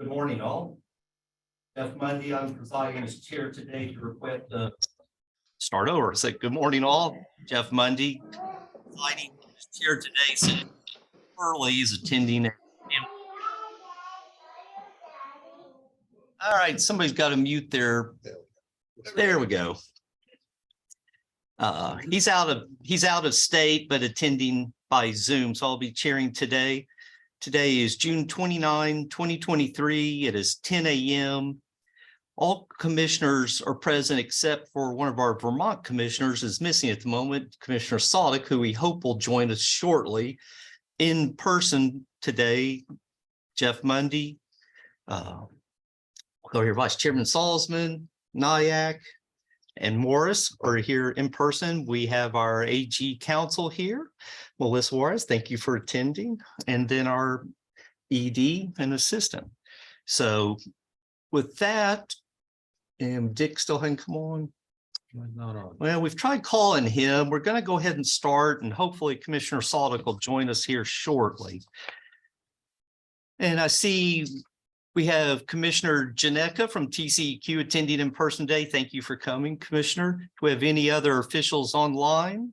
Good morning, all. Jeff Mundy, I'm presiding as chair today to request start over. Say good morning, all. Jeff Mundy, presiding as chair today, sitting early is attending. All right, somebody's got to mute their. There we go. He's out of state, but attending by Zoom. So I'll be chairing today. Today is June 29, 2023. It is 10 a.m. All commissioners are present except for one of our Vermont commissioners is missing at the moment, Commissioner Sodick, who we hope will join us shortly in person today. Jeff Mundy, we'll go here, Vice Chairman Salzman, Nyack, and Morris are here in person. We have our AG council here, Melissa Juarez, thank you for attending, and then our ED and assistant. So with that, and Dick still hadn't come on. Not on. Well, we've tried calling him. We're going to go ahead and start, and hopefully Commissioner Sodick will join us here shortly. And I see we have Commissioner Janeka from TCEQ attending in person today. Thank you for coming, Commissioner. Do we have any other officials online?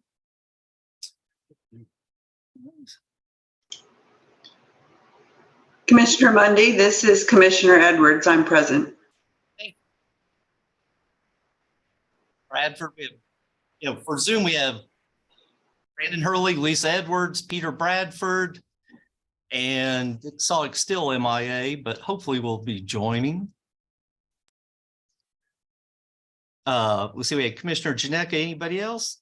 Commissioner Mundy, this is Commissioner Edwards. I'm present. Bradford, for Zoom, we have Brandon Hurley, Lisa Edwards, Peter Bradford, and Dick Sodick still MIA, but hopefully we'll be joining. Let's see, we have Commissioner Janeka. Anybody else?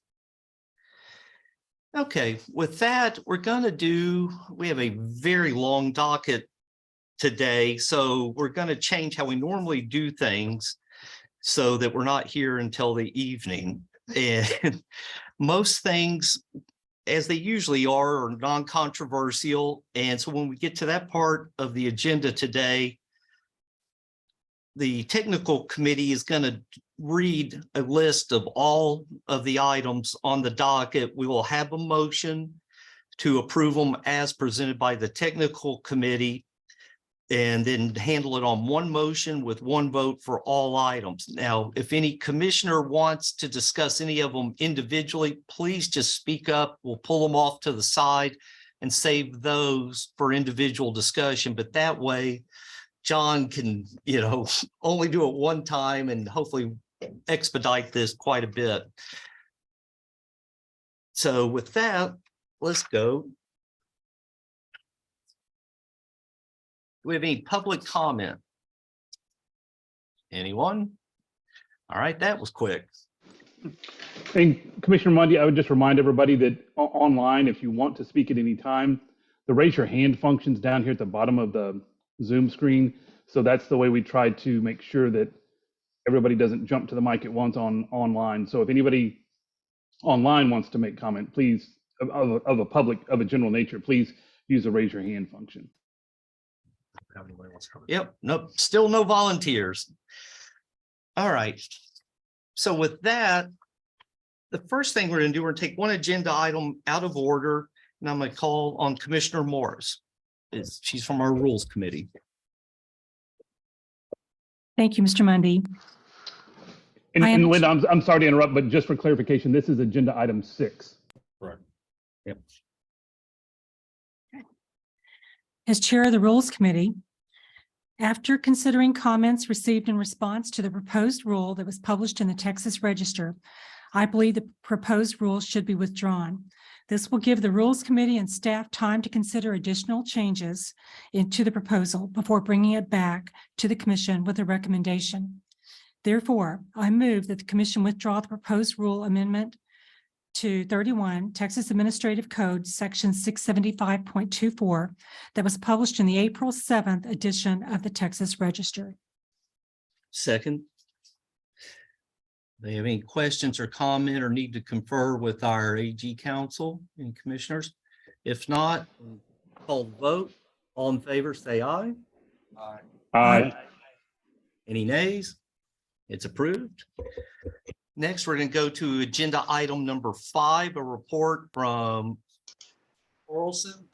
Okay, with that, we have a very long docket today, so we're going to change how we normally do things so that we're not here until the evening. And most things, as they usually are non-controversial. And so when we get to that part of the agenda today, the technical committee is going to read a list of all of the items on the docket. We will have a motion to approve them as presented by the technical committee, and then handle it on one motion with one vote for all items. Now, if any commissioner wants to discuss any of them individually, please just speak up. We'll pull them off to the side and save those for individual discussion. But that way, John can, only do it one time and hopefully expedite this quite a bit. So with that, let's go. Do we have any public comment? Anyone? All right, that was quick. Hey, Commissioner Mundy, I would just remind everybody that online, if you want to speak at any time, the raise your hand function's down here at the bottom of the Zoom screen. So that's the way we try to make sure that everybody doesn't jump to the mic at once online. So if anybody online wants to make comment, please, of a general nature, please use the raise your hand function. Yep, nope, still no volunteers. All right. So with that, the first thing we're going to do, we're going to take one agenda item out of order, and I'm going to call on Commissioner Morris. She's from our Rules Committee. Thank you, Mr. Mundy. And Linda, I'm sorry to interrupt, but just for clarification, this is agenda item 6. Correct. Yep. As chair of the Rules Committee, after considering comments received in response to the proposed rule that was published in the Texas Register, I believe the proposed rule should be withdrawn. This will give the Rules Committee and staff time to consider additional changes into the proposal before bringing it back to the Commission with a recommendation. Therefore, I move that the Commission withdraw the proposed rule amendment to 31 Texas Administrative Code Section 675.24 that was published in the April 7th edition of the Texas Register. Second. Do you have any questions or comment or need to confer with our AG council and commissioners? If not, call the vote. All in favor, say aye. Aye. Aye. Any nays? It's approved. Next, we're going to go to agenda item number 5, a report from Orlson.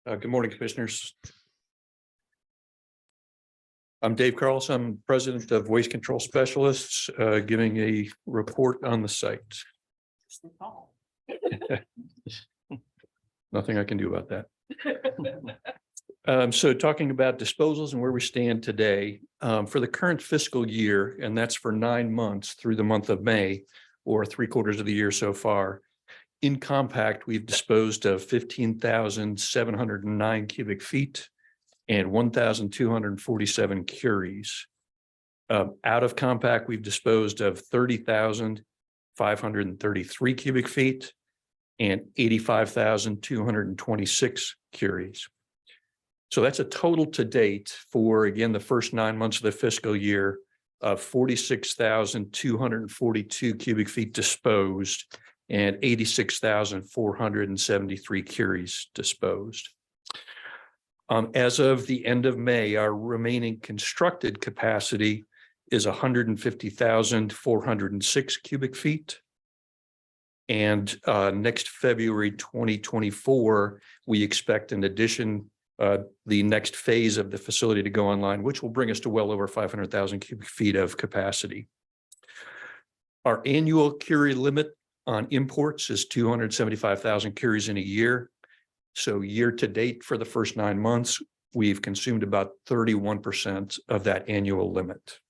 Good morning, Commissioners. I'm Dave Carlson. I'm President of Waste Control Specialists, giving a report on the site. Nothing I can do about that. So talking about disposals and where we stand today, for the current fiscal year, and that's for 9 months through the month of May, or 3/4 of the year so far, in compact, we've disposed of 15,709 cubic feet and 1,247 curies. Out of compact, we've disposed of 30,533 cubic feet and 85,226 curies. So that's a total to date for, again, the first 9 months of the fiscal year of 46,242 cubic feet disposed and 86,473 curies disposed. As of the end of May, our remaining constructed capacity is 150,406 cubic feet. And next February 2024, we expect in addition, the next phase of the facility to go online, which will bring us to well over 500,000 cubic feet of capacity. Our annual curie limit on imports is 275,000 curies in a year. So year to date for the first 9 months, we've consumed about 31% of that annual limit.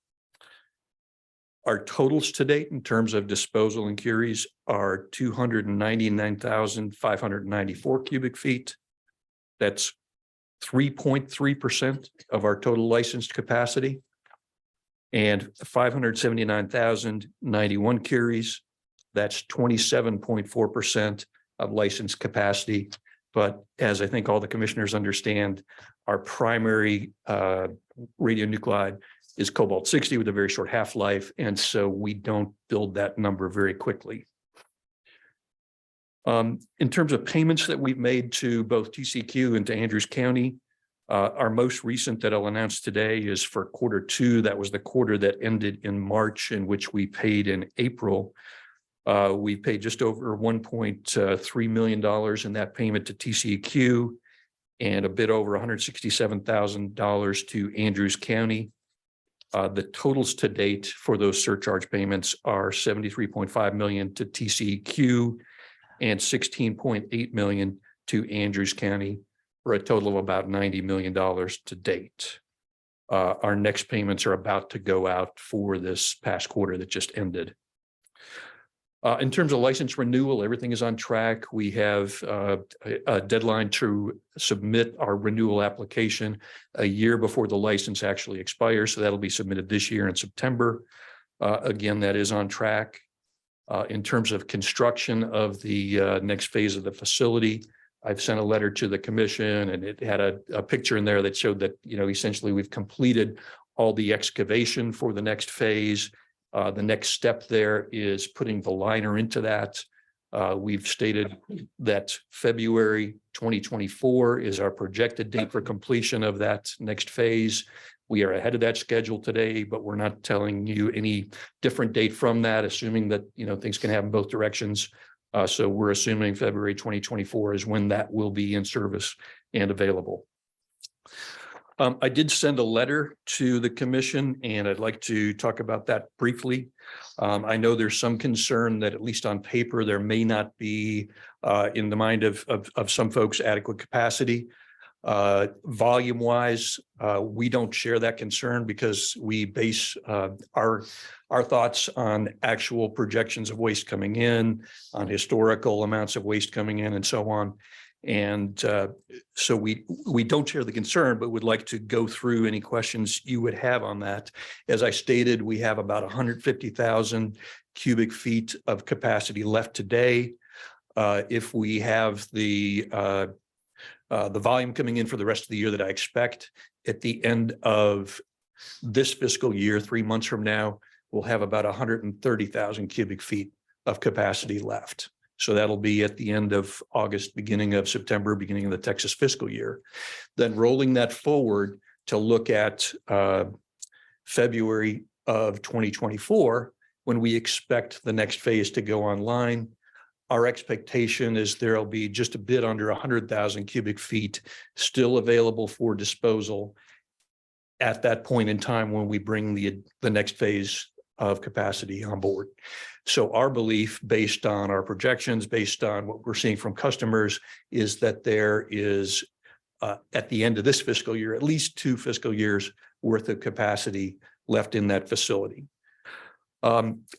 Our totals to date in terms of disposal and curies are 299,594 cubic feet. That's 3.3% of our total licensed capacity, and 579,091 curies. That's 27.4% of licensed capacity. But as I think all the commissioners understand, our primary radionuclide is cobalt-60 with a very short half-life, and so we don't build that number very quickly. In terms of payments that we've made to both TCQ and to Andrews County, our most recent that I'll announce today is for Q2. That was the quarter that ended in March, in which we paid in April. We paid just over $1.3 million in that payment to TCQ and a bit over $167,000 to Andrews County. The totals to date for those surcharge payments are $73.5 million to TCQ and $16.8 million to Andrews County, for a total of about $90 million to date. Our next payments are about to go out for this past quarter that just ended. In terms of license renewal, everything is on track. We have a deadline to submit our renewal application a year before the license actually expires. So that'll be submitted this year in September. Again, that is on track. In terms of construction of the next phase of the facility, I've sent a letter to the commission, and it had a picture in there that showed that, essentially we've completed all the excavation for the next phase. The next step there is putting the liner into that. We've stated that February 2024 is our projected date for completion of that next phase. We are ahead of that schedule today, but we're not telling you any different date from that, assuming that, things can happen both directions. So we're assuming February 2024 is when that will be in service and available. I did send a letter to the commission, and I'd like to talk about that briefly. I know there's some concern that, at least on paper, there may not be, in the mind of some folks, adequate capacity. Volume wise, we don't share that concern because we base our thoughts on actual projections of waste coming in, on historical amounts of waste coming in, and so on. And so we don't share the concern, but would like to go through any questions you would have on that. As I stated, we have about 150,000 cubic feet of capacity left today. If we have the volume coming in for the rest of the year that I expect, at the end of this fiscal year, 3 months from now, we'll have about 130,000 cubic feet of capacity left. So that'll be at the end of August, beginning of September, beginning of the Texas fiscal year. Then rolling that forward to look at February of 2024, when we expect the next phase to go online. Our expectation is there'll be just a bit under 100,000 cubic feet still available for disposal at that point in time when we bring the next phase of capacity on board. So our belief, based on our projections, based on what we're seeing from customers, is that there is at the end of this fiscal year, at least 2 fiscal years worth of capacity left in that facility.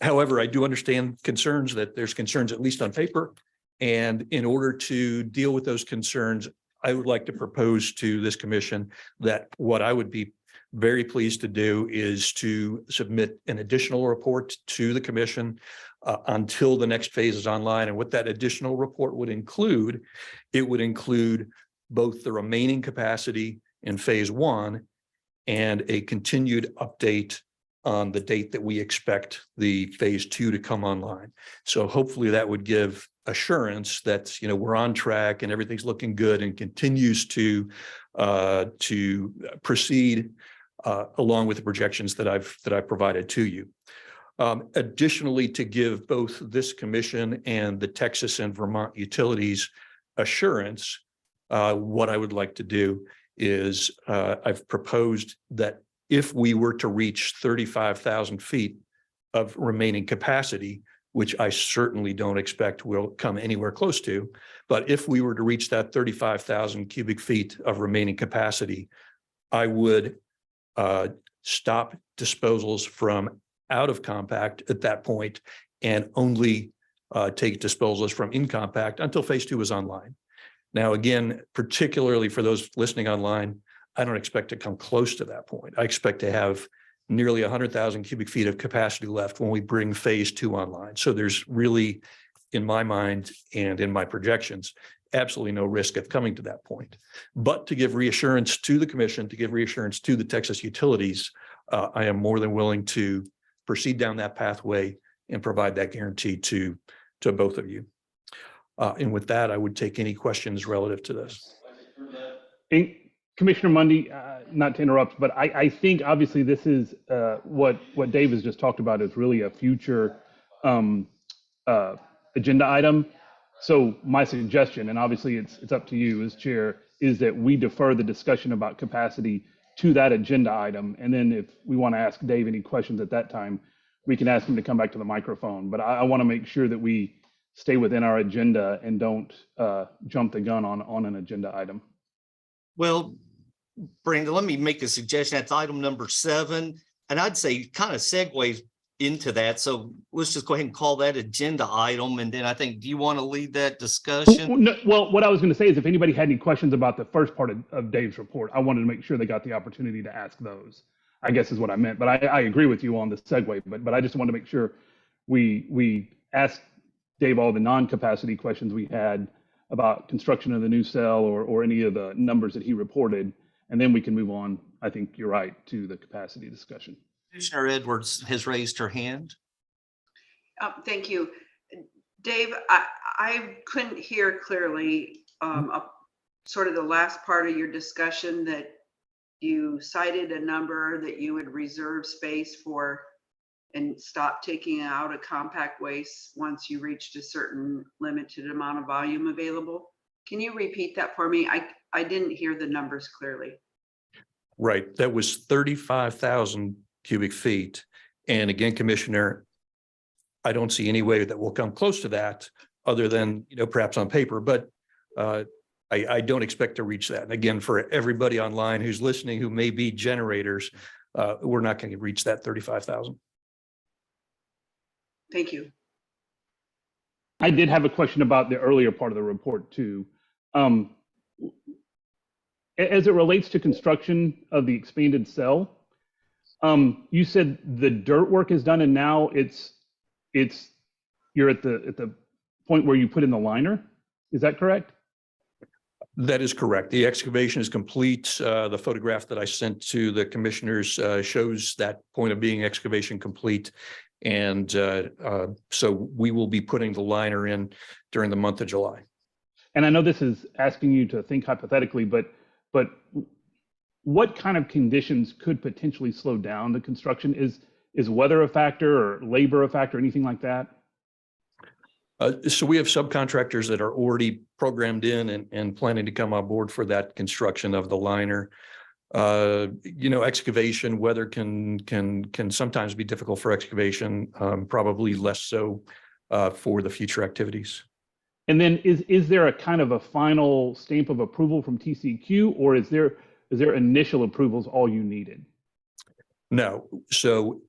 However, I do understand concerns that there's concerns, at least on paper. And in order to deal with those concerns, I would like to propose to this commission that what I would be very pleased to do is to submit an additional report to the commission until the next phase is online. And what that additional report would include, it would include both the remaining capacity in phase 1 and a continued update on the date that we expect the phase 2 to come online. So hopefully that would give assurance that, we're on track and everything's looking good and continues to proceed along with the projections that I've provided to you. Additionally, to give both this commission and the Texas and Vermont utilities assurance, what I would like to do is I've proposed that if we were to reach 35,000 feet of remaining capacity, which I certainly don't expect will come anywhere close to, but if we were to reach that 35,000 cubic feet of remaining capacity, I would stop disposals from out of compact at that point and only take disposals from in compact until phase 2 is online. Now, again, particularly for those listening online, I don't expect to come close to that point. I expect to have nearly 100,000 cubic feet of capacity left when we bring phase 2 online. So there's really, in my mind and in my projections, absolutely no risk of coming to that point. But to give reassurance to the commission, to give reassurance to the Texas utilities, I am more than willing to proceed down that pathway and provide that guarantee to both of you. And with that, I would take any questions relative to this. And Commissioner Mundy, not to interrupt, but I think obviously this is what Dave has just talked about is really a future agenda item. So my suggestion, and obviously it's up to you as chair, is that we defer the discussion about capacity to that agenda item. And then if we want to ask Dave any questions at that time, we can ask him to come back to the microphone. But I want to make sure that we stay within our agenda and don't jump the gun on an agenda item. Well, Brandon, let me make a suggestion. That's item number 7. And I'd say kind of segues into that. So let's just go ahead and call that agenda item. And then I think, do you want to lead that discussion? Well, what I was going to say is if anybody had any questions about the first part of Dave's report, I wanted to make sure they got the opportunity to ask those, I guess is what I meant. But I agree with you on the segue, but I just want to make sure we ask Dave all the non-capacity questions we had about construction of the new cell or any of the numbers that he reported. And then we can move on, I think you're right, to the capacity discussion. Commissioner Edwards has raised her hand. Thank you. Dave, I couldn't hear clearly sort of the last part of your discussion that you cited a number that you would reserve space for and stop taking out of compact waste once you reached a certain limited amount of volume available. Can you repeat that for me? I didn't hear the numbers clearly. Right. That was 35,000 cubic feet. And again, Commissioner, I don't see any way that will come close to that other than, perhaps on paper, but I don't expect to reach that. And again, for everybody online who's listening, who may be generators, we're not going to reach that 35,000. Thank you. I did have a question about the earlier part of the report too. As it relates to construction of the expanded cell, you said the dirt work is done and now you're at the point where you put in the liner. Is that correct? That is correct. The excavation is complete. The photograph that I sent to the commissioners shows that point of being excavation complete. And so we will be putting the liner in during the month of July. And I know this is asking you to think hypothetically, but what kind of conditions could potentially slow down the construction? Is weather a factor or labor a factor, anything like that? So we have subcontractors that are already programmed in and planning to come on board for that construction of the liner. Excavation, weather can sometimes be difficult for excavation, probably less so for the future activities. And then is there a kind of a final stamp of approval from TCEQ, or is there initial approvals all you needed? No. So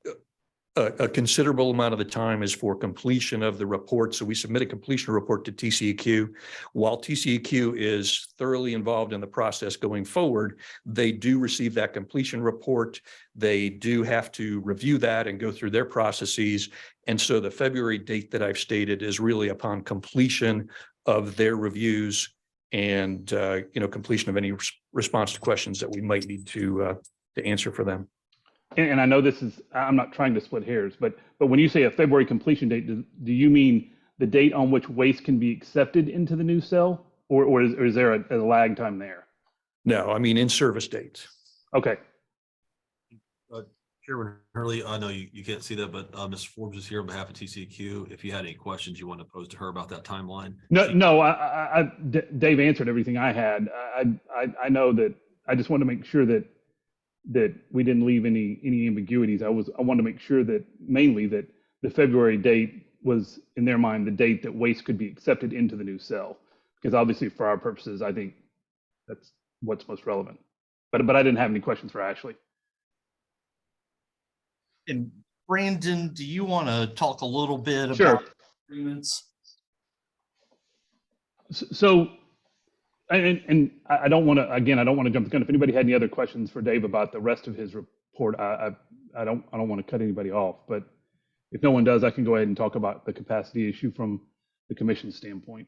a considerable amount of the time is for completion of the report. So we submit a completion report to TCEQ. While TCEQ is thoroughly involved in the process going forward, they do receive that completion report. They do have to review that and go through their processes. And so the February date that I've stated is really upon completion of their reviews and completion of any response to questions that we might need to answer for them. And I know this is, I'm not trying to split hairs, but when you say a February completion date, do you mean the date on which waste can be accepted into the new cell, or is there a lag time there? No, I mean in-service dates. Okay. Chairman Hurley, I know you can't see that, but Ms. Forbes is here on behalf of TCEQ. If you had any questions you want to pose to her about that timeline. No, Dave answered everything I had. I know that. I just want to make sure that we didn't leave any ambiguities. I wanted to make sure that mainly that the February date was in their mind the date that waste could be accepted into the new cell, because obviously for our purposes, I think that's what's most relevant. But I didn't have any questions for Ashley. And Brandon, do you want to talk a little bit Sure. about agreements? So, and I don't want to, again, I don't want to jump the gun. If anybody had any other questions for Dave about the rest of his report, I don't want to cut anybody off, but if no one does, I can go ahead and talk about the capacity issue from the commission standpoint.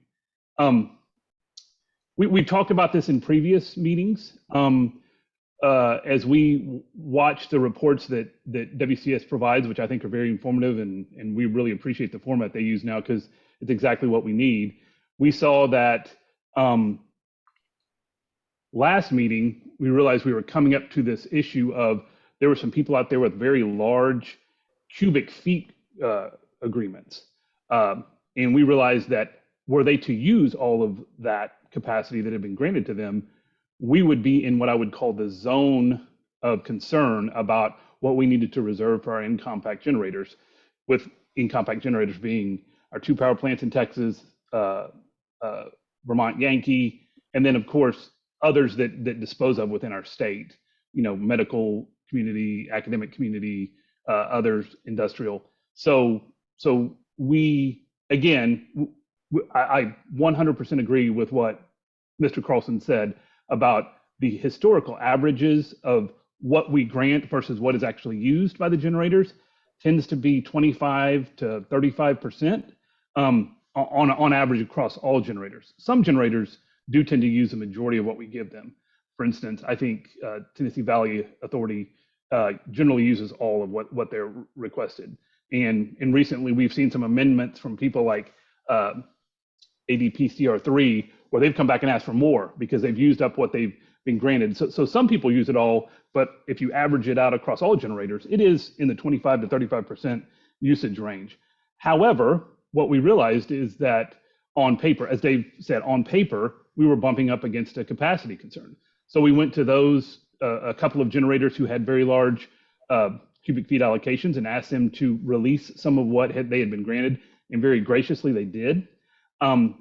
We talked about this in previous meetings. As we watch the reports that WCS provides, which I think are very informative, and we really appreciate the format they use now because it's exactly what we need. We saw that last meeting, we realized we were coming up to this issue of there were some people out there with very large cubic feet agreements. And we realized that were they to use all of that capacity that had been granted to them, we would be in what I would call the zone of concern about what we needed to reserve for our in-compact generators, with in-compact generators being our 2 power plants in Texas, Vermont Yankee, and then of course, others that dispose of within our state, medical community, academic community, others, industrial. So we, again, I 100% agree with what Mr. Carlson said about the historical averages of what we grant versus what is actually used by the generators tends to be 25 to 35% on average across all generators. Some generators do tend to use the majority of what we give them. For instance, I think Tennessee Valley Authority generally uses all of what they're requested. And recently we've seen some amendments from people like ADPCR3, where they've come back and asked for more because they've used up what they've been granted. So some people use it all, but if you average it out across all generators, it is in the 25 to 35% usage range. However, what we realized is that on paper, as Dave said, on paper, we were bumping up against a capacity concern. So we went to those, a couple of generators who had very large cubic feet allocations and asked them to release some of what they had been granted, and very graciously they did.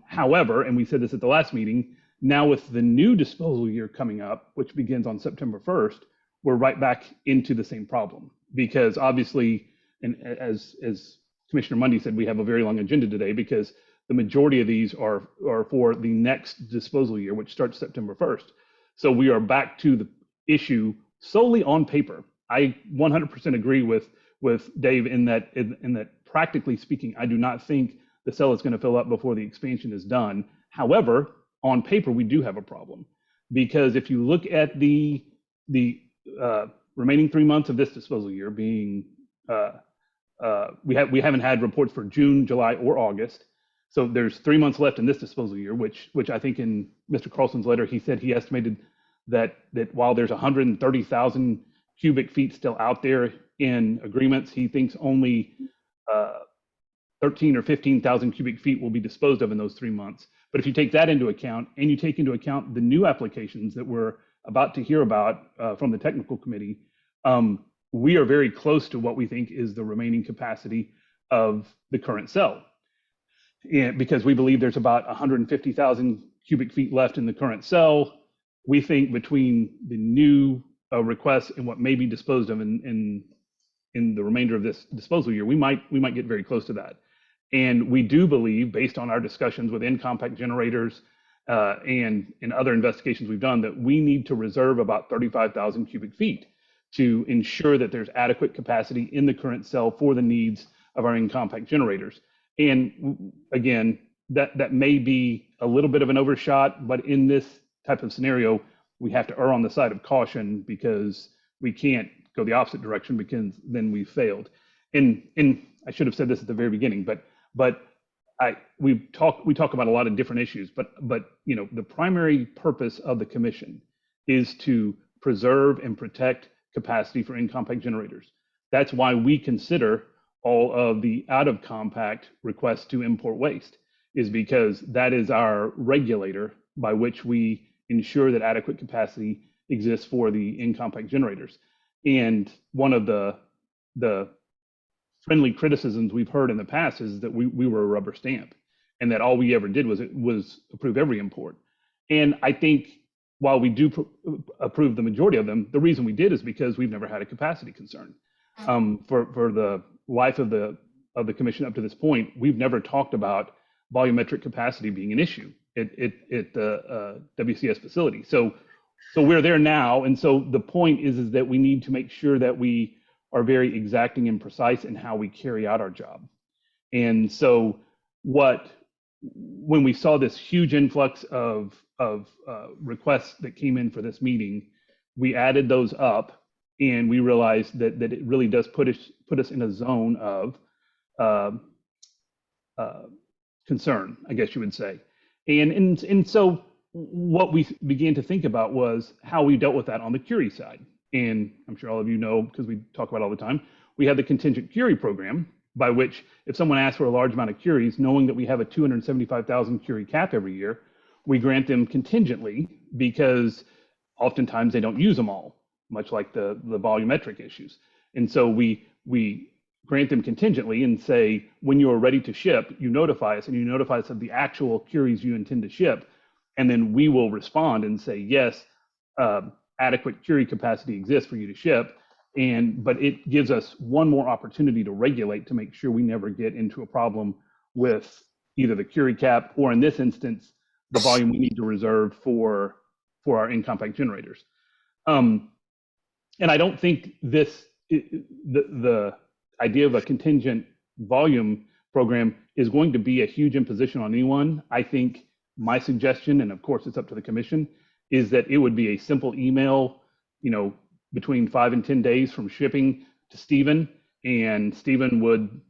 However, and we said this at the last meeting, now with the new disposal year coming up, which begins on September 1st, we're right back into the same problem, because obviously, and as Commissioner Mundy said, we have a very long agenda today because the majority of these are for the next disposal year, which starts September 1st. So we are back to the issue solely on paper. I 100% agree with Dave in that practically speaking, I do not think the cell is going to fill up before the expansion is done. However, on paper, we do have a problem, because if you look at the remaining 3 months of this disposal year being we haven't had reports for June, July, or August. So there's 3 months left in this disposal year, which I think in Mr. Carlson's letter, he said he estimated that while there's 130,000 cubic feet still out there in agreements, he thinks only 13 or 15,000 cubic feet will be disposed of in those 3 months. But if you take that into account and you take into account the new applications that we're about to hear about from the technical committee, we are very close to what we think is the remaining capacity of the current cell. And because we believe there's about 150,000 cubic feet left in the current cell, we think between the new requests and what may be disposed of in the remainder of this disposal year, we might get very close to that. And we do believe, based on our discussions with in-compact generators and in other investigations we've done, that we need to reserve about 35,000 cubic feet to ensure that there's adequate capacity in the current cell for the needs of our in-compact generators. And again, that may be a little bit of an overshot, but in this type of scenario, we have to err on the side of caution because we can't go the opposite direction because then we failed. And I should have said this at the very beginning, but we talk about a lot of different issues, but you know, the primary purpose of the commission is to preserve and protect capacity for in-compact generators. That's why we consider all of the out-of-compact requests to import waste, is because that is our regulator by which we ensure that adequate capacity exists for the in-compact generators. And one of the friendly criticisms we've heard in the past is that we were a rubber stamp and that all we ever did was approve every import. And I think while we do approve the majority of them, the reason we did is because we've never had a capacity concern. For the life of the commission up to this point, we've never talked about volumetric capacity being an issue at the WCS facility. So we're there now, and so the point is that we need to make sure that we are very exacting and precise in how we carry out our job. And so when we saw this huge influx of requests that came in for this meeting, we added those up. And we realized that it really does put us in a zone of concern, I guess you would say. And so what we began to think about was how we dealt with that on the Curie side. And I'm sure all of you know, because we talk about it all the time, we have the contingent Curie program, by which if someone asks for a large amount of Curies, knowing that we have a 275,000 Curie cap every year, we grant them contingently because oftentimes they don't use them all, much like the volumetric issues. And so we grant them contingently and say, when you are ready to ship, you notify us, and you notify us of the actual Curies you intend to ship. And then we will respond and say, yes, adequate Curie capacity exists for you to ship. But it gives us one more opportunity to regulate to make sure we never get into a problem with either the Curie cap or, in this instance, the volume we need to reserve for our in-compact generators. And I don't think the idea of a contingent volume program is going to be a huge imposition on anyone. I think my suggestion, and of course it's up to the commission, is that it would be a simple email, between 5 and 10 days from shipping to Stephen, and Stephen would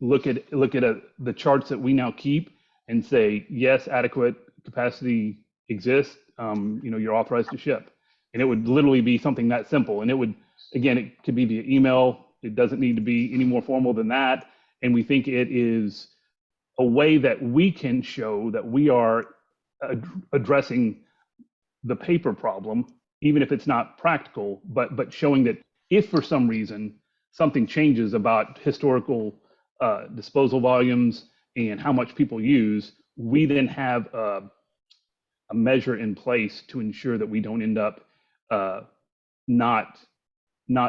look at the charts that we now keep and say, yes, adequate capacity exists. You're authorized to ship. And it would literally be something that simple. And it could be via email. It doesn't need to be any more formal than that. And we think it is a way that we can show that we are addressing the paper problem, even if it's not practical, but showing that if for some reason something changes about historical disposal volumes and how much people use, we then have a measure in place to ensure that we don't end up not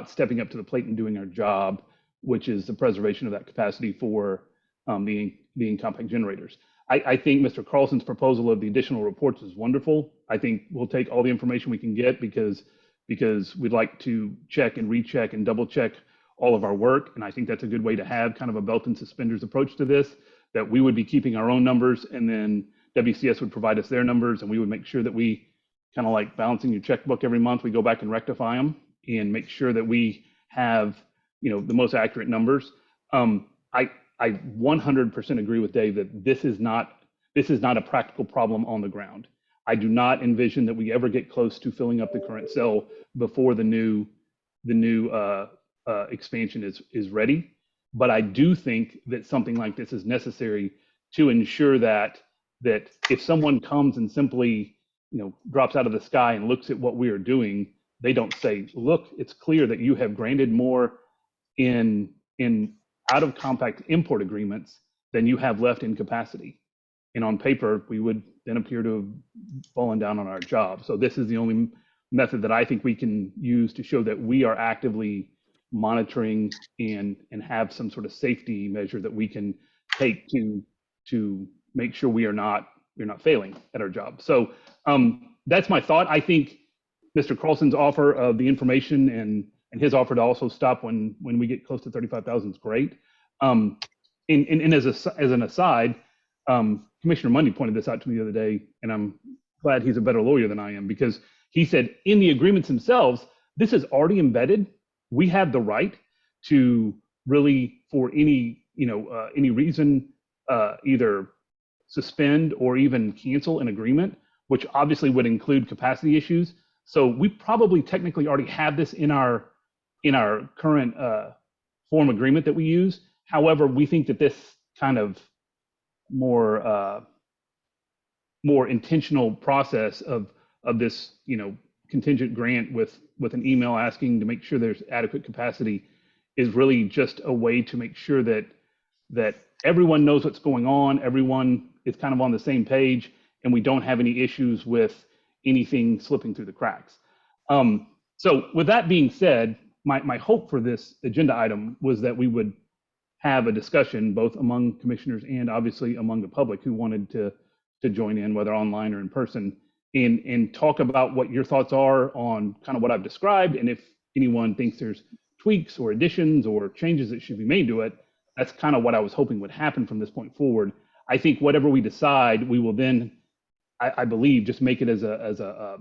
stepping up to the plate and doing our job, which is the preservation of that capacity for the in-compact generators. I think Mr. Carlson's proposal of the additional reports is wonderful. I think we'll take all the information we can get because we'd like to check and recheck and double check all of our work. And I think that's a good way to have kind of a belt and suspenders approach to this, that we would be keeping our own numbers and then WCS would provide us their numbers, and we would make sure that we, kind of like balancing your checkbook every month, we go back and rectify them and make sure that we have, the most accurate numbers. I 100% agree with Dave that this is not a practical problem on the ground. I do not envision that we ever get close to filling up the current cell before the new expansion is ready. But I do think that something like this is necessary to ensure that if someone comes and simply, drops out of the sky and looks at what we are doing, they don't say, look, it's clear that you have granted more in out of compact import agreements than you have left in capacity. And on paper, we would then appear to have fallen down on our job. So this is the only method that I think we can use to show that we are actively monitoring and have some sort of safety measure that we can take to make sure we're not failing at our job. So that's my thought. I think Mr. Carlson's offer of the information and his offer to also stop when we get close to 35,000 is great. And as an aside, Commissioner Mundy pointed this out to me the other day, and I'm glad he's a better lawyer than I am, because he said in the agreements themselves, this is already embedded. We have the right to really, for any reason, either suspend or even cancel an agreement, which obviously would include capacity issues. So we probably technically already have this in our current form agreement that we use. However, we think that this kind of more intentional process of this, contingent grant with an email asking to make sure there's adequate capacity is really just a way to make sure that everyone knows what's going on, everyone is kind of on the same page, and we don't have any issues with anything slipping through the cracks. So with that being said, my hope for this agenda item was that we would have a discussion both among commissioners and obviously among the public who wanted to join in, whether online or in person, and talk about what your thoughts are on kind of what I've described. And if anyone thinks there's tweaks or additions or changes that should be made to it, that's kind of what I was hoping would happen from this point forward. I think whatever we decide, we will then, I believe, just make it as a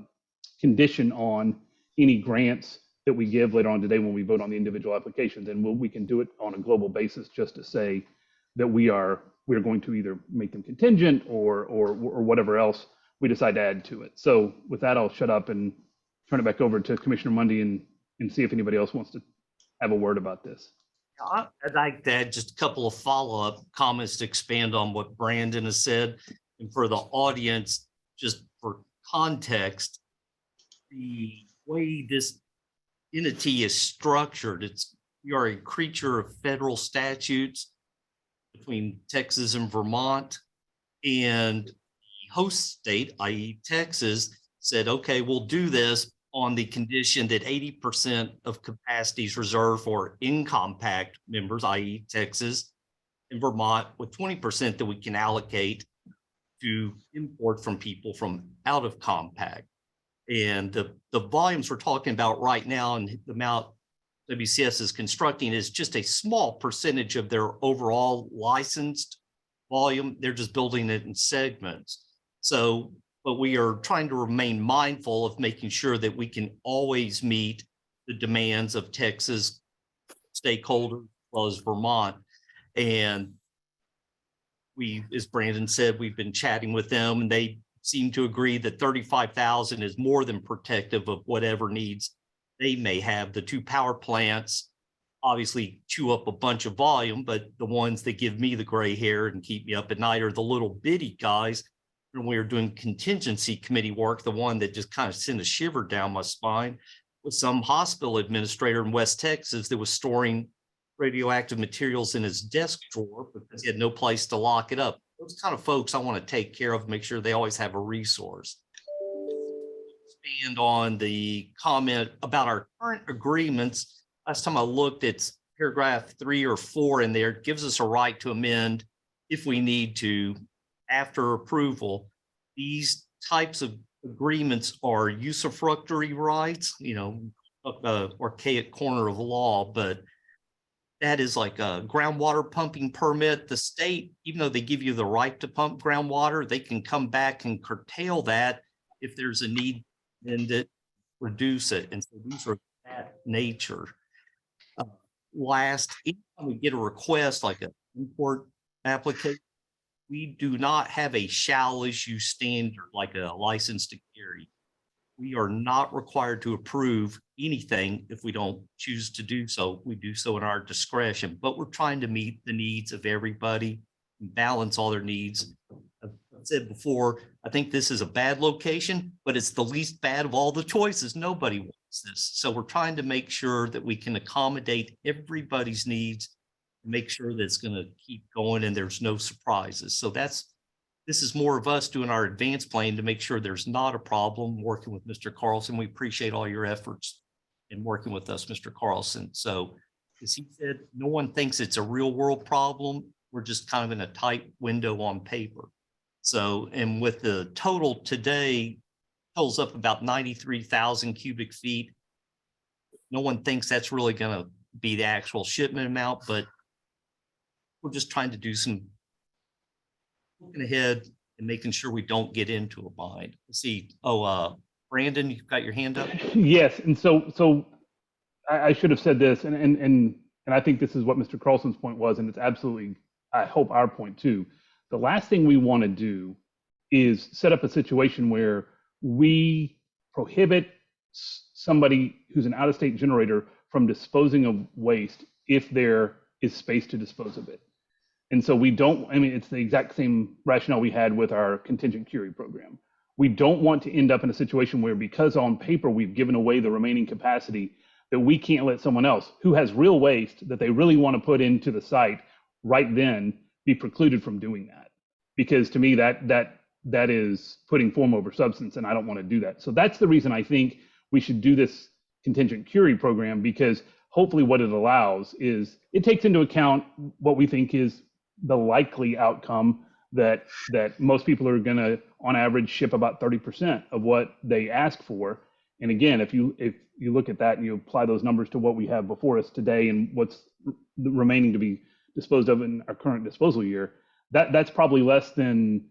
condition on any grants that we give later on today when we vote on the individual applications. And we can do it on a global basis just to say that we're going to either make them contingent or whatever else we decide to add to it. So with that, I'll shut up and turn it back over to Commissioner Mundy and see if anybody else wants to have a word about this. I'd like to add just a couple of follow-up comments to expand on what Brandon has said. And for the audience, just for context, the way this entity is structured, we are a creature of federal statutes between Texas and Vermont, and the host state, i.e. Texas, said, okay, we'll do this on the condition that 80% of capacity is reserved for in-compact members, i.e. Texas and Vermont, with 20% that we can allocate to import from people from out of compact. And the volumes we're talking about right now and the amount WCS is constructing is just a small percentage of their overall licensed volume. They're just building it in segments. So, but we are trying to remain mindful of making sure that we can always meet the demands of Texas stakeholders as well as Vermont. And we, as Brandon said, we've been chatting with them and they seem to agree that 35,000 is more than protective of whatever needs they may have. The two power plants obviously chew up a bunch of volume, but the ones that give me the gray hair and keep me up at night are the little bitty guys. When we were doing contingency committee work, the one that just kind of sent a shiver down my spine was some hospital administrator in West Texas that was storing radioactive materials in his desk drawer because he had no place to lock it up. Those kind of folks I want to take care of, make sure they always have a resource. Expand on the comment about our current agreements. Last time I looked, it's paragraph 3 or 4 in there. It gives us a right to amend if we need to after approval. These types of agreements are usufructory rights, archaic corner of law, but that is like a groundwater pumping permit. The state, even though they give you the right to pump groundwater, they can come back and curtail that if there's a need and reduce it. And so these are that nature. anytime we get a request like an import application, we do not have a shall issue standard like a license to carry. We are not required to approve anything if we don't choose to do so. We do so in our discretion, but we're trying to meet the needs of everybody and balance all their needs. I've said before, I think this is a bad location, but it's the least bad of all the choices. Nobody wants this. So we're trying to make sure that we can accommodate everybody's needs, make sure that it's going to keep going and there's no surprises. So this is more of us doing our advanced plan to make sure there's not a problem, working with Mr. Carlson. We appreciate all your efforts in working with us, Mr. Carlson. So as he said, no one thinks it's a real world problem. We're just kind of in a tight window on paper. So, and with the total today, totals up about 93,000 cubic feet. No one thinks that's really going to be the actual shipment amount, but we're just trying to do some looking ahead and making sure we don't get into a bind. Let's see. Oh, Brandon, you've got your hand up. Yes, and so I should have said this, and I think this is what Mr. Carlson's point was, and it's absolutely, I hope, our point too. The last thing we want to do is set up a situation where we prohibit somebody who's an out-of-state generator from disposing of waste if there is space to dispose of it. And so we don't, I mean, it's the exact same rationale we had with our contingent curie program. We don't want to end up in a situation where, because on paper we've given away the remaining capacity, that we can't let someone else who has real waste that they really want to put into the site right then be precluded from doing that. Because to me, that is putting form over substance, and I don't want to do that. So that's the reason I think we should do this contingent curie program, because hopefully what it allows is it takes into account what we think is the likely outcome, that most people are going to, on average, ship about 30% of what they ask for. And again, if you look at that and you apply those numbers to what we have before us today and what's remaining to be disposed of in our current disposal year, that's probably less than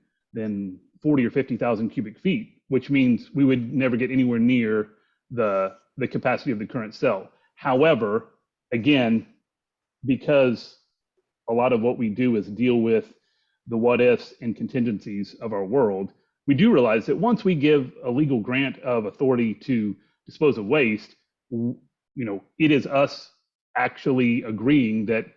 40 or 50,000 cubic feet, which means we would never get anywhere near the capacity of the current cell. However, again, because a lot of what we do is deal with the what ifs and contingencies of our world, we do realize that once we give a legal grant of authority to dispose of waste, it is us actually agreeing that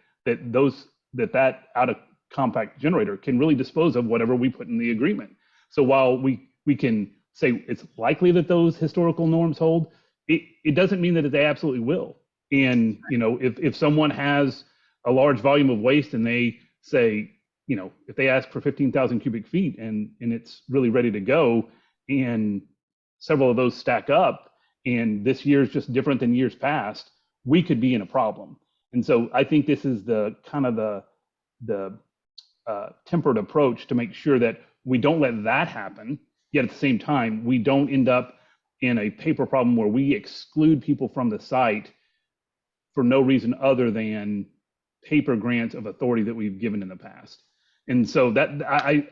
out of compact generator can really dispose of whatever we put in the agreement. So while we can say it's likely that those historical norms hold, it doesn't mean that they absolutely will. And if someone has a large volume of waste and they say, if they ask for 15,000 cubic feet and it's really ready to go, and several of those stack up, and this year is just different than years past, we could be in a problem. And so I think this is the kind of the tempered approach to make sure that we don't let that happen, yet at the same time, we don't end up in a paper problem where we exclude people from the site for no reason other than paper grants of authority that we've given in the past. And so that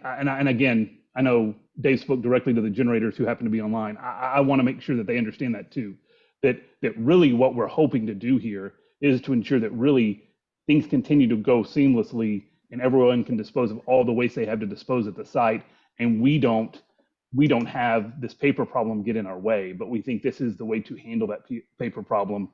and again, I know Dave spoke directly to the generators who happen to be online. I want to make sure that they understand that too, that really what we're hoping to do here is to ensure that really things continue to go seamlessly and everyone can dispose of all the waste they have to dispose at the site, and we don't have this paper problem get in our way. But we think this is the way to handle that paper problem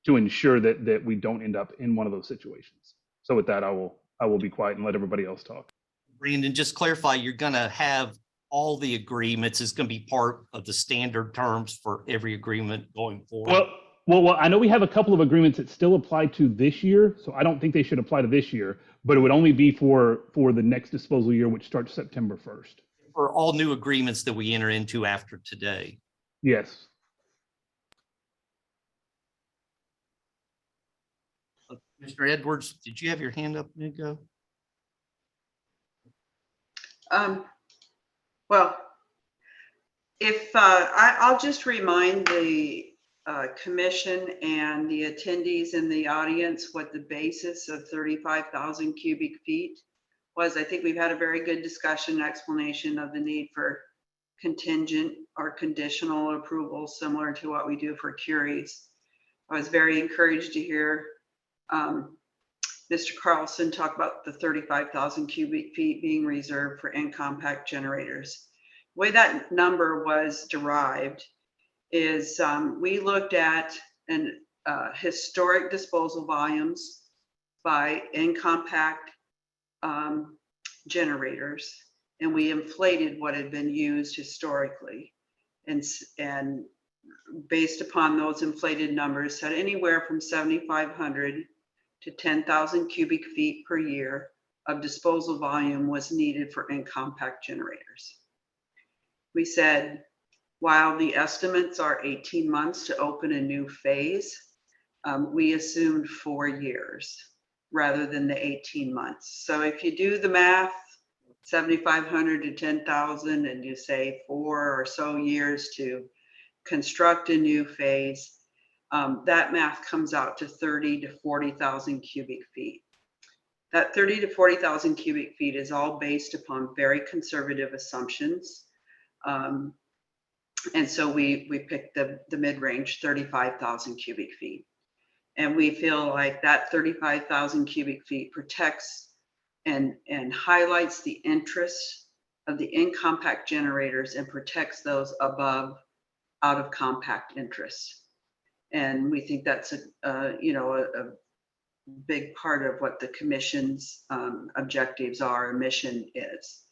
to ensure that we don't end up in one of those situations. So with that, I will be quiet and let everybody else talk. Brandon, just clarify, you're going to have all the agreements is going to be part of the standard terms for every agreement going forward. Well, I know we have a couple of agreements that still apply to this year, so I don't think they should apply to this year, but it would only be for the next disposal year, which starts September 1st. For all new agreements that we enter into after today. Yes. Mr. Edwards, did you have your hand up, Nico? Well, if I'll just remind the commission and the attendees in the audience what the basis of 35,000 cubic feet was. I think we've had a very good discussion and explanation of the need for contingent or conditional approval, similar to what we do for curies. I was very encouraged to hear Mr. Carlson talked about the 35,000 cubic feet being reserved for in-compact generators. The way that number was derived is we looked at historic disposal volumes by in-compact generators, and we inflated what had been used historically. And based upon those inflated numbers, said anywhere from 7,500 to 10,000 cubic feet per year of disposal volume was needed for in-compact generators. We said, while the estimates are 18 months to open a new phase, we assumed 4 years rather than the 18 months. So if you do the math, 7,500 to 10,000, and you say 4 or so years to construct a new phase, that math comes out to 30 to 40,000 cubic feet. That 30 to 40,000 cubic feet is all based upon very conservative assumptions. And so we picked the mid-range, 35,000 cubic feet. And we feel like that 35,000 cubic feet protects and highlights the interests of the in-compact generators and protects those above out of compact interests. And we think that's a big part of what the commission's objectives are, mission is.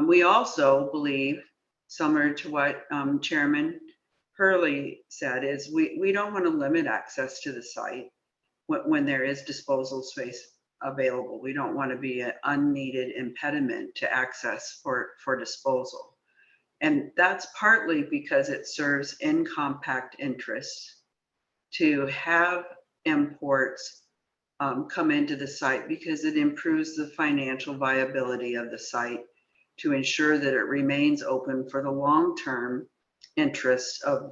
We also believe, similar to what Chairman Hurley said, is we don't want to limit access to the site when there is disposal space available. We don't want to be an unneeded impediment to access for disposal. And that's partly because it serves in compact interests to have imports come into the site, because it improves the financial viability of the site to ensure that it remains open for the long-term interests of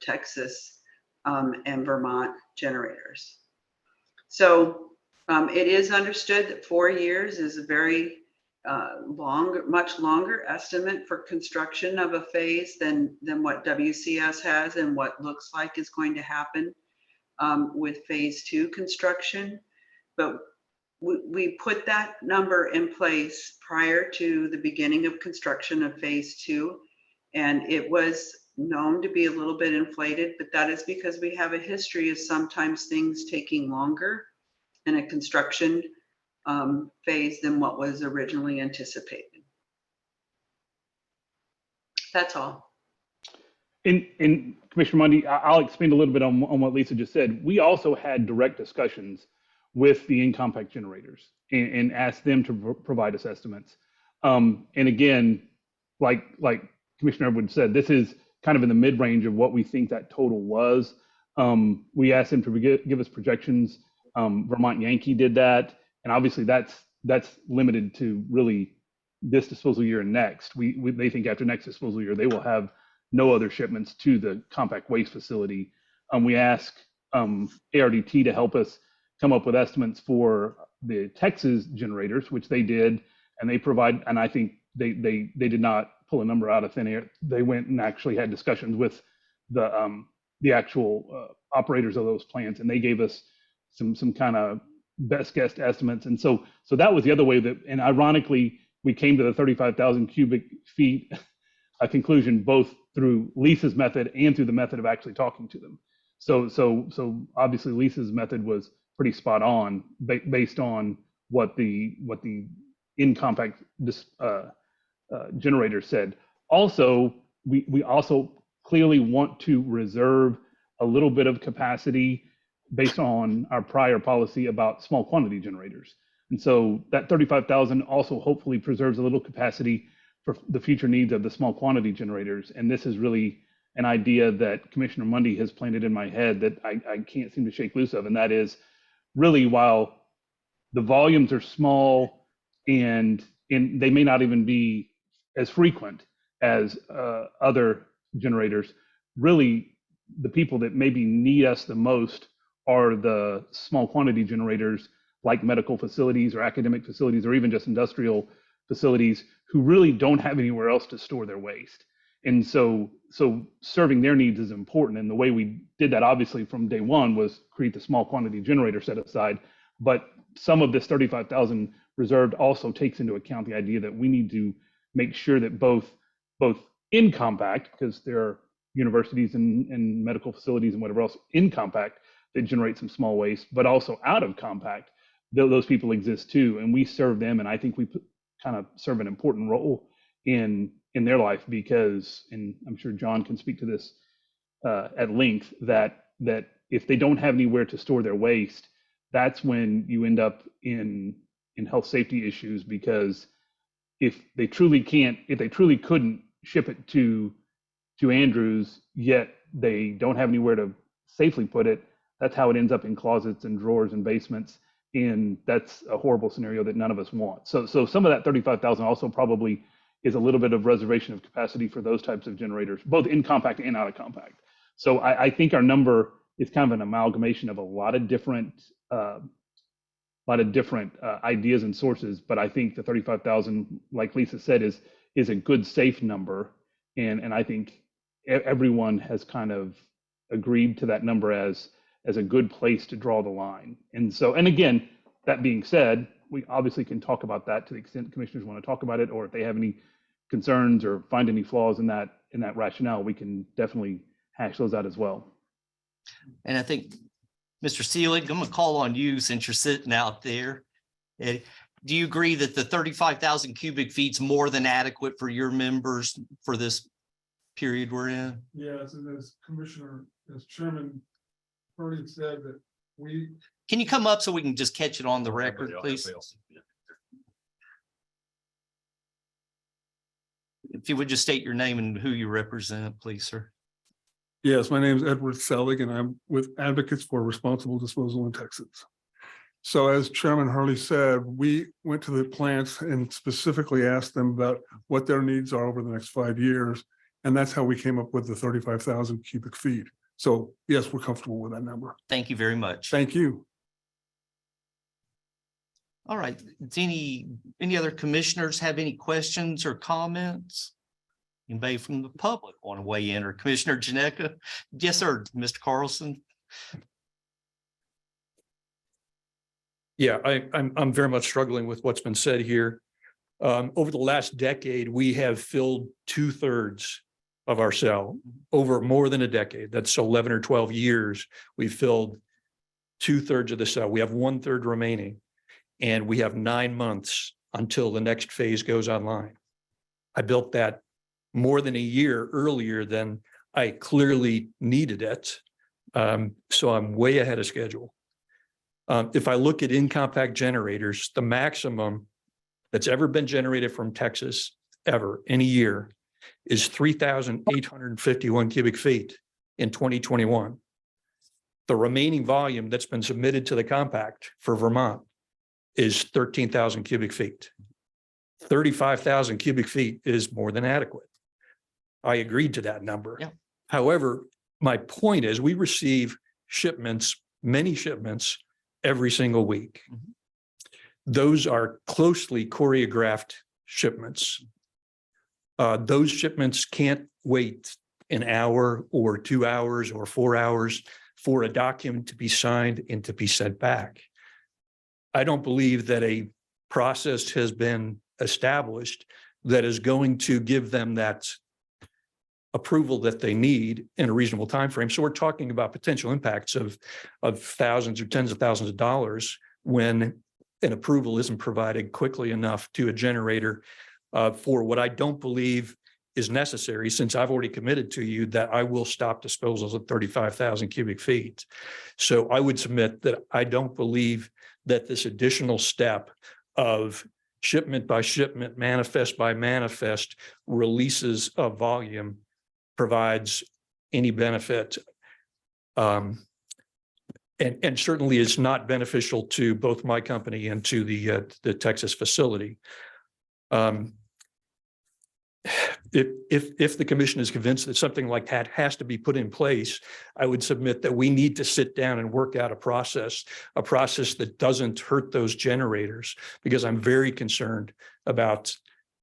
Texas and Vermont generators. So it is understood that 4 years is a very much longer estimate for construction of a phase than what WCS has and what looks like is going to happen with phase 2 construction. But we put that number in place prior to the beginning of construction of phase 2, and it was known to be a little bit inflated, but that is because we have a history of sometimes things taking longer in a construction phase than what was originally anticipated. That's all. In Commissioner Mundy, I'll expand a little bit on what Lisa just said. We also had direct discussions with the in-compact generators and asked them to provide us estimates. And again, like Commissioner Edwards said, this is kind of in the mid-range of what we think that total was. We asked them to give us projections. Vermont Yankee did that. And obviously that's limited to really this disposal year and next. They think after next disposal year, they will have no other shipments to the compact waste facility. We asked ARDT to help us come up with estimates for the Texas generators, which they did, and they provide, and I think they did not pull a number out of thin air. They went and actually had discussions with the actual operators of those plants, and they gave us some kind of best guess estimates. And so that was the other way that, and ironically, we came to the 35,000 cubic feet conclusion, both through Lisa's method and through the method of actually talking to them. So obviously Lisa's method was pretty spot on based on what the in-compact generator said. Also, we also clearly want to reserve a little bit of capacity based on our prior policy about small quantity generators. And so that 35,000 also hopefully preserves a little capacity for the future needs of the small quantity generators. And this is really an idea that Commissioner Mundy has planted in my head that I can't seem to shake loose of. And that is really, while the volumes are small and they may not even be as frequent as other generators, really the people that maybe need us the most are the small quantity generators, like medical facilities or academic facilities or even just industrial facilities, who really don't have anywhere else to store their waste. And so serving their needs is important. And the way we did that, obviously, from day one was create the small quantity generator set aside. But some of this 35,000 reserved also takes into account the idea that we need to make sure that both in compact, because there are universities and medical facilities and whatever else in compact that generate some small waste, but also out of compact, those people exist too. And we serve them. And I think we kind of serve an important role in their life, because, and I'm sure John can speak to this at length, that if they don't have anywhere to store their waste, that's when you end up in health safety issues, because if they truly couldn't ship it to Andrews, yet they don't have anywhere to safely put it, that's how it ends up in closets and drawers and basements. And that's a horrible scenario that none of us want. So some of that 35,000 also probably is a little bit of reservation of capacity for those types of generators, both in compact and out of compact. So I think our number is kind of an amalgamation of a lot of different ideas and sources. But I think the 35,000, like Lisa said, is a good, safe number. And I think everyone has kind of agreed to that number as a good place to draw the line. And so, and again, that being said, we obviously can talk about that to the extent commissioners want to talk about it, or if they have any concerns or find any flaws in that rationale, we can definitely hash those out as well. And I think, Mr. Seelig, I'm gonna call on you since you're sitting out there. Do you agree that the 35,000 cubic feet is more than adequate for your members for this period we're in? Yes, and as Chairman Purdy said, that we, Can you come up so we can just catch it on the record, please? If you would just state your name and who you represent, please, sir. yes, my name is Edward Selig, and I'm with Advocates for Responsible Disposal in Texas. So as Chairman Hurley said, we went to the plants and specifically asked them about what their needs are over the next 5 years. And that's how we came up with the 35,000 cubic feet. So yes, we're comfortable with that number. Thank you very much. Thank you. All right. Does any other commissioners have any questions or comments? Anybody from the public want to weigh in, or Commissioner Janeka? Yes, sir, Mr. Carlson. Yeah, I'm very much struggling with what's been said here. Over the last decade, we have filled 2/3 of our cell. Over more than a decade, that's 11 or 12 years, we've filled 2/3 of the cell. We have 1/3 remaining, and we have 9 months until the next phase goes online. I built that more than a year earlier than I clearly needed it. So I'm way ahead of schedule. If I look at in-compact generators, the maximum that's ever been generated from Texas ever in a year is 3,851 cubic feet in 2021. The remaining volume that's been submitted to the compact for Vermont is 13,000 cubic feet. 35,000 cubic feet is more than adequate. I agreed to that number. Yeah. However, my point is we receive shipments, many shipments every single week. Mhm. Those are closely choreographed shipments. Those shipments can't wait an hour or 2 hours or 4 hours for a document to be signed and to be sent back. I don't believe that a process has been established that is going to give them that approval that they need in a reasonable time frame. So we're talking about potential impacts of thousands or tens of thousands of dollars when an approval isn't provided quickly enough to a generator for what I don't believe is necessary, since I've already committed to you that I will stop disposals at 35,000 cubic feet. So I would submit that I don't believe that this additional step of shipment by shipment, manifest by manifest releases of volume provides any benefit. And certainly is not beneficial to both my company and to the Texas facility. If the commission is convinced that something like that has to be put in place, I would submit that we need to sit down and work out a process that doesn't hurt those generators, because I'm very concerned about,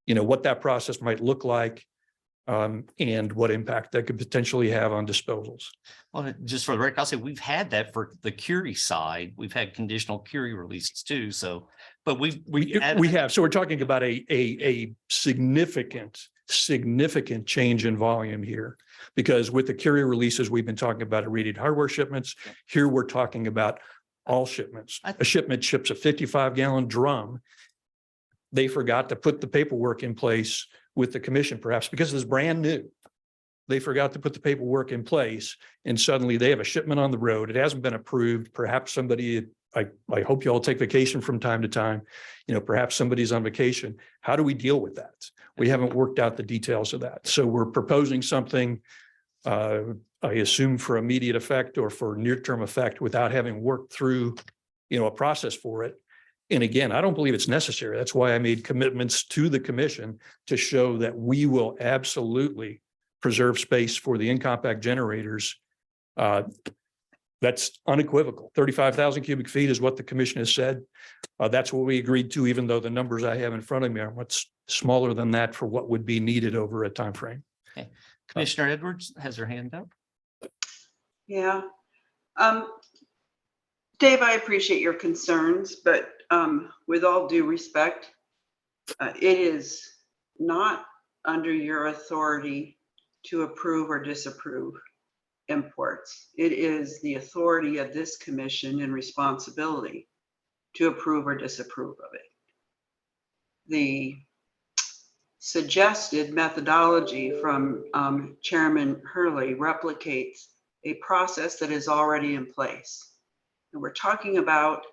what that process might look like. and what impact that could potentially have on disposals. Well, just for the record, I'll say we've had that for the Curie side. We've had conditional Curie releases too. So, but We have, so we're talking about a significant change in volume here. Because with the Curie releases, we've been talking about irradiated hardware shipments. Here, we're talking about all shipments. A shipment ships a 55-gallon drum. They forgot to put the paperwork in place with the commission, perhaps because it's brand new. They forgot to put the paperwork in place, and suddenly they have a shipment on the road. It hasn't been approved. Perhaps somebody, I hope you all take vacation from time to time. You know, perhaps somebody's on vacation. How do we deal with that? We haven't worked out the details of that. So we're proposing something, I assume for immediate effect or for near-term effect without having worked through, a process for it. And again, I don't believe it's necessary. That's why I made commitments to the commission to show that we will absolutely preserve space for the in-compact generators. That's unequivocal. 35,000 cubic feet is what the commission has said. That's what we agreed to, even though the numbers I have in front of me are much smaller than that for what would be needed over a time frame. Okay. Commissioner Edwards has her hand up. Yeah. Dave, I appreciate your concerns, but with all due respect, it is not under your authority to approve or disapprove imports. It is the authority of this commission and responsibility to approve or disapprove of it. The suggested methodology from Chairman Hurley replicates a process that is already in place. And we're talking about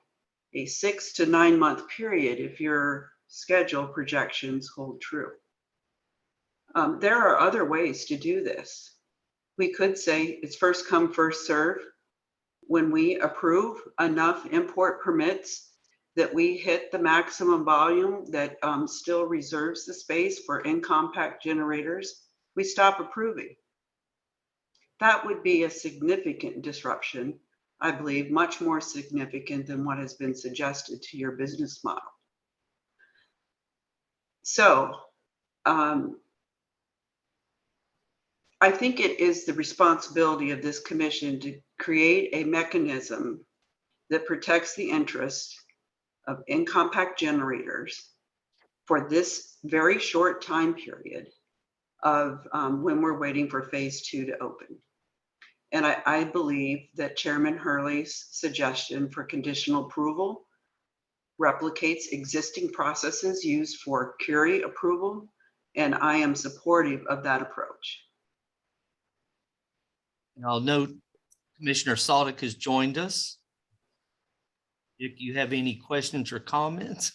a 6 to 9 month period if your schedule projections hold true. There are other ways to do this. We could say it's first come, first serve. When we approve enough import permits that we hit the maximum volume that still reserves the space for in-compact generators, we stop approving. That would be a significant disruption, I believe, much more significant than what has been suggested to your business model. So I think it is the responsibility of this commission to create a mechanism that protects the interest of in-compact generators for this very short time period of when we're waiting for phase 2 to open. And I believe that Chairman Hurley's suggestion for conditional approval replicates existing processes used for Curie approval, and I am supportive of that approach. And I'll note Commissioner Saldick has joined us. If you have any questions or comments.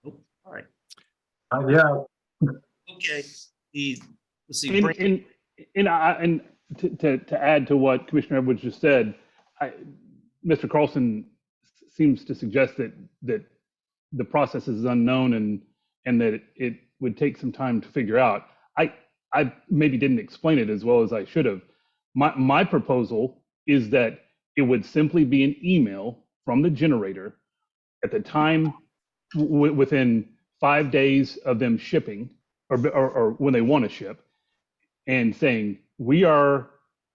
Oh, all right. Yeah. Okay. Let's see. And to add to what Commissioner Edwards just said, Mr. Carlson seems to suggest that the process is unknown and that it would take some time to figure out. I maybe didn't explain it as well as I should have. My proposal is that it would simply be an email from the generator at the time within 5 days of them shipping or when they want to ship, and saying, we are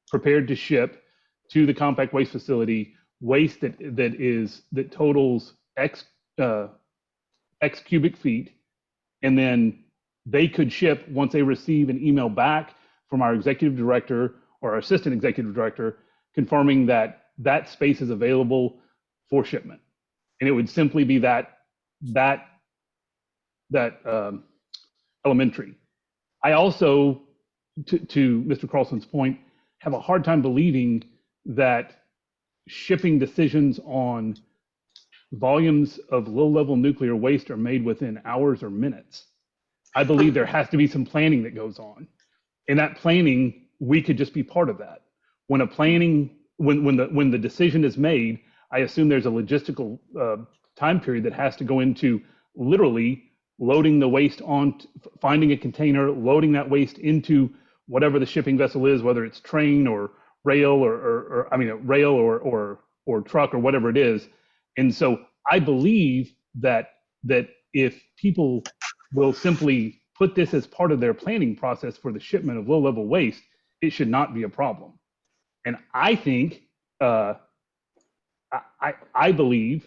prepared to ship to the compact waste facility waste that totals X cubic feet, and then they could ship once they receive an email back from our executive director or our assistant executive director confirming that that space is available for shipment. And it would simply be that elementary. I also, to Mr. Carlson's point, have a hard time believing that shipping decisions on volumes of low-level nuclear waste are made within hours or minutes. I believe there has to be some planning that goes on. And that planning, we could just be part of that. When the decision is made, I assume there's a logistical time period that has to go into literally loading the waste on, finding a container, loading that waste into whatever the shipping vessel is, whether it's train or rail or truck or whatever it is. And so I believe that if people will simply put this as part of their planning process for the shipment of low-level waste, it should not be a problem. And I think, I believe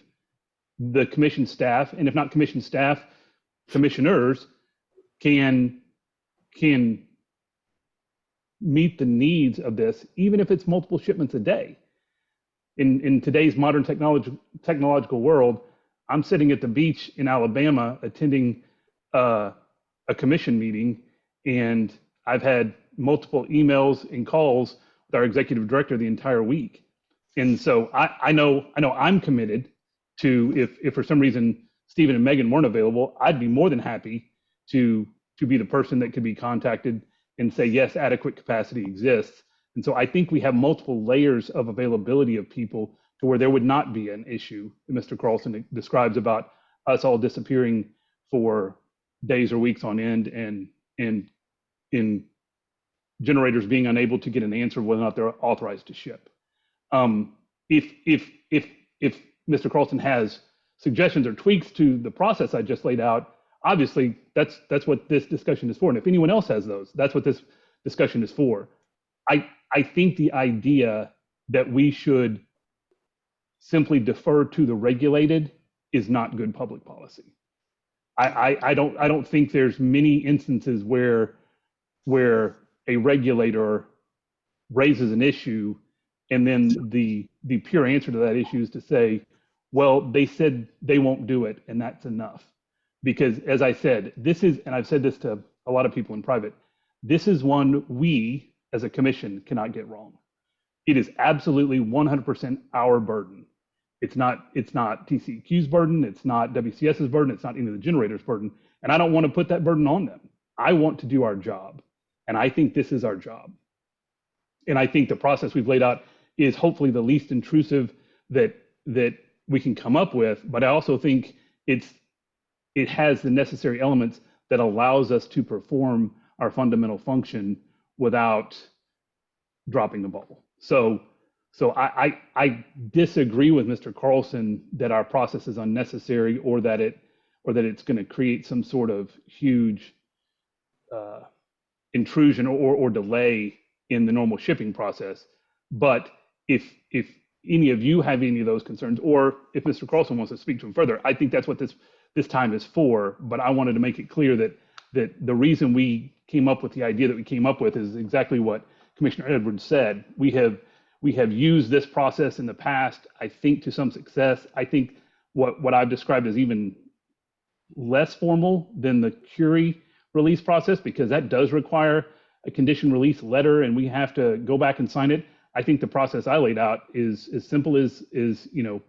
the commission staff, and if not commission staff, commissioners can meet the needs of this, even if it's multiple shipments a day. In today's modern technological world, I'm sitting at the beach in Alabama attending a commission meeting, and I've had multiple emails and calls with our executive director the entire week. And so I know I'm committed to, if for some reason Stephen and Megan weren't available, I'd be more than happy to be the person that could be contacted and say, yes, adequate capacity exists. And so I think we have multiple layers of availability of people to where there would not be an issue that Mr. Carlson describes about us all disappearing for days or weeks on end, and in generators being unable to get an answer whether or not they're authorized to ship. If Mr. Carlson has suggestions or tweaks to the process I just laid out, obviously that's what this discussion is for. And if anyone else has those, that's what this discussion is for. I think the idea that we should simply defer to the regulated is not good public policy. I don't think there's many instances where a regulator raises an issue and then the pure answer to that issue is to say, well, they said they won't do it and that's enough. Because as I said, this is, and I've said this to a lot of people in private, this is one we as a commission cannot get wrong. It is absolutely 100% our burden. It's not TCEQ's burden. It's not WCS's burden. It's not any of the generators' burden. And I don't want to put that burden on them. I want to do our job. And I think this is our job. And I think the process we've laid out is hopefully the least intrusive that we can come up with. But I also think it has the necessary elements that allows us to perform our fundamental function without dropping the ball. So I disagree with Mr. Carlson that our process is unnecessary or that it's going to create some sort of huge intrusion or delay in the normal shipping process. But if any of you have any of those concerns, or if Mr. Carlson wants to speak to him further, I think that's what this time is for. But I wanted to make it clear that the reason we came up with the idea that we came up with is exactly what Commissioner Edwards said. We have used this process in the past, I think, to some success. I think what I've described as even less formal than the Curie release process, because that does require a condition release letter and we have to go back and sign it. I think the process I laid out is as simple as an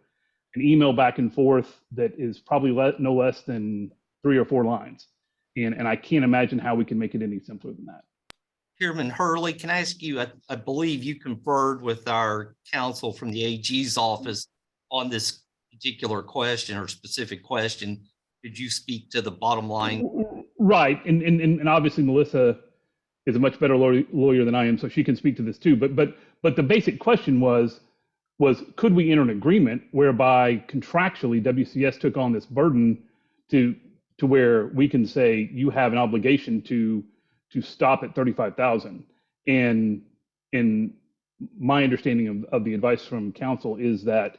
email back and forth that is probably no less than 3 or 4 lines. And I can't imagine how we can make it any simpler than that. Chairman Hurley, can I ask you, I believe you conferred with our counsel from the AG's office on this particular question or specific question. Could you speak to the bottom line? Right. And obviously Melissa is a much better lawyer than I am, so she can speak to this too. But the basic question was could we enter an agreement whereby contractually WCS took on this burden to where we can say you have an obligation to stop at 35,000. And my understanding of the advice from counsel is that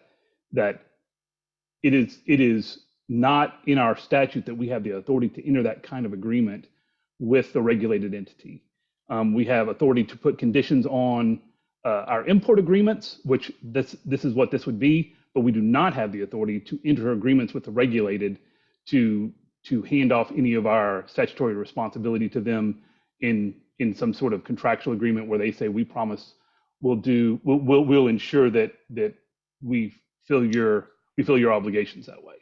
it is not in our statute that we have the authority to enter that kind of agreement with the regulated entity. We have authority to put conditions on our import agreements, which this is what this would be, but we do not have the authority to enter agreements with the regulated to hand off any of our statutory responsibility to them in some sort of contractual agreement where they say we promise we'll ensure that we fill your obligations that way.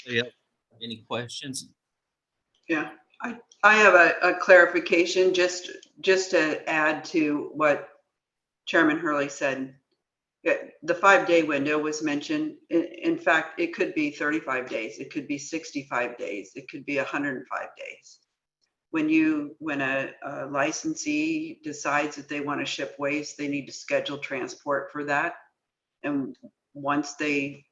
Yeah. Any questions? Yeah, I have a clarification just to add to what Chairman Hurley said. The 5-day window was mentioned. In fact, it could be 35 days. It could be 65 days. It could be 105 days. When a licensee decides that they want to ship waste, they need to schedule transport for that. And once they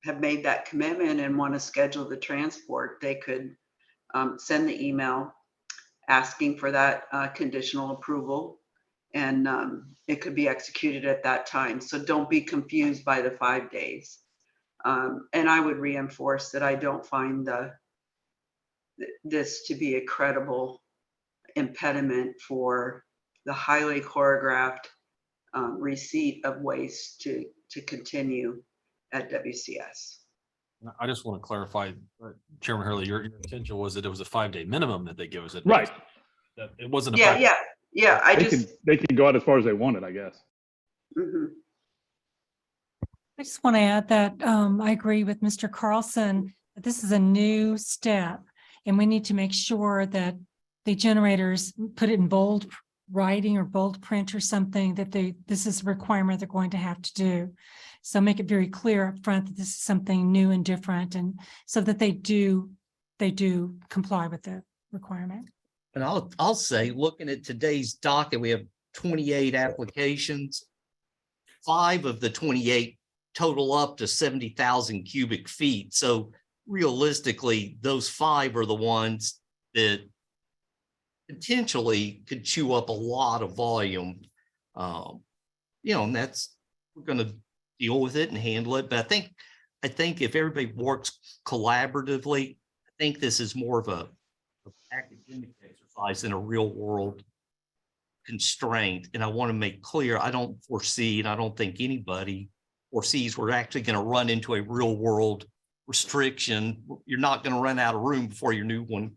have made that commitment and want to schedule the transport, they could send the email asking for that conditional approval, and it could be executed at that time. So don't be confused by the 5 days. And I would reinforce that I don't find this to be a credible impediment for the highly choreographed receipt of waste to continue at WCS. I just want to clarify, Chairman Hurley, your intention was that it was a 5-day minimum that they give us. Right. That it wasn't a Yeah. I They can go out as far as they wanted, I guess. Mhm. I just want to add that I agree with Mr. Carlson that this is a new step, and we need to make sure that the generators put it in bold writing or bold print or something, that this is a requirement they're going to have to do. So make it very clear up front that this is something new and different, and so that they do comply with the requirement. And I'll say, looking at today's docket, we have 28 applications. 5 of the 28 total up to 70,000 cubic feet. So realistically, those 5 are the ones that potentially could chew up a lot of volume. And we're going to deal with it and handle it. But I think if everybody works collaboratively, I think this is more of a academic exercise than a real world constraint. And I want to make clear, I don't foresee, and I don't think anybody foresees we're actually going to run into a real world restriction. You're not going to run out of room before your new one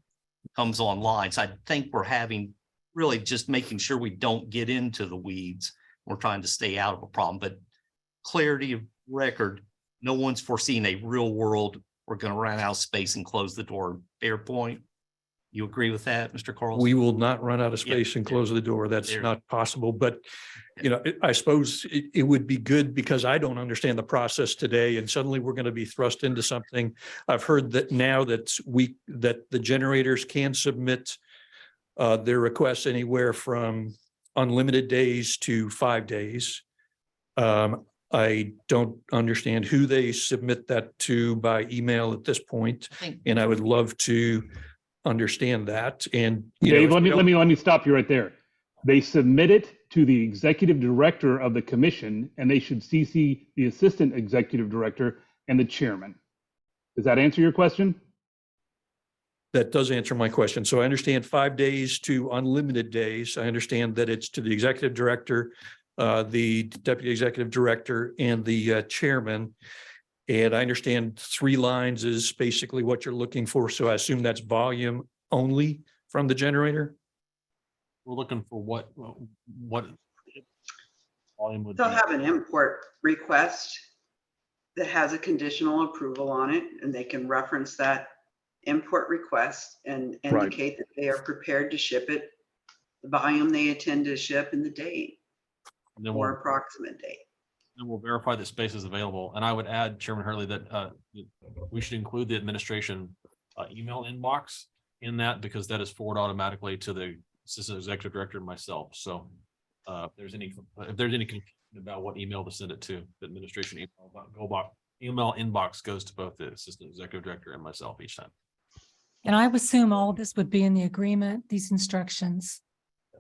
comes online. So I think we're having really just making sure we don't get into the weeds. We're trying to stay out of a problem, but clarity of record, no one's foreseen a real world, we're going to run out of space and close the door. Fair point. You agree with that, Mr. Carlson? We will not run out of space and close the door. That's There. not possible. But, I suppose it would be good because I don't understand the process today, and suddenly we're going to be thrust into something. I've heard that now that the generators can submit their requests anywhere from unlimited days to 5 days. I don't understand who they submit that to by email at this point, and I would love to understand that. And Dave, let me stop you right there. They submit it to the executive director of the commission, and they should CC the assistant executive director and the chairman. Does that answer your question? That does answer my question. So I understand 5 days to unlimited days. I understand that it's to the executive director, the deputy executive director, and the chairman. And I understand 3 lines is basically what you're looking for. So I assume that's volume only from the generator. We're looking for what volume would They'll be. have an import request that has a conditional approval on it, and they can reference that import request and indicate that they are prepared to ship it, the volume they intend to ship, and the date And then or approximate date. then we'll verify that space is available. And I would add, Chairman Hurley, that we should include the administration email inbox in that, because that is forwarded automatically to the assistant executive director and myself. So if there's any confusion about what email to send it to, the administration email inbox goes to both the assistant executive director and myself each time. And I would assume all of this would be in the agreement, these instructions.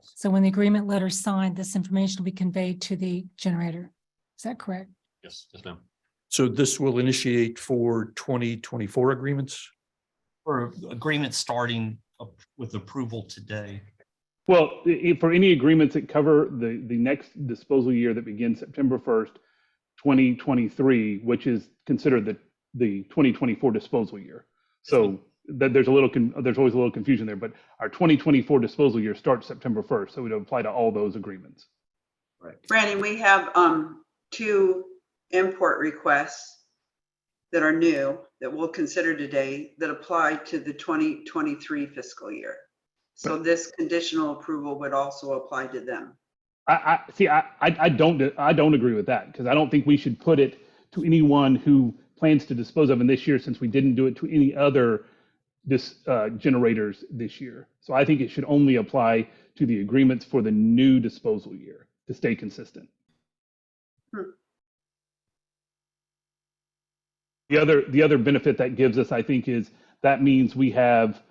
So when the agreement letter is signed, this information will be conveyed to the generator. Is that correct? Yes, ma'am. So this will initiate for 2024 agreements. For agreement starting with approval today. Well, for any agreements that cover the next disposal year that begins September 1st, 2023, which is considered the 2024 disposal year. So that there's always a little confusion there, but our 2024 disposal year starts September 1st. So it would apply to all those agreements. Right. Brandon, we have 2 import requests that are new that we'll consider today that apply to the 2023 fiscal year. So this conditional approval would also apply to them. I don't agree with that, because I don't think we should put it to anyone who plans to dispose of in this year, since we didn't do it to any other generators this year. So I think it should only apply to the agreements for the new disposal year to stay consistent. the other benefit that gives us, I think, is that means we have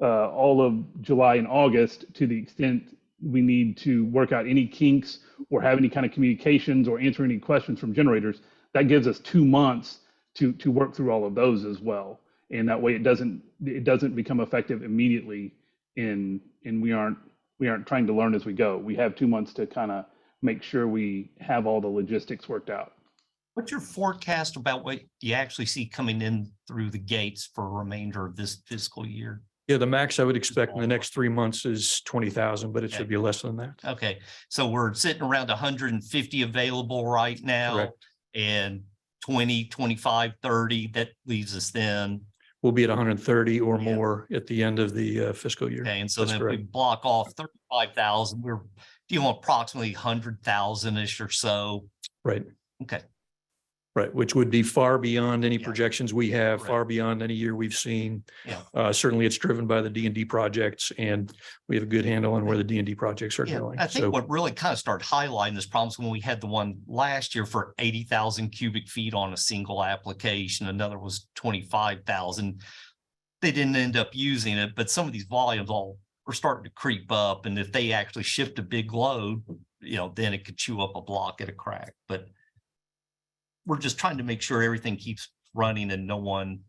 all of July and August to the extent we need to work out any kinks or have any kind of communications or answer any questions from generators. That gives us 2 months to work through all of those as well. And that way it doesn't become effective immediately and we aren't trying to learn as we go. We have 2 months to kind of make sure we have all the logistics worked out. What's your forecast about what you actually see coming in through the gates for a remainder of this fiscal year? Yeah, the max I would expect in the next 3 months is 20,000, but it should be less than that. Okay, so we're sitting around 150 available right now. Correct. And 20, 25, 30, that leaves us then. We'll be at 130 or Yeah. more at the end of the fiscal year. Okay, and so That's then if we correct. block off 35,000, we're dealing with approximately 100,000-ish or so. Right. Okay, Right, which would be far beyond any Yeah. projections we have, Right. far beyond any year we've seen. Yeah. Certainly it's driven by the D&D projects and we have a good handle on where the D&D projects are yeah, going. I think So what really kind of started highlighting this problem is when we had the one last year for 80,000 cubic feet on a single application, another was 25,000. They didn't end up using it, but some of these volumes all are starting to creep up. And if they actually shift a big load, then it could chew up a block at a crack. But we're just trying to make sure everything keeps running and no one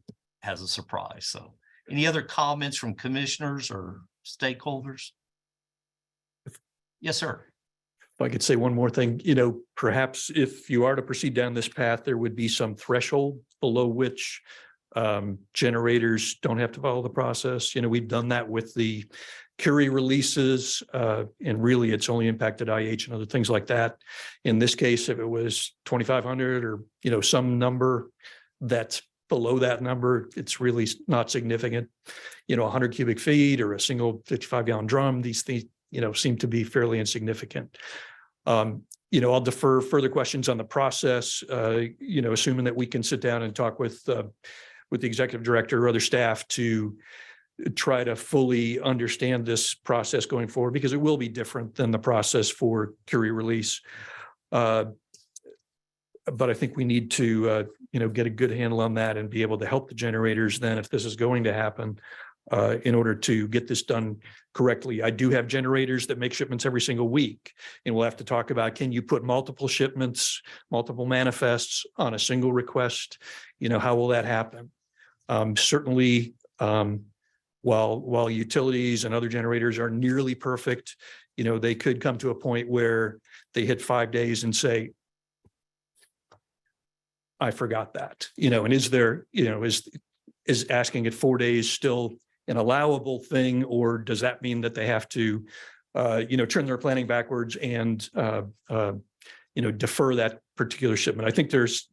has a surprise. So any other comments from commissioners or stakeholders? Yes, sir. if I could say one more thing, perhaps if you are to proceed down this path, there would be some threshold below which generators don't have to follow the process. We've done that with the Curie releases, and really it's only impacted IH and other things like that. In this case, if it was 2,500 or, some number that's below that number, it's really not significant. 100 cubic feet or a single 55-gallon drum, these things, seem to be fairly insignificant. I'll defer further questions on the process, assuming that we can sit down and talk with the executive director or other staff to try to fully understand this process going forward, because it will be different than the process for Curie release. But I think we need to, get a good handle on that and be able to help the generators then, if this is going to happen, in order to get this done correctly. I do have generators that make shipments every single week, and we'll have to talk about, can you put multiple shipments, multiple manifests on a single request? How will that happen? Certainly, while utilities and other generators are nearly perfect, they could come to a point where they hit 5 days and say, I forgot that, and is there, is asking it 4 days still an allowable thing, or does that mean that they have to, turn their planning backwards and, defer that particular shipment? I think there's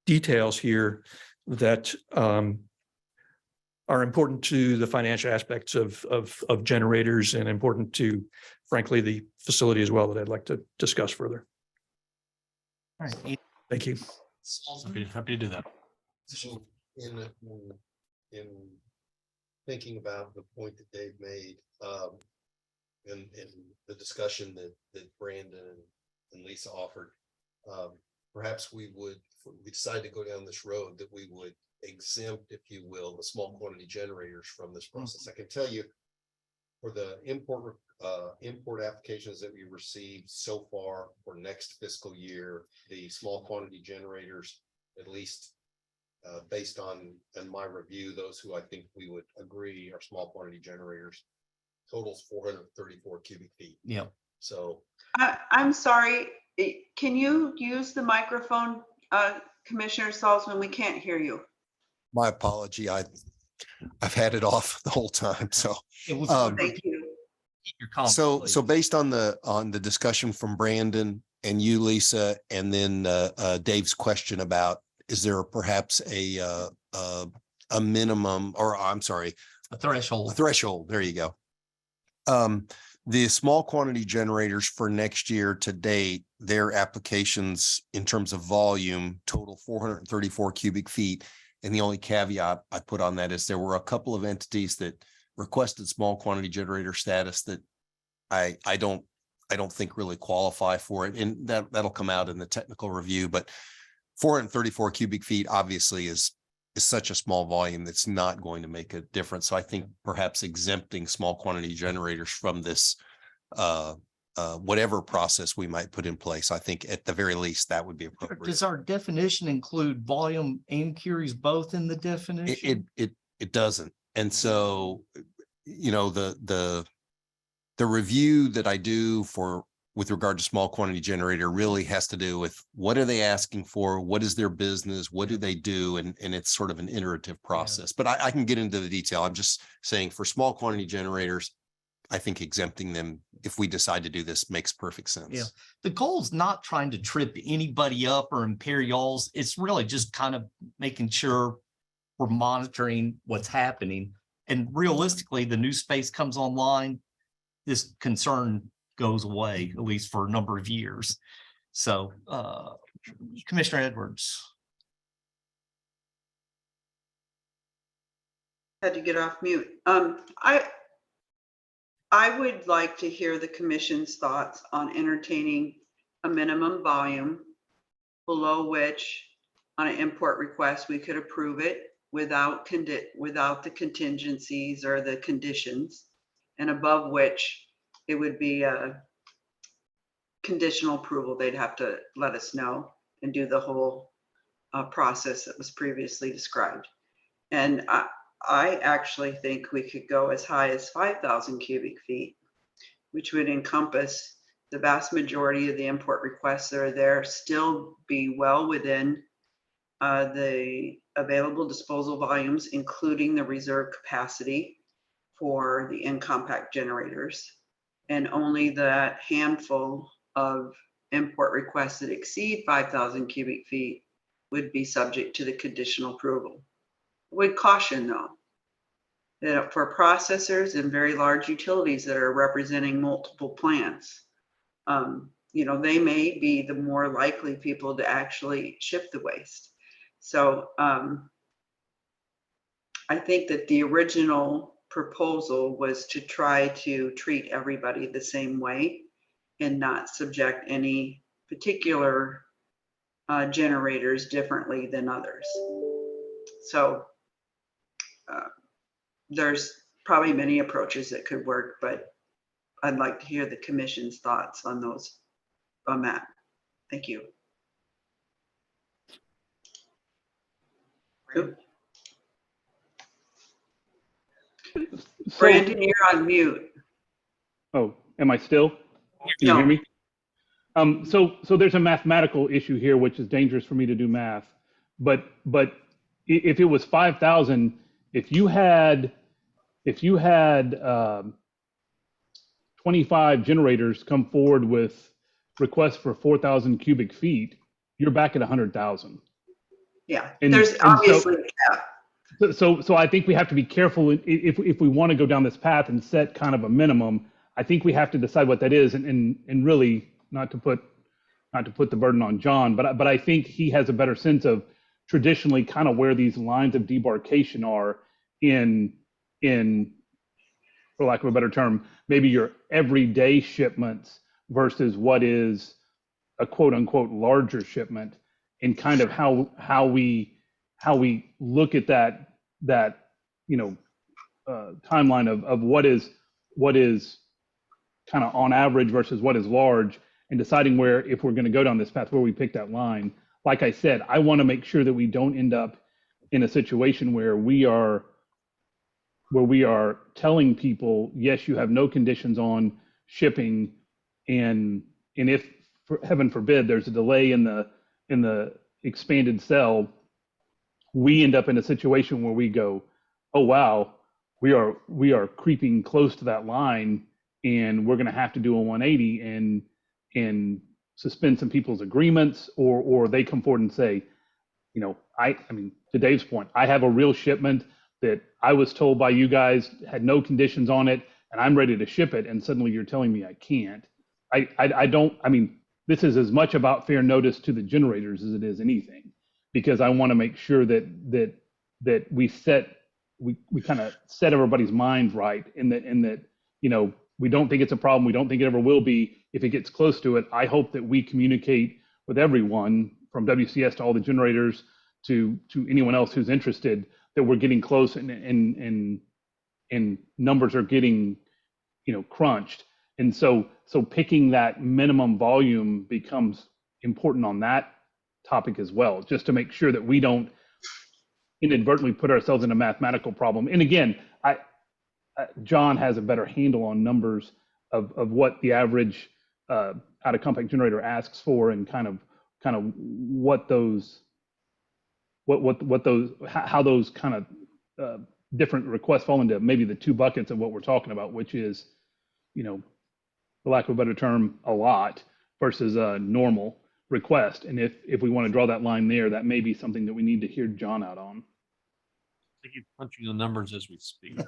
details here that are important to the financial aspects of generators and important to, frankly, the facility as well, that I'd like to discuss further. All right. Thank you. Happy to do that. So in thinking about the point that Dave made, and the discussion that Brandon and Lisa offered, perhaps we would, if we decide to go down this road, that we would exempt, if you will, the small quantity generators from this process. I can tell you, for the import applications that we received so far for next fiscal year, the small quantity generators, at least based on my review, those who I think we would agree are small quantity generators, totals 434 cubic feet. Yeah. So I'm sorry, can you use the microphone, Commissioner Salzman? We can't hear you. my apology, I've had it off the whole time. So It was Thank you. your comment, So please. based on the discussion from Brandon and you, Lisa, and then Dave's question about, is there perhaps a minimum, or I'm sorry, A threshold. a threshold, there you go. The small quantity generators for next year to date, their applications in terms of volume total 434 cubic feet. And the only caveat I put on that is there were a couple of entities that requested small quantity generator status that I don't think really qualify for it. And that'll come out in the technical review, but 434 cubic feet obviously is is such a small volume that's not going to make a difference. So I think perhaps exempting small quantity generators from this, whatever process we might put in place, I think at the very least that would be appropriate. Does our definition include volume and curies both in the definition? It doesn't. And so, you know, the review that I do with regard to small quantity generator really has to do with what are they asking for? What is their business? What do they do? And it's sort of an iterative process, but I can get into the detail. I'm just saying for small quantity generators, I think exempting them, if we decide to do this, makes perfect sense. Yeah. The goal is not trying to trip anybody up or impair y'all's. It's really just kind of making sure we're monitoring what's happening. And realistically, the new space comes online, this concern goes away, at least for a number of years. So, Commissioner Edwards. Had to get off mute. I would like to hear the commission's thoughts on entertaining a minimum volume below which on an import request, we could approve it without the contingencies or the conditions, and above which it would be a conditional approval. They'd have to let us know and do the whole process that was previously described. And I actually think we could go as high as 5,000 cubic feet, which would encompass the vast majority of the import requests that are there, still be well within the available disposal volumes, including the reserve capacity for the in-compact generators, and only that handful of import requests that exceed 5,000 cubic feet would be subject to the conditional approval. Would caution though, that for processors and very large utilities that are representing multiple plants, you know, they may be the more likely people to actually ship the waste. So I think that the original proposal was to try to treat everybody the same way and not subject any particular generators differently than others. So there's probably many approaches that could work, but I'd like to hear the commission's thoughts on those, on that. Thank you. Oop. Brandon, you're on mute. Oh, am I still? Can you hear me? So there's a mathematical issue here, which is dangerous for me to do math. But if it was 5,000, if you had 25 generators come forward with requests for 4,000 cubic feet, you're back at 100,000. Yeah, there's obviously a cap. So I think we have to be careful if we want to go down this path and set kind of a minimum. I think we have to decide what that is, and really not to put the burden on John, but I think he has a better sense of traditionally kind of where these lines of demarcation are in for lack of a better term, maybe your everyday shipments versus what is a quote unquote larger shipment, and kind of how we look at that timeline of what is kind of on average versus what is large, and deciding where, if we're going to go down this path, where we pick that line. Like I said, I want to make sure that we don't end up in a situation where we are telling people, yes, you have no conditions on shipping, and if, heaven forbid, there's a delay in the expanded cell, we end up in a situation where we go, oh wow, we are creeping close to that line, and we're going to have to do a 180 and suspend some people's agreements, or they come forward and say, you know, I mean, to Dave's point, I have a real shipment that I was told by you guys had no conditions on it, and I'm ready to ship it, and suddenly you're telling me I can't. I mean, this is as much about fair notice to the generators as it is anything, because I want to make sure that we kind of set everybody's mind right, in that, you know, we don't think it's a problem. We don't think it ever will be. If it gets close to it, I hope that we communicate with everyone from WCS to all the generators to anyone else who's interested that we're getting close and numbers are getting, crunched. And so picking that minimum volume becomes important on that topic as well, just to make sure that we don't inadvertently put ourselves in a mathematical problem. And again, John has a better handle on numbers of what the average out of compact generator asks for, and kind of what those how those kind of different requests fall into maybe the two buckets of what we're talking about, which is, for lack of a better term, a lot versus a normal request. And if we want to draw that line there, that may be something that we need to hear John out on. I think you're punching the numbers as we speak.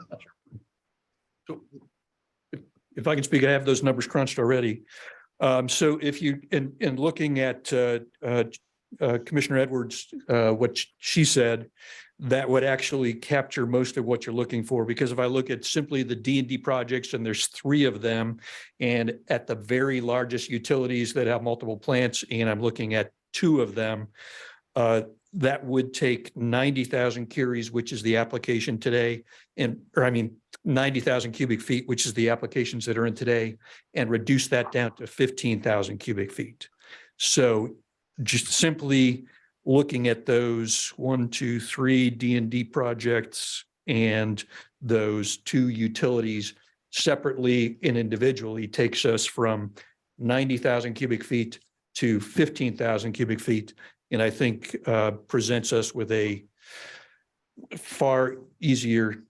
So if I can speak, I have those numbers crunched already. So if you, in looking at Commissioner Edwards, what she said, that would actually capture most of what you're looking for. Because if I look at simply the D&D projects, and there's 3 of them, and at the very largest utilities that have multiple plants, and I'm looking at 2 of them, that would take 90,000 curies, which is the application today, 90,000 cubic feet, which is the applications that are in today, and reduce that down to 15,000 cubic feet. So just simply looking at those 1, 2, 3 D&D projects and those 2 utilities separately and individually takes us from 90,000 cubic feet to 15,000 cubic feet. And I think presents us with a far easier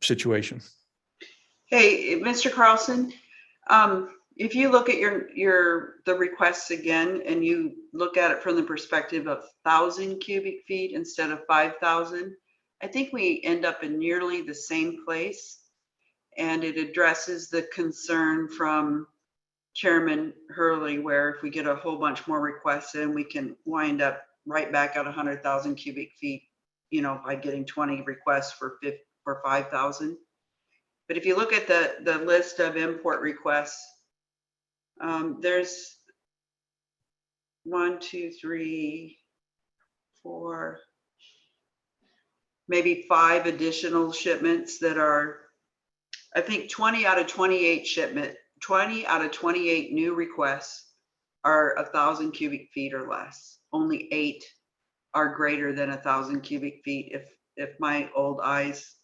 situation. Hey, Mr. Carlson, if you look at the requests again, and you look at it from the perspective of 1,000 cubic feet instead of 5,000, I think we end up in nearly the same place. And it addresses the concern from Chairman Hurley, where if we get a whole bunch more requests in, we can wind up right back at 100,000 cubic feet, by getting 20 requests for 5,000. But if you look at the list of import requests, there's 1, 2, 3, 4, maybe 5 additional shipments that are, I think 20 out of 28 new requests are 1,000 cubic feet or less. Only 8 are greater than 1,000 cubic feet, if my old eyes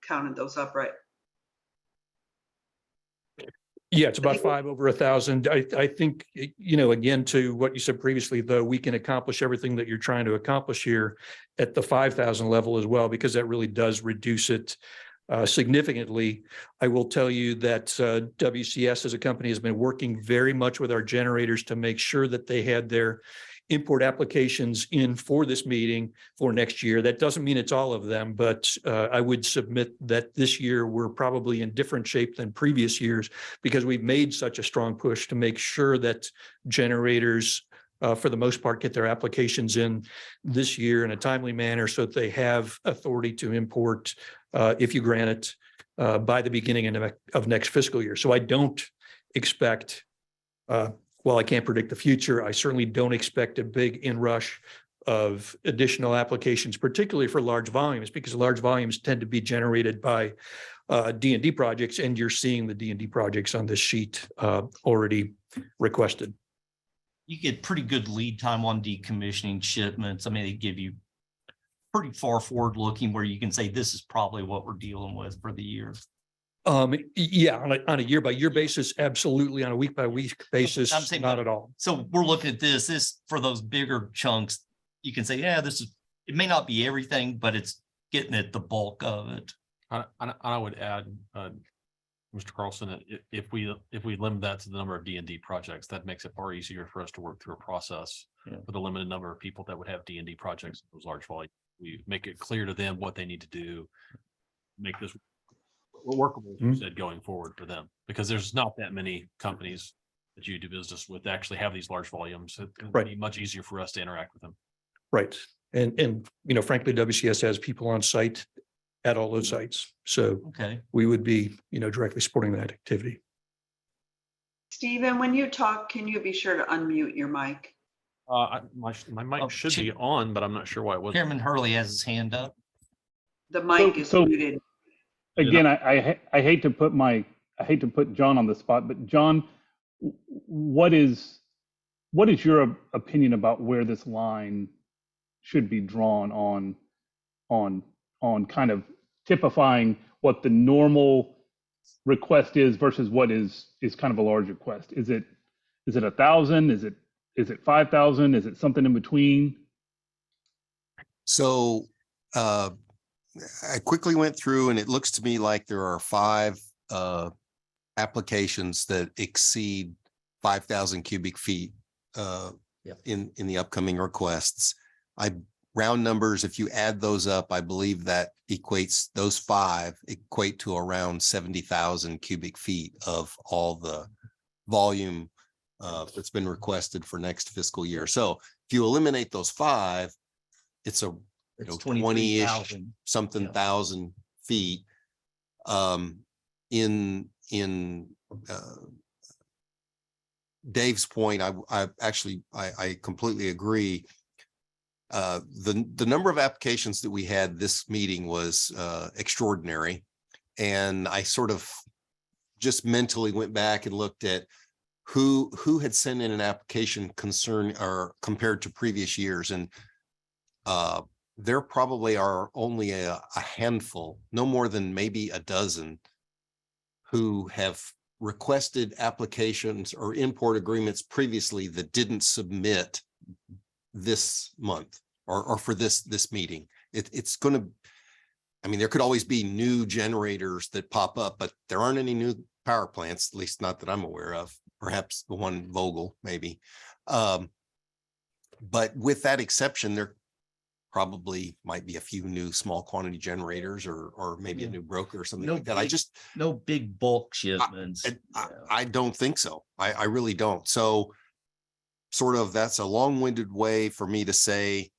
counted those up right. Yeah, it's about 5 over 1,000. I think, again, to what you said previously, though, we can accomplish everything that you're trying to accomplish here at the 5,000 level as well, because that really does reduce it significantly. I will tell you that WCS as a company has been working very much with our generators to make sure that they had their import applications in for this meeting for next year. That doesn't mean it's all of them, but I would submit that this year we're probably in different shape than previous years, because we've made such a strong push to make sure that generators for the most part get their applications in this year in a timely manner, so that they have authority to import if you grant it by the beginning of next fiscal year. So I don't expect, well, I can't predict the future. I certainly don't expect a big inrush of additional applications, particularly for large volumes, because large volumes tend to be generated by D&D projects, and you're seeing the D&D projects on this sheet already requested. You get pretty good lead time on decommissioning shipments. I mean, they give you pretty far forward looking where you can say this is probably what we're dealing with for the year. Yeah, on a year by year basis, absolutely. On a week by week basis, I'm saying not at all. So we're looking at this for those bigger chunks. You can say, yeah, it may not be everything, but it's getting at the bulk of it. I would add, Mr. Carlson, that if we limit that to the number of D&D projects, that makes it far easier for us to work through a process with a limited number of people that would have D&D projects, those large volumes. We make it clear to them what they need to do, make this workable, as you said, going forward for them, because there's not that many companies that you do business with that actually have these large volumes. It'd be much easier for us to interact with them. Right. And frankly, WCS has people on site at all those sites. So we would be, directly supporting that activity. Stephen, when you talk, can you be sure to unmute your mic? My mic Oh, should be on, but I'm not sure why it wasn't. Chairman Hurley has his hand up. The mic is So- muted. Again, I hate to put John on the spot, but John, what is your opinion about where this line should be drawn on kind of typifying what the normal request is versus what is kind of a large request? Is it 1,000? Is it 5,000? Is it something in between? So I quickly went through and it looks to me like there are 5 applications that exceed 5,000 cubic feet in the upcoming requests. Round numbers, if you add those up, I believe that those 5 equate to around 70,000 cubic feet of all the volume that's been requested for next fiscal year. So if you eliminate those 5, it's 20-ish 23,000. something Yeah. thousand feet. In Dave's point, I completely agree. The number of applications that we had this meeting was extraordinary. And I sort of just mentally went back and looked at who had sent in an application compared to previous years. And there probably are only a handful, no more than maybe a dozen, who have requested applications or import agreements previously that didn't submit this month or for this meeting. It's going to, I mean, there could always be new generators that pop up, but there aren't any new power plants, at least not that I'm aware of. Perhaps the one Vogel, maybe. But with that exception, there probably might be a few new small quantity generators or maybe a new broker or something like that. No big bulk shipments. I don't think so. I really don't. So sort of that's a long-winded way for me to say,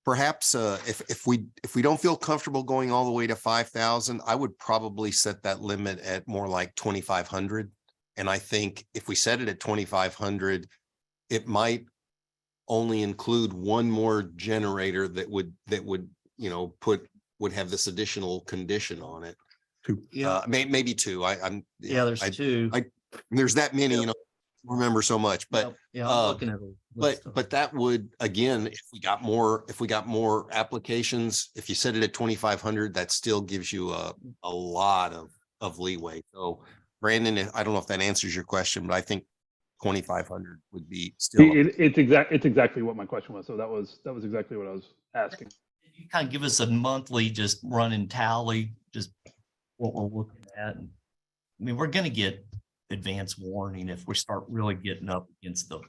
perhaps if we don't feel comfortable going all the way to 5,000, I would probably set that limit at more like 2,500. And I think if we set it at 2,500, it might only include one more generator that would have this additional condition on it. 2. Maybe 2. There's 2. There's that many, remember so much, but I'm looking at a list of but that would, again, if we got more applications, if you set it at 2,500, that still gives you a lot of leeway. So Brandon, I don't know if that answers your question, but I think 2,500 would be still. It's exactly what my question was. So that was exactly what I was asking. You kind of give us a monthly just running tally, just what we're looking at. I mean, we're going to get advance warning if we start really getting up against the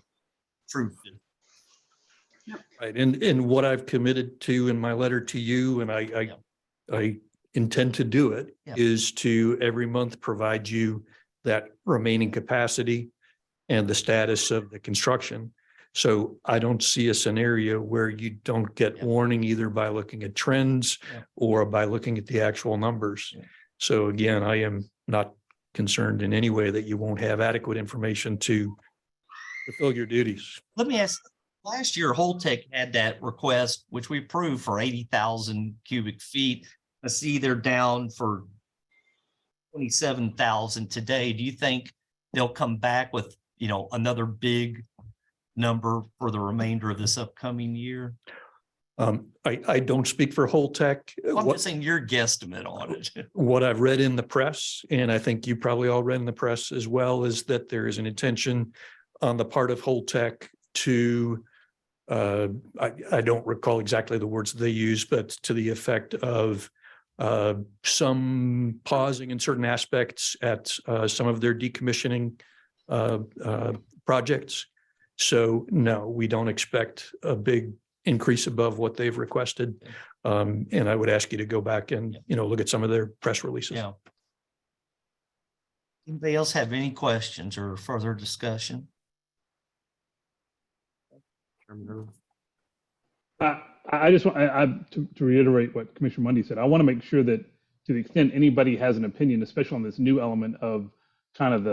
truth. Right. And what I've committed to in my letter to you, and I intend to do it, Yeah. is to every month provide you that remaining capacity and the status of the construction. So I don't see a scenario where you don't get Yeah. warning either by looking at trends Yeah. or by looking at the actual numbers. Yeah. So again, I am not concerned in any way that you won't have adequate information to fulfill your duties. Let me ask, last year Holtec had that request, which we approved for 80,000 cubic feet. I see they're down for 27,000 today. Do you think they'll come back with, another big number for the remainder of this upcoming year? I don't speak for Holtec. I'm just saying your guesstimate on it. What I've read in the press, and I think you probably all read in the press as well, is that there is an intention on the part of Holtec to, I don't recall exactly the words they use, but to the effect of some pausing in certain aspects at some of their decommissioning projects. So no, we don't expect a big increase above what they've requested. And I would ask you to go back and, look at some of their press releases. Yeah. Anybody else have any questions or further discussion? I just want to reiterate what Commissioner Mundy said. I want to make sure that to the extent anybody has an opinion, especially on this new element of kind of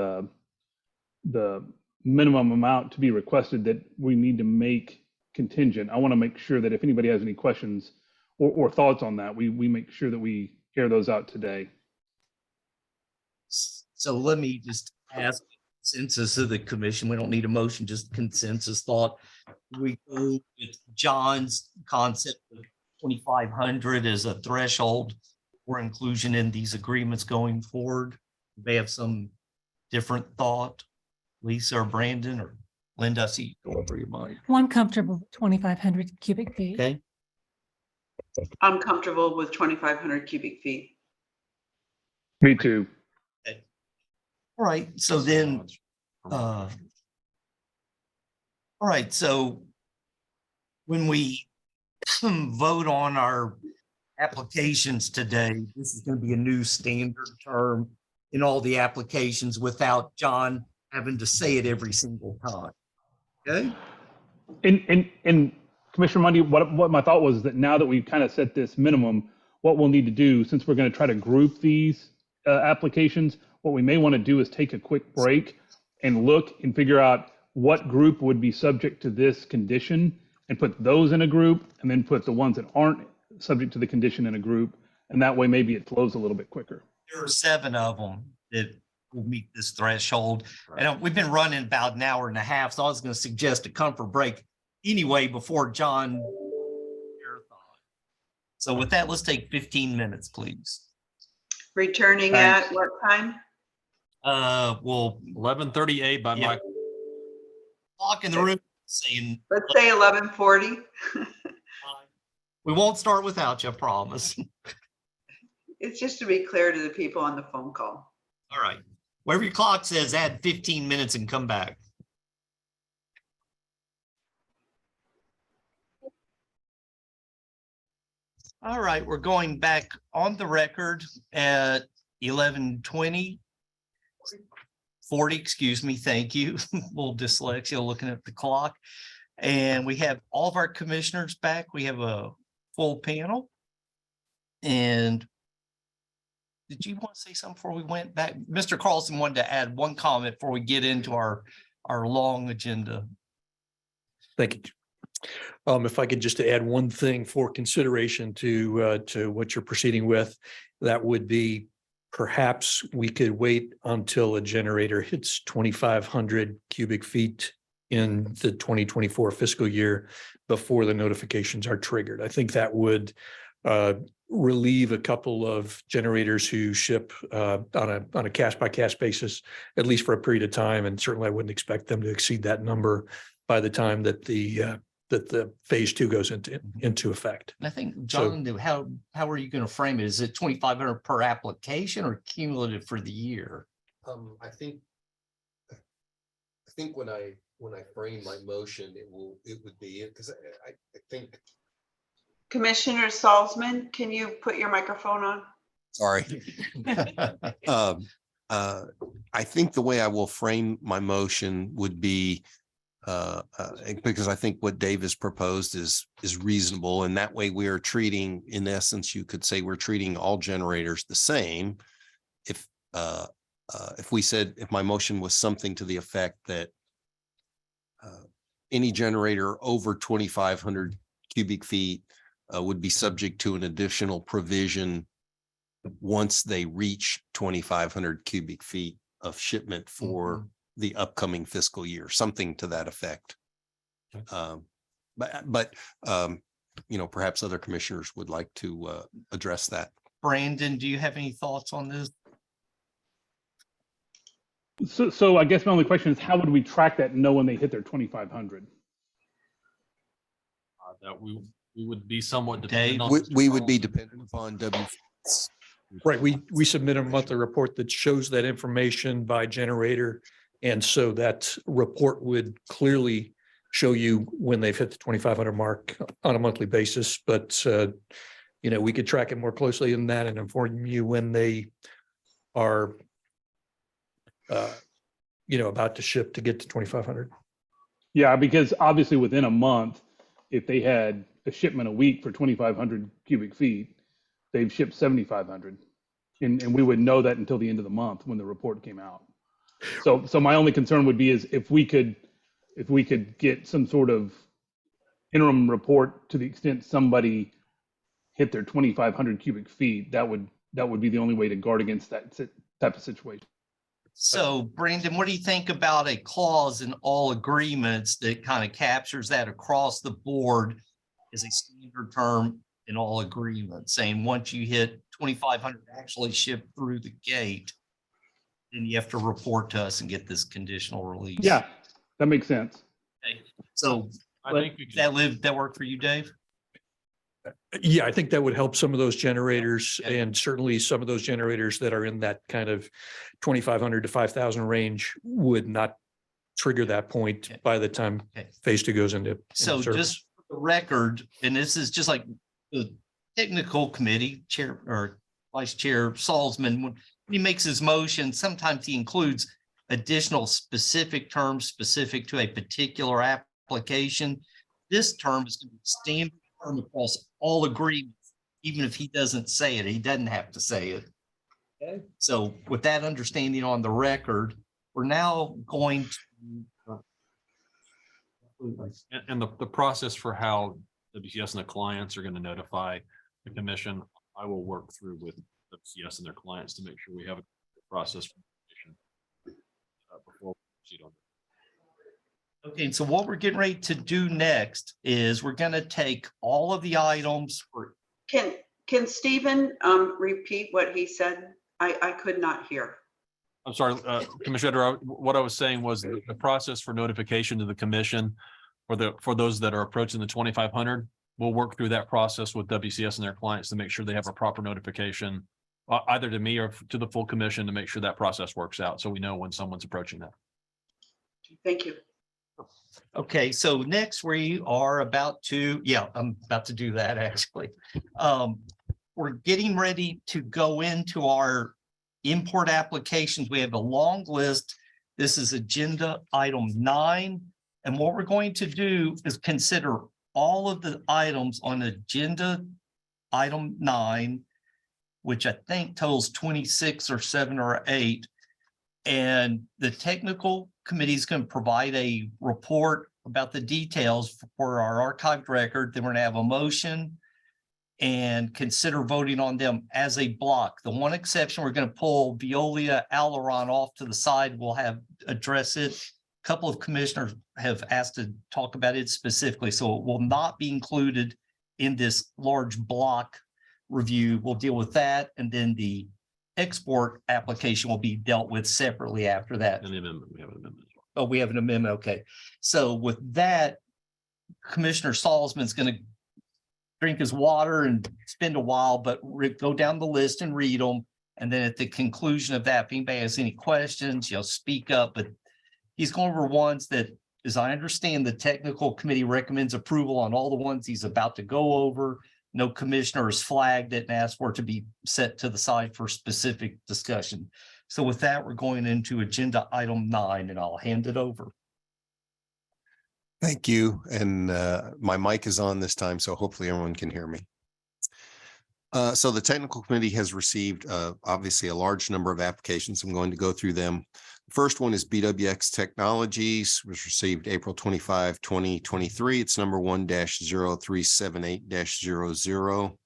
the minimum amount to be requested that we need to make contingent. I want to make sure that if anybody has any questions or thoughts on that, we make sure that we air those out today. So let me just ask consensus of the commission. We don't need a motion, just consensus thought. We go with John's concept of 2,500 as a threshold for inclusion in these agreements going forward. They have some different thought. Lisa or Brandon or Linda, I see you go over your mind. Well, I'm comfortable with 2,500 cubic feet. Okay. I'm comfortable with 2,500 cubic feet. Me too. All right. So then, all right. So when we vote on our applications today, this is going to be a new standard term in all the applications without John having to say it every single time. Okay. And Commissioner Mundy, what my thought was that now that we've kind of set this minimum, what we'll need to do, since we're going to try to group these applications, what we may want to do is take a quick break and look and figure out what group would be subject to this condition and put those in a group, and then put the ones that aren't subject to the condition in a group. And that way, maybe it flows a little bit quicker. There are 7 of them that will meet this threshold. And we've been running about an hour and a half, so I was going to suggest a comfort break anyway before John. So with that, let's take 15 minutes, please. Returning Thanks. at what time? Well, 11:38 by Yeah. my clock in the room saying Let's say 11:40. we won't start without you, I promise. It's just to be clear to the people on the phone call. All right. Wherever your clock says, add 15 minutes and come back. All right, we're going back on the record at 11:20. 40, excuse me, thank you. A little dyslexia looking at the clock. And we have all of our commissioners back. We have a full panel. And did you want to say something before we went back? Mr. Carlson wanted to add one comment before we get into our long agenda. Thank you. If I could just add one thing for consideration to what you're proceeding with, that would be perhaps we could wait until a generator hits 2,500 cubic feet in the 2024 fiscal year before the notifications are triggered. I think that would relieve a couple of generators who ship on a cash by cash basis, at least for a period of time. And certainly I wouldn't expect them to exceed that number by the time that the phase 2 goes into effect. And I think, John, how are you going to frame it? Is it 2,500 per application or cumulative for the year? I think when I frame my motion, it would be, because I think. Commissioner Salzman, can you put your microphone on? Sorry. I think the way I will frame my motion would be, because I think what Dave has proposed is reasonable, and that way we are treating, in essence, you could say we're treating all generators the same. If we said, if my motion was something to the effect that any generator over 2,500 cubic feet would be subject to an additional provision once they reach 2,500 cubic feet of shipment for the upcoming fiscal year, something to that effect. But perhaps other commissioners would like to address that. Brandon, do you have any thoughts on this? So I guess my only question is, how would we track that and know when they hit their 2,500? that we would be somewhat dependent on. We would be dependent upon W. Right, we submit a monthly report that shows that information by generator. And so that report would clearly show you when they've hit the 2,500 mark on a monthly basis. But, we could track it more closely than that and inform you when they are, about to ship to get to 2,500. Yeah, because obviously within a month, if they had a shipment a week for 2,500 cubic feet, they've shipped 7,500. And we would know that until the end of the month when the report came out. So my only concern would be is if we could get some sort of interim report to the extent somebody hit their 2,500 cubic feet, that would be the only way to guard against that type of situation. So Brandon, what do you think about a clause in all agreements that kind of captures that across the board as a standard term in all agreements, saying once you hit 2,500 actually shipped through the gate, then you have to report to us and get this conditional release? Yeah, that makes sense. Okay. So I but think we can- that work for you, Dave? Yeah, I think that would help some of those generators, and certainly some of those generators that are in that kind of 2,500 to 5,000 range would not trigger that point Okay. by the time Okay. phase two goes into So service. just for the record, and this is just like the technical committee chair or vice chair Salzman, when he makes his motion, sometimes he includes additional specific terms specific to a particular application. This term is going to be standard term across all agreements, even if he doesn't say it, he doesn't have to say it. Okay. So with that understanding on the record, we're now going to And the process for how WCS and the clients are going to notify the commission, I will work through with WCS and their clients to make sure we have a process for the commission, before we proceed on. Okay, so what we're getting ready to do next is we're gonna take all of the items for, Can Stephen repeat what he said? I could not hear. I'm sorry, Commissioner, what I was saying was the process for notification to the commission for those that are approaching the 2,500, we'll work through that process with WCS and their clients to make sure they have a proper notification, either to me or to the full commission, to make sure that process works out, so we know when someone's approaching that. Thank you. okay, so next we are about to, yeah, I'm about to do that actually. We're getting ready to go into our import applications. We have a long list. This is agenda item 9. And what we're going to do is consider all of the items on agenda item 9, which I think totals 26 or 7 or 8. And the technical committee is going to provide a report about the details for our archived record. Then we're going to have a motion and consider voting on them as a block. The one exception, we're going to pull Veolia Aileron off to the side. We'll have address it. A couple of commissioners have asked to talk about it specifically, so it will not be included in this large block review. We'll deal with that, and then the export application will be dealt with separately after that. And the amendment, we have an amendment. Oh, we have an amendment. Okay. So with that, Commissioner Salzman's going to drink his water and spend a while, but go down the list and read them. And then at the conclusion of that, if anybody has any questions, speak up. But he's going over ones that, as I understand, the technical committee recommends approval on all the ones he's about to go over. No commissioner has flagged it and asked for it to be set to the side for specific discussion. So with that, we're going into agenda item 9, and I'll hand it over. Thank you. And my mic is on this time, so hopefully everyone can hear me. So the technical committee has received obviously a large number of applications. I'm going to go through them. The first one is BWX Technologies, which received April 25, 2023. It's number 1-0378-00.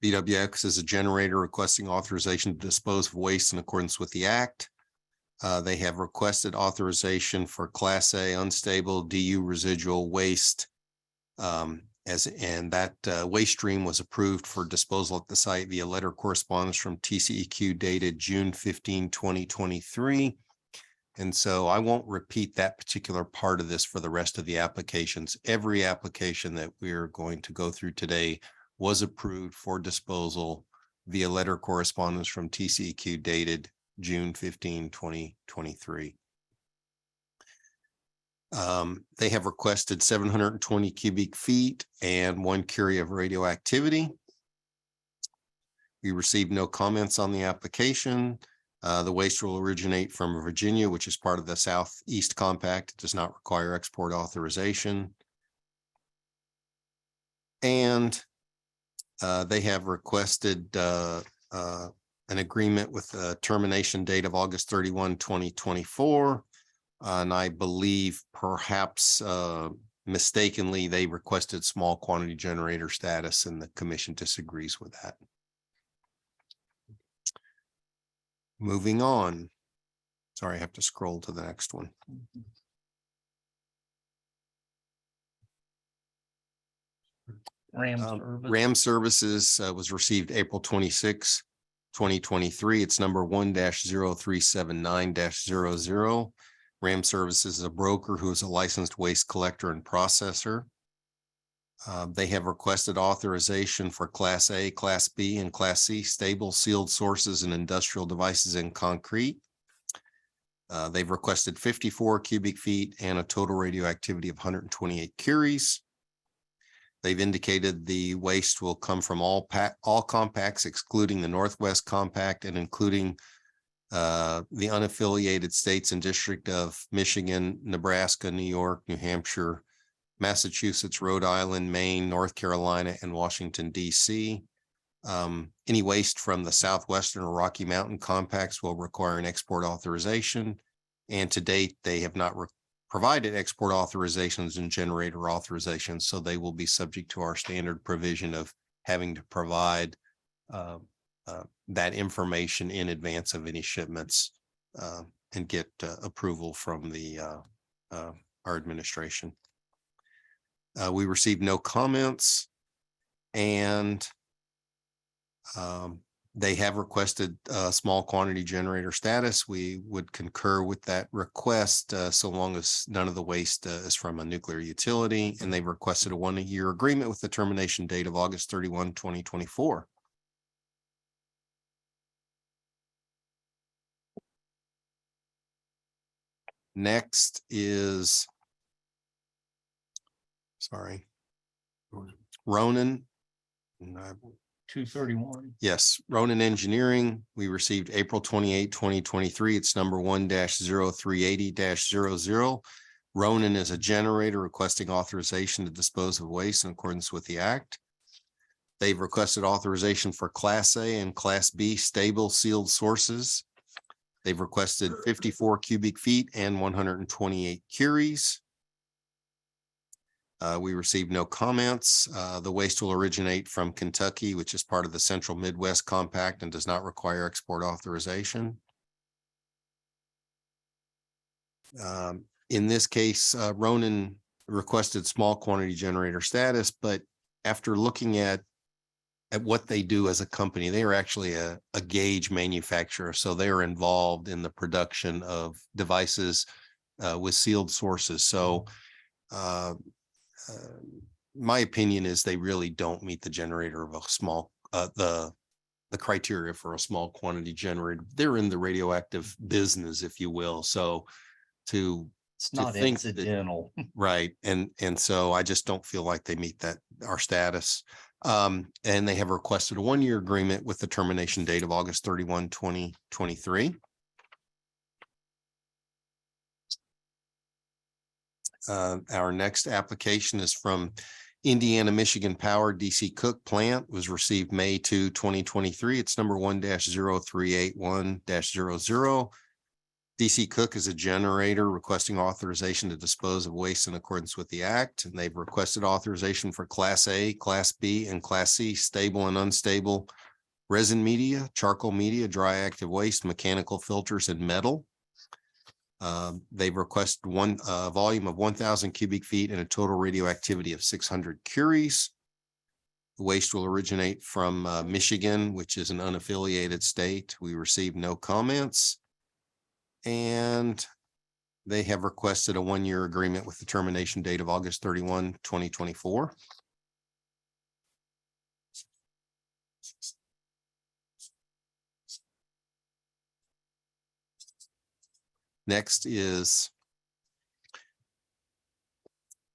BWX is a generator requesting authorization to dispose of waste in accordance with the Act. They have requested authorization for Class A unstable DU residual waste. And that waste stream was approved for disposal at the site via letter correspondence from TCEQ dated June 15, 2023. And so I won't repeat that particular part of this for the rest of the applications. Every application that we're going to go through today was approved for disposal via letter correspondence from TCEQ dated June 15, 2023. They have requested 720 cubic feet and 1 curie of radioactivity. We received no comments on the application. The waste will originate from Virginia, which is part of the Southeast Compact. It does not require export authorization. And they have requested an agreement with a termination date of August 31, 2024. And I believe perhaps mistakenly, they requested small quantity generator status and the commission disagrees with that. Moving on. Sorry, I have to scroll to the next one. RAM Services was received April 26, 2023. It's number 1-0379-00. RAM Services is a broker who is a licensed waste collector and processor. They have requested authorization for Class A, Class B, and Class C stable sealed sources and industrial devices in concrete. They've requested 54 cubic feet and a total radioactivity of 128 curies. They've indicated the waste will come from all compacts excluding the Northwest Compact and including the unaffiliated states and District of Michigan, Nebraska, New York, New Hampshire, Massachusetts, Rhode Island, Maine, North Carolina, and Washington, D.C. Any waste from the Southwestern or Rocky Mountain compacts will require an export authorization. And to date, they have not provided export authorizations and generator authorizations, so they will be subject to our standard provision of having to provide that information in advance of any shipments and get approval from our administration. We received no comments, and they have requested small quantity generator status. We would concur with that request so long as none of the waste is from a nuclear utility, and they've requested a 1-year agreement with the termination date of August 31, 2024. Next is, sorry, Ronan. 231. Yes, Ronan Engineering. We received April 28, 2023. It's number 1-0380-00. Ronan is a generator requesting authorization to dispose of waste in accordance with the Act. They've requested authorization for Class A and Class B stable sealed sources. They've requested 54 cubic feet and 128 curies. We received no comments. The waste will originate from Kentucky, which is part of the Central Midwest Compact and does not require export authorization. In this case, Ronan requested small quantity generator status, but after looking at what they do as a company, they are actually a gauge manufacturer. So they are involved in the production of devices with sealed sources. So my opinion is they really don't meet the generator of a small, the criteria for a small quantity generator. They're in the radioactive business, if you will. So It's not think that- incidental. right. And so I just don't feel like they meet our status. And they have requested a 1-year agreement with the termination date of August 31, 2023. Our next application is from Indiana Michigan Power DC Cook Plant, was received May 2, 2023. It's number 1-0381-00. DC Cook is a generator requesting authorization to dispose of waste in accordance with the Act, and they've requested authorization for Class A, Class B, and Class C stable and unstable resin media, charcoal media, dry active waste, mechanical filters, and metal. They've requested one volume of 1,000 cubic feet and a total radioactivity of 600 curies. The waste will originate from Michigan, which is an unaffiliated state. We received no comments. And they have requested a 1-year agreement with the termination date of August 31, 2024. Next is,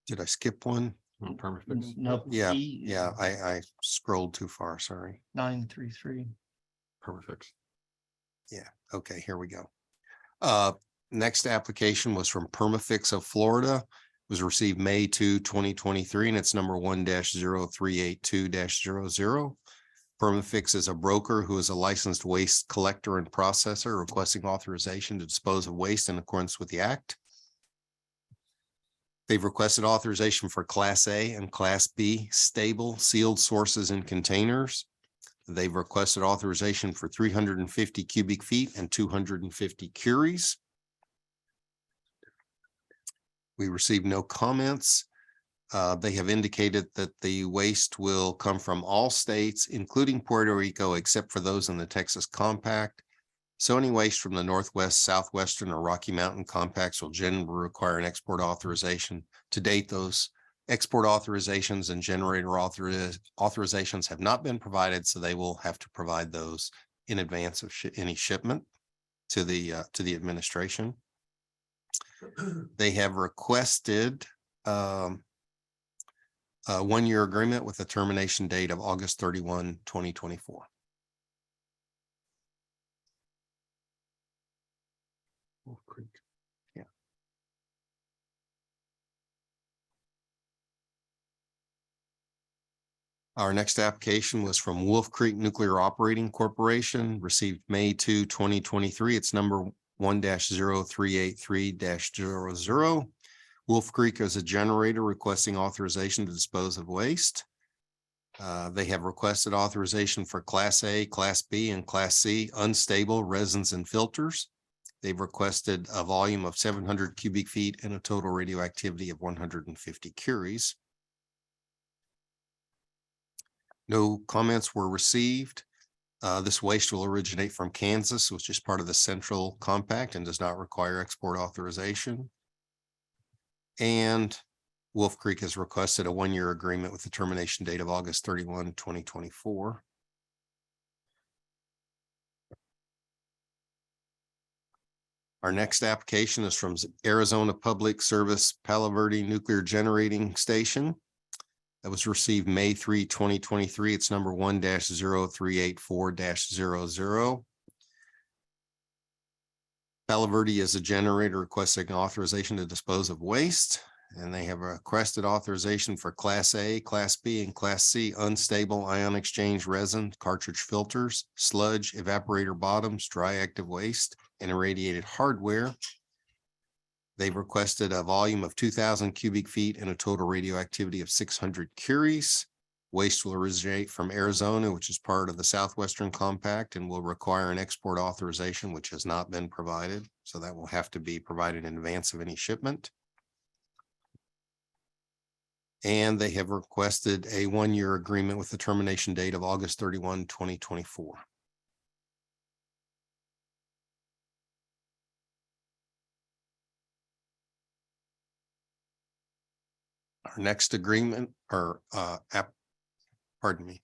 did I skip one? Permit fix. No. Yeah, E is yeah, I scrolled too far, sorry. 933. Permit fix. Yeah, okay, here we go. Next application was from Permafix of Florida, was received May 2, 2023, and it's number 1-0382-00. Permafix is a broker who is a licensed waste collector and processor requesting authorization to dispose of waste in accordance with the act. They've requested authorization for Class A and Class B stable sealed sources and containers. They've requested authorization for 350 cubic feet and 250 curies. We received no comments. They have indicated that the waste will come from all states, including Puerto Rico, except for those in the Texas Compact. So any waste from the Northwest, Southwestern, or Rocky Mountain compacts will generally require an export authorization. To date, those export authorizations and generator authorizations have not been provided, so they will have to provide those in advance of any shipment to the administration. They have requested a one-year agreement with a termination date of August 31, 2024. Wolf Creek. Our next application was from Wolf Creek Nuclear Operating Corporation, received May 2, 2023. It's number 1-0383-00. Wolf Creek is a generator requesting authorization to dispose of waste. They have requested authorization for Class A, Class B, and Class C unstable resins and filters. They've requested a volume of 700 cubic feet and a total radioactivity of 150 curies. No comments were received. This waste will originate from Kansas, which is part of the Central Compact and does not require export authorization. And Wolf Creek has requested a one-year agreement with the termination date of August 31, 2024. Our next application is from Arizona Public Service Palo Verde Nuclear Generating Station. That was received May 3, 2023. It's number 1-0384-00. Palo Verde is a generator requesting authorization to dispose of waste, and they have requested authorization for Class A, Class B, and Class C unstable ion exchange resin, cartridge filters, sludge, evaporator bottoms, dry active waste, and irradiated hardware. They've requested a volume of 2,000 cubic feet and a total radioactivity of 600 curies. Waste will originate from Arizona, which is part of the Southwestern Compact, and will require an export authorization, which has not been provided. So that will have to be provided in advance of any shipment. And they have requested a one-year agreement with the termination date of August 31, 2024. Our next agreement or pardon me.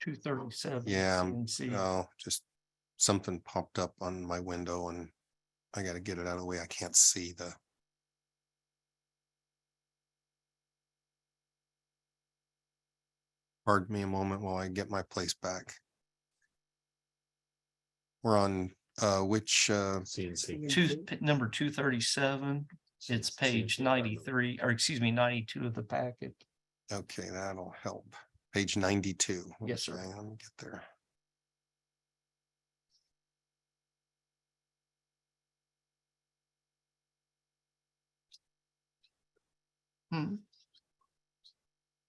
$237. Yeah, no, just something popped up on my window and I got to get it out of the way. I can't see the. Pardon me a moment while I get my place back. We're on which CNC. Number 237. It's page 93, or excuse me, 92 of the packet. okay, that'll help. Page 92. Yes, sir. Okay, let me get there.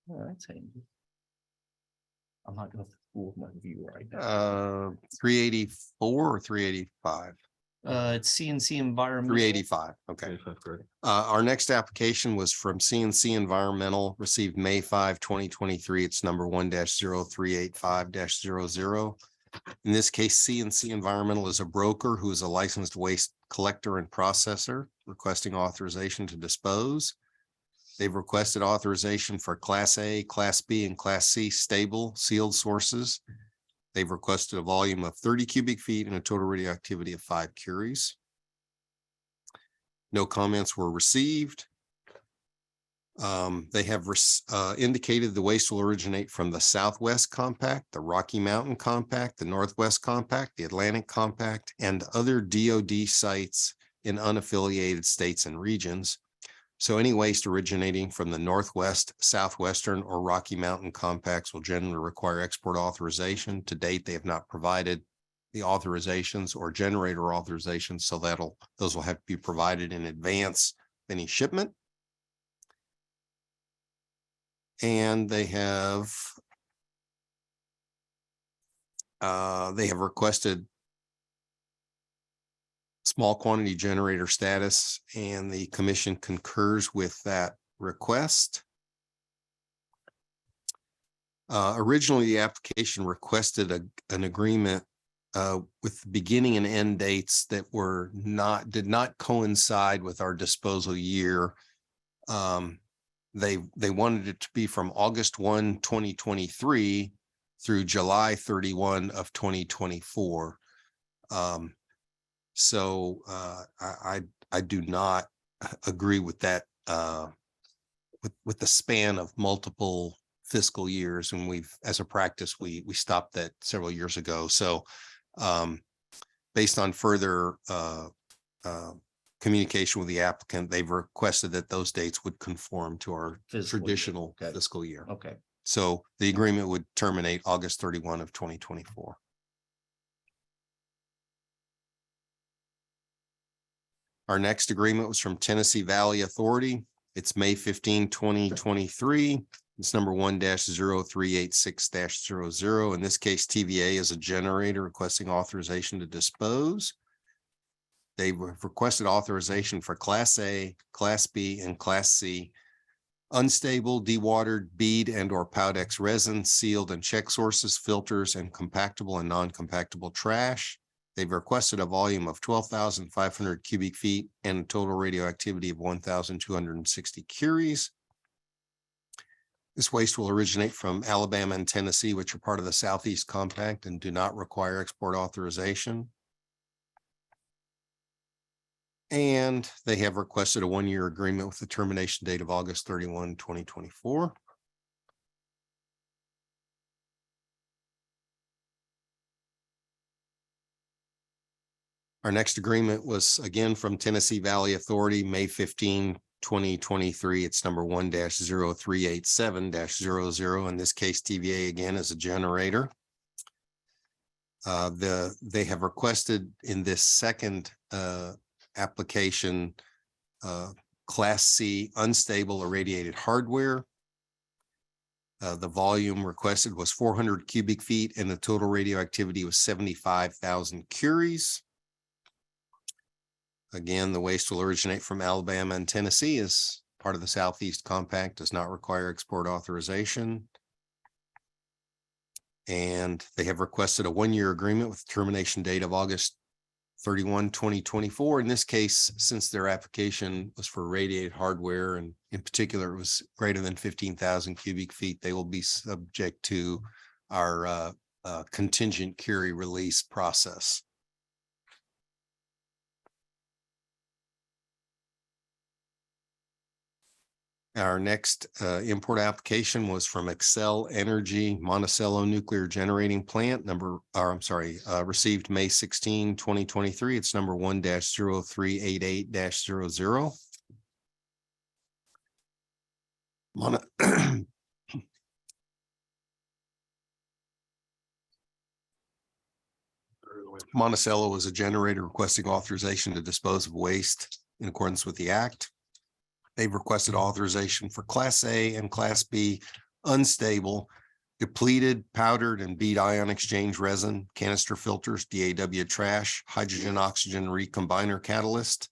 That's handy. I'm not going to fool my view right now. 384 or 385? It's CNC Environmental. 385. Okay. Our next application was from CNC Environmental, received May 5, 2023. It's number 1-0385-00. In this case, CNC Environmental is a broker who is a licensed waste collector and processor requesting authorization to dispose. They've requested authorization for Class A, Class B, and Class C stable sealed sources. They've requested a volume of 30 cubic feet and a total radioactivity of 5 curies. No comments were received. They have indicated the waste will originate from the Southwest Compact, the Rocky Mountain Compact, the Northwest Compact, the Atlantic Compact, and other DoD sites in unaffiliated states and regions. So any waste originating from the Northwest, Southwestern, or Rocky Mountain compacts will generally require export authorization. To date, they have not provided the authorizations or generator authorizations, so those will have to be provided in advance of any shipment. And they have requested small quantity generator status, and the commission concurs with that request. Originally, the application requested an agreement with beginning and end dates that did not coincide with our disposal year. They wanted it to be from August 1, 2023 through July 31 of 2024. So I do not agree with that, with the span of multiple fiscal years. And as a practice, we stopped that several years ago. So based on further communication with the applicant, they've requested that those dates would conform to our traditional fiscal year. Okay. So the agreement would terminate August 31 of 2024. Our next agreement was from Tennessee Valley Authority. It's May 15, 2023. It's number 1-0386-00. In this case, TVA is a generator requesting authorization to dispose. They requested authorization for Class A, Class B, and Class C unstable, dewatered, bead, and/or Powdex resin, sealed and check sources, filters, and compactable and non-compactable trash. They've requested a volume of 12,500 cubic feet and a total radioactivity of 1,260 curies. This waste will originate from Alabama and Tennessee, which are part of the Southeast Compact and do not require export authorization. And they have requested a one-year agreement with the termination date of August 31, 2024. Our next agreement was again from Tennessee Valley Authority, May 15, 2023. It's number 1-0387-00. In this case, TVA again is a generator. They have requested in this second application Class C unstable irradiated hardware. The volume requested was 400 cubic feet and the total radioactivity was 75,000 curies. Again, the waste will originate from Alabama and Tennessee as part of the Southeast Compact, does not require export authorization. And they have requested a one-year agreement with the termination date of August 31, 2024. In this case, since their application was for radiated hardware, and in particular, it was greater than 15,000 cubic feet, they will be subject to our contingent curie release process. Our next import application was from Excel Energy Monticello Nuclear Generating Plant, received May 16, 2023. It's number 1-0388-00. Monticello is a generator requesting authorization to dispose of waste in accordance with the Act. They've requested authorization for Class A and Class B unstable, depleted, powdered, and bead ion exchange resin, canister filters, DAW trash, hydrogen oxygen recombiner catalyst.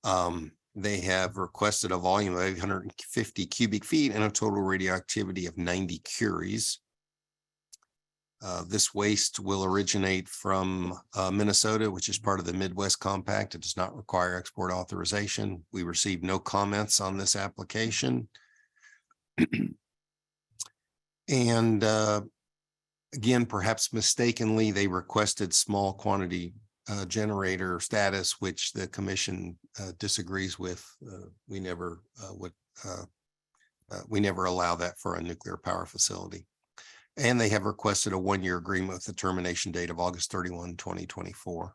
They have requested a volume of 850 cubic feet and a total radioactivity of 90 curies. This waste will originate from Minnesota, which is part of the Midwest Compact. It does not require export authorization. We received no comments on this application. And again, perhaps mistakenly, they requested small quantity generator status, which the commission disagrees with. We never allow that for a nuclear power facility. And they have requested a one-year agreement with the termination date of August 31, 2024.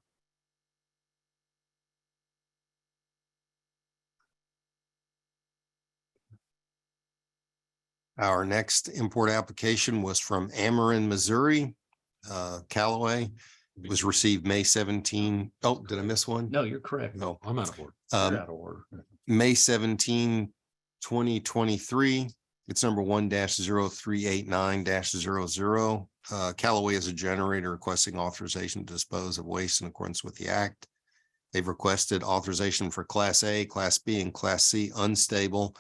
Our next import application was from Ameren, Missouri. Callaway was received May 17. Oh, did I miss one? No, you're correct. No. I'm out of order. Um, You're out of order. May 17, 2023. It's number 1-0389-00. Callaway is a generator requesting authorization to dispose of waste in accordance with the act. They've requested authorization for Class A, Class B, and Class C unstable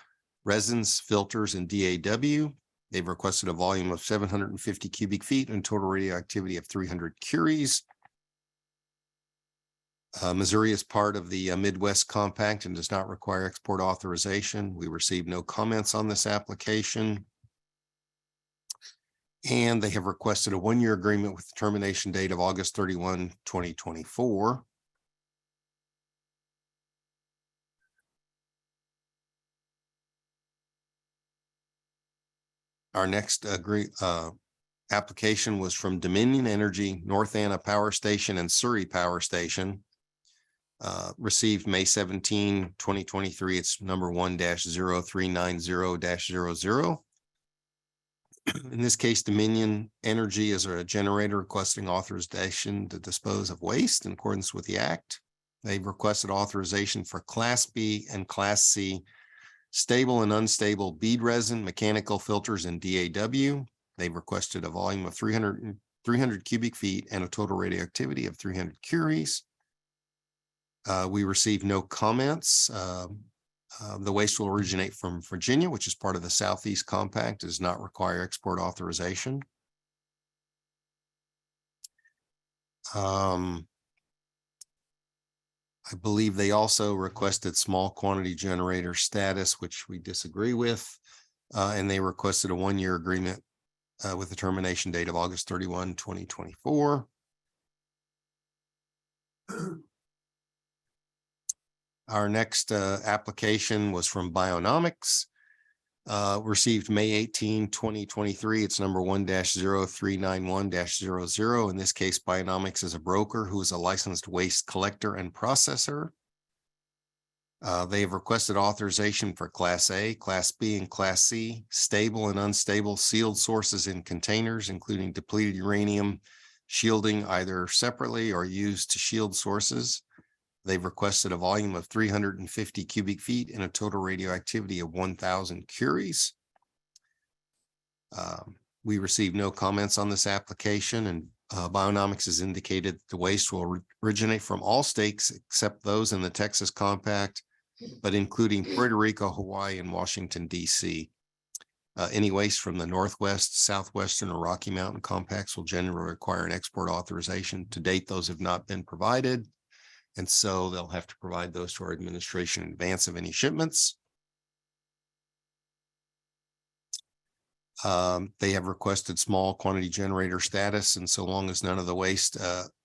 resins, filters, and DAW. They've requested a volume of 750 cubic feet and total radioactivity of 300 curies. Missouri is part of the Midwest Compact and does not require export authorization. We received no comments on this application. And they have requested a one-year agreement with the termination date of August 31, 2024. Our next application was from Dominion Energy, North Anna Power Station, and Surrey Power Station. Received May 17, 2023. It's number 1-0390-00. In this case, Dominion Energy is a generator requesting authorization to dispose of waste in accordance with the act. They've requested authorization for Class B and Class C stable and unstable bead resin, mechanical filters, and DAW. They've requested a volume of 300 cubic feet and a total radioactivity of 300 curies. We received no comments. The waste will originate from Virginia, which is part of the Southeast Compact, does not require export authorization. I believe they also requested small quantity generator status, which we disagree with. And they requested a one-year agreement with the termination date of August 31, 2024. Our next application was from Bionomics. Received May 18, 2023. It's number 1-0391-00. In this case, Bionomics is a broker who is a licensed waste collector and processor. They have requested authorization for Class A, Class B, and Class C, stable and unstable sealed sources in containers, including depleted uranium shielding either separately or used to shield sources. They've requested a volume of 350 cubic feet and a total radioactivity of 1,000 curies. We received no comments on this application, and Bionomics has indicated the waste will originate from all states except those in the Texas Compact, but including Puerto Rico, Hawaii, and Washington, D.C. Any waste from the Northwest, Southwestern, or Rocky Mountain Compacts will generally require an export authorization. To date, those have not been provided. And so they'll have to provide those to our administration in advance of any shipments. They have requested small quantity generator status, and so long as none of the waste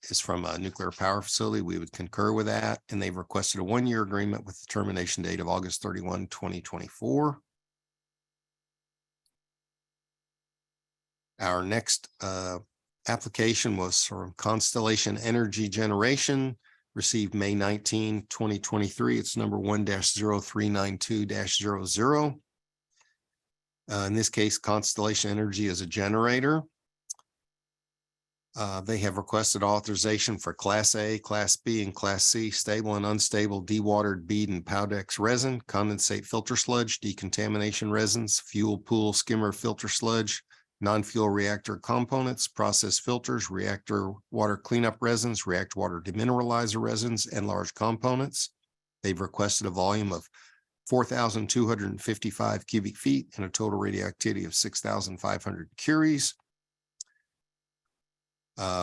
is from a nuclear power facility, we would concur with that. And they've requested a one-year agreement with the termination date of August 31, 2024. Our next application was from Constellation Energy Generation. Received May 19, 2023. It's number 1-0392-00. In this case, Constellation Energy is a generator. They have requested authorization for Class A, Class B, and Class C stable and unstable dewatered bead and Powdex resin, condensate filter sludge, decontamination resins, fuel pool skimmer filter sludge, non-fuel reactor components, process filters, reactor water cleanup resins, reactor water demineralizer resins, and large components. They've requested a volume of 4,255 cubic feet and a total radioactivity of 6,500 curies.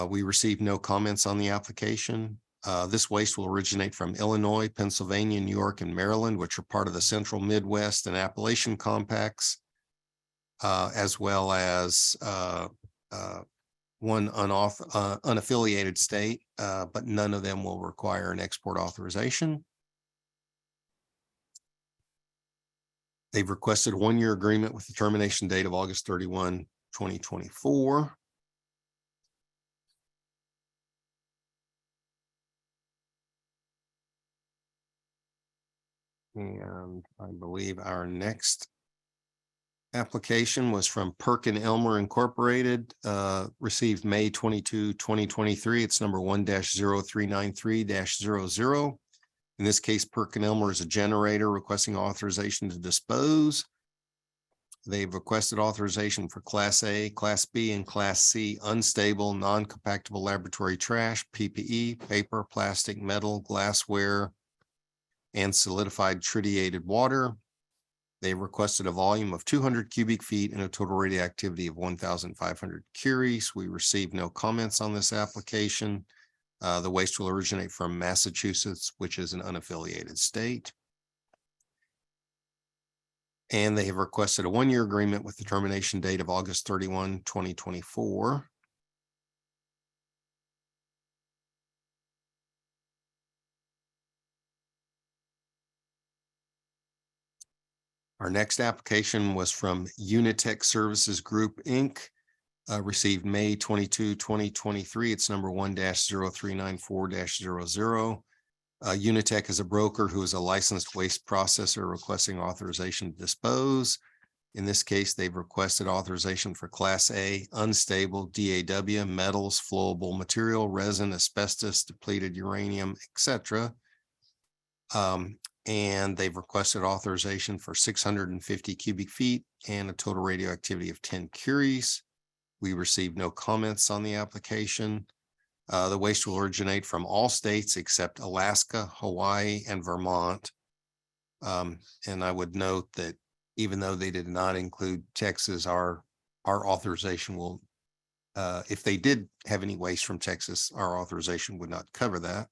We received no comments on the application. This waste will originate from Illinois, Pennsylvania, New York, and Maryland, which are part of the Central Midwest and Appalachian Compacts. As well as one unaffiliated state, but none of them will require an export authorization. They've requested a one-year agreement with the termination date of August 31, 2024. And I believe our next application was from Perkin-Elmer Incorporated, received May 22, 2023. It's number 1-0393-00. In this case, Perkin-Elmer is a generator requesting authorization to dispose. They've requested authorization for Class A, Class B, and Class C unstable, non-compactable laboratory trash, PPE, paper, plastic, metal, glassware, and solidified tritiated water. They requested a volume of 200 cubic feet and a total radioactivity of 1,500 curies. We received no comments on this application. The waste will originate from Massachusetts, which is an unaffiliated state. And they have requested a one-year agreement with the termination date of August 31, 2024. Our next application was from Unitech Services Group, Inc., received May 22, 2023. It's number 1-0394-00. Unitech is a broker who is a licensed waste processor requesting authorization to dispose. In this case, they've requested authorization for Class A, unstable, DAW, metals, flowable material, resin, asbestos, depleted uranium, etc. And they've requested authorization for 650 cubic feet and a total radioactivity of 10 curies. We received no comments on the application. The waste will originate from all states except Alaska, Hawaii, and Vermont. And I would note that even though they did not include Texas, our authorization will, if they did have any waste from Texas, our authorization would not cover that.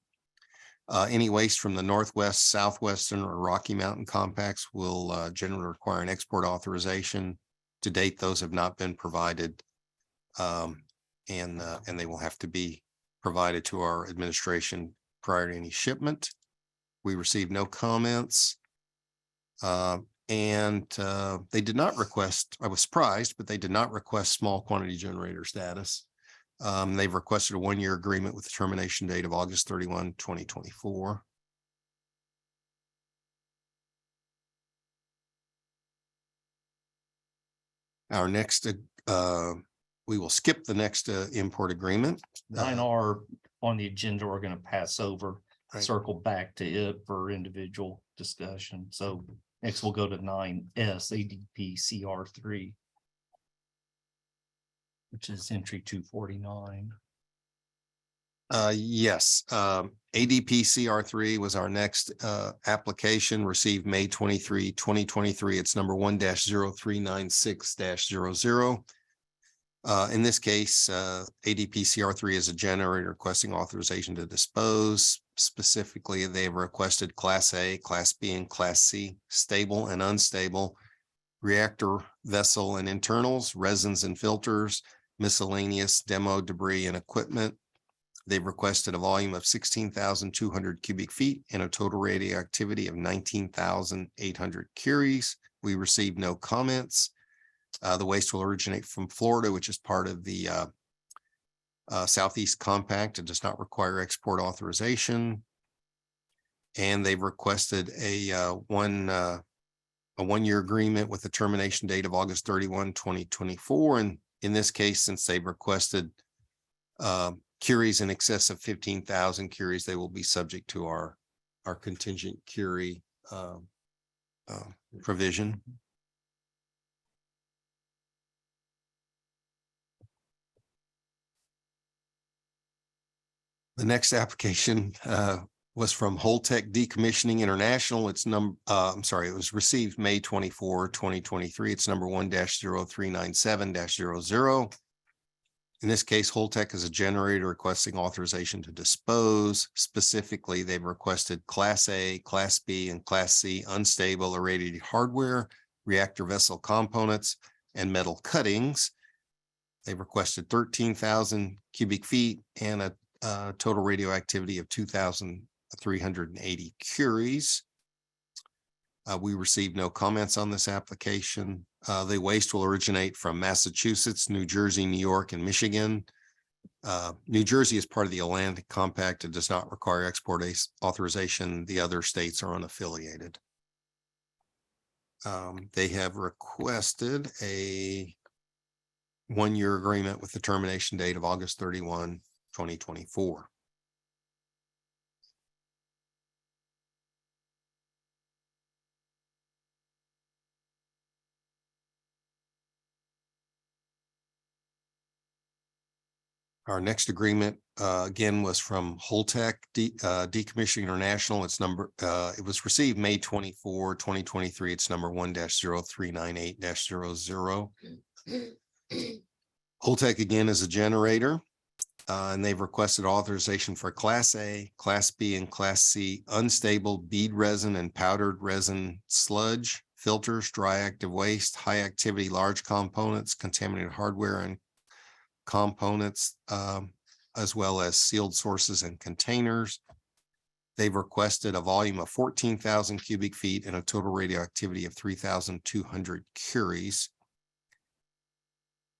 Any waste from the Northwest, Southwestern, or Rocky Mountain compacts will generally require an export authorization. To date, those have not been provided, and they will have to be provided to our administration prior to any shipment. We received no comments, and they did not request, I was surprised, but they did not request small quantity generator status. They've requested a one-year agreement with the termination date of August 31, 2024. Our next, we will skip the next import agreement. 9R on the agenda, we're going to pass over, Right. circle back to it for individual discussion. So next we'll go to 9S, ADP CR3. Which is entry 249. Yes, ADP CR3 was our next application, received May 23, 2023. It's number 1-0396-00. In this case, ADP CR3 is a generator requesting authorization to dispose. Specifically, they have requested Class A, Class B, and Class C, stable and unstable, reactor vessel and internals, resins and filters, miscellaneous demo debris and equipment. They've requested a volume of 16,200 cubic feet and a total radioactivity of 19,800 curies. We received no comments. The waste will originate from Florida, which is part of the Southeast Compact. It does not require export authorization. And they've requested a one-year agreement with the termination date of August 31, 2024. And in this case, since they've requested curies in excess of 15,000 curies, they will be subject to our contingent curie provision. The next application was from Holtec Decommissioning International. It's it was received May 24, 2023. It's number 1-0397-00. In this case, Holtec is a generator requesting authorization to dispose. Specifically, they've requested Class A, Class B, and Class C unstable irradiated hardware, reactor vessel components, and metal cuttings. They've requested 13,000 cubic feet and a total radioactivity of 2,380 curies. We received no comments on this application. The waste will originate from Massachusetts, New Jersey, New York, and Michigan. New Jersey is part of the Atlantic Compact. It does not require export authorization. The other states are unaffiliated. They have requested a one-year agreement with the termination date of August 31, 2024. Our next agreement, again, was from Holtec Decommissioning International. It's it was received May 24, 2023. It's number 1-0398-00. Holtec again is a generator, and they've requested authorization for Class A, Class B, and Class C unstable bead resin and powdered resin sludge, filters, dry active waste, high activity large components, contaminated hardware, and components, as well as sealed sources and containers. They've requested a volume of 14,000 cubic feet and a total radioactivity of 3,200 curies.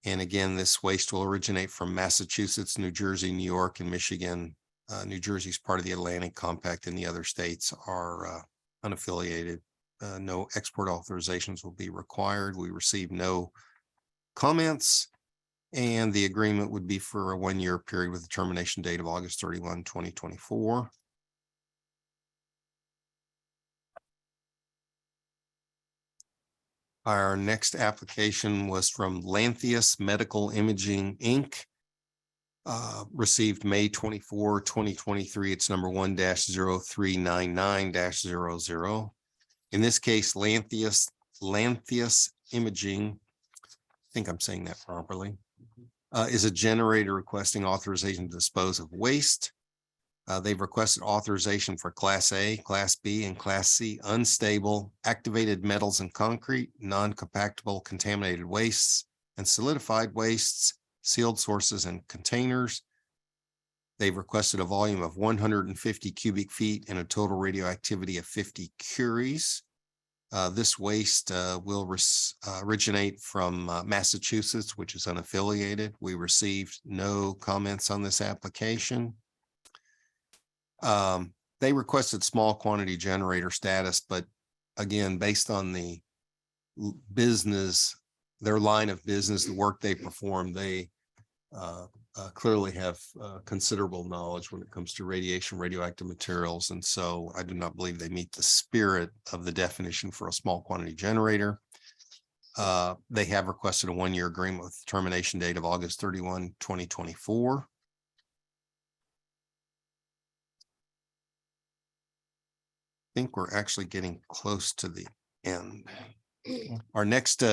And again, this waste will originate from Massachusetts, New Jersey, New York, and Michigan. New Jersey is part of the Atlantic Compact, and the other states are unaffiliated. No export authorizations will be required. We received no comments. And the agreement would be for a one-year period with a termination date of August 31, 2024. Our next application was from Lantheus Medical Imaging, Inc. Received May 24, 2023. It's number 1-0399-00. In this case, Lantheus Imaging, I think I'm saying that properly, is a generator requesting authorization to dispose of waste. They've requested authorization for Class A, Class B, and Class C unstable activated metals and concrete, non-compactable contaminated wastes, and solidified wastes, sealed sources, and containers. They've requested a volume of 150 cubic feet and a total radioactivity of 50 curies. This waste will originate from Massachusetts, which is unaffiliated. We received no comments on this application. They requested small quantity generator status, but again, based on the business, their line of business, the work they perform, they clearly have considerable knowledge when it comes to radiation, radioactive materials. And so I do not believe they meet the spirit of the definition for a small quantity generator. They have requested a one-year agreement with the termination date of August 31, 2024. I think we're actually getting close to the end. Our next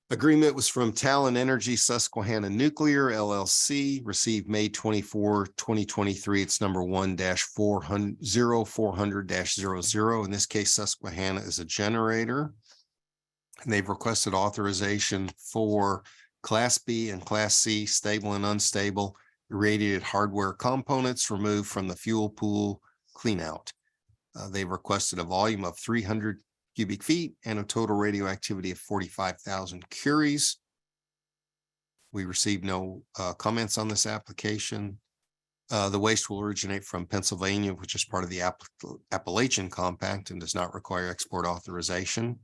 agreement was from Talon Energy Susquehanna Nuclear LLC, received May 24, 2023. It's number 1-0400-00. In this case, Susquehanna is a generator. And they've requested authorization for Class B and Class C stable and unstable irradiated hardware components removed from the fuel pool cleanout. They've requested a volume of 300 cubic feet and a total radioactivity of 45,000 curies. We received no comments on this application. The waste will originate from Pennsylvania, which is part of the Appalachian Compact and does not require export authorization.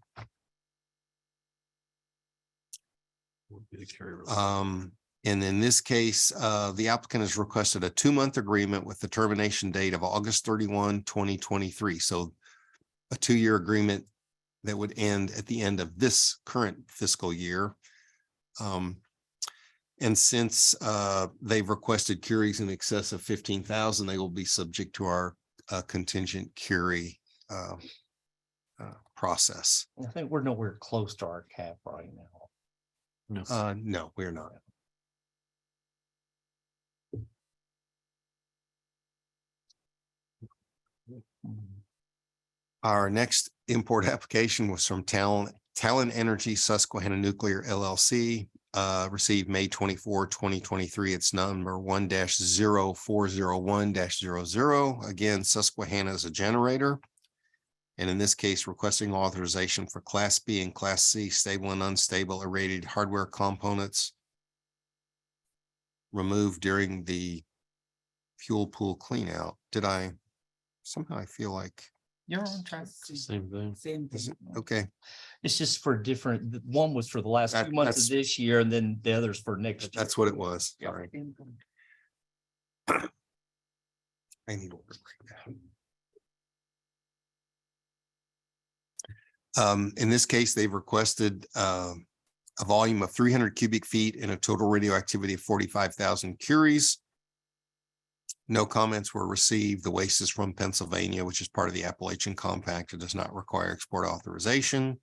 And in this case, the applicant has requested a 2-month agreement with the termination date of August 31, 2023. So a 2-year agreement that would end at the end of this current fiscal year. And since they've requested curies in excess of 15,000, they will be subject to our contingent curie process. I think we're nowhere close to our cap right now. No, we're not. Our next import application was from Talon Energy Susquehanna Nuclear LLC, received May 24, 2023. It's number 1-0401-00. Again, Susquehanna is a generator. And in this case, requesting authorization for Class B and Class C stable and unstable irradiated hardware components removed during the fuel pool cleanout. Somehow I feel like You're on track. Same thing. Is it? Okay, It's just for different, one was for the last That- 2 months that's- of this year and then the others for next year. that's what it was. Yeah. All right. I need to order right now. In this case, they've requested a volume of 300 cubic feet and a total radioactivity of 45,000 curies. No comments were received. The waste is from Pennsylvania, which is part of the Appalachian Compact. It does not require export authorization.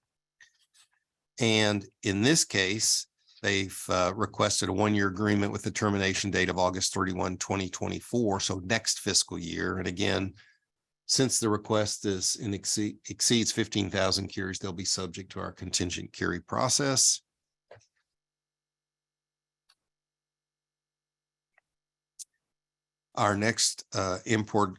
And in this case, they've requested a 1-year agreement with the termination date of August 31, 2024. So next fiscal year. And again, since the request is exceeds 15,000 curies, they'll be subject to our contingent curie process. Our next import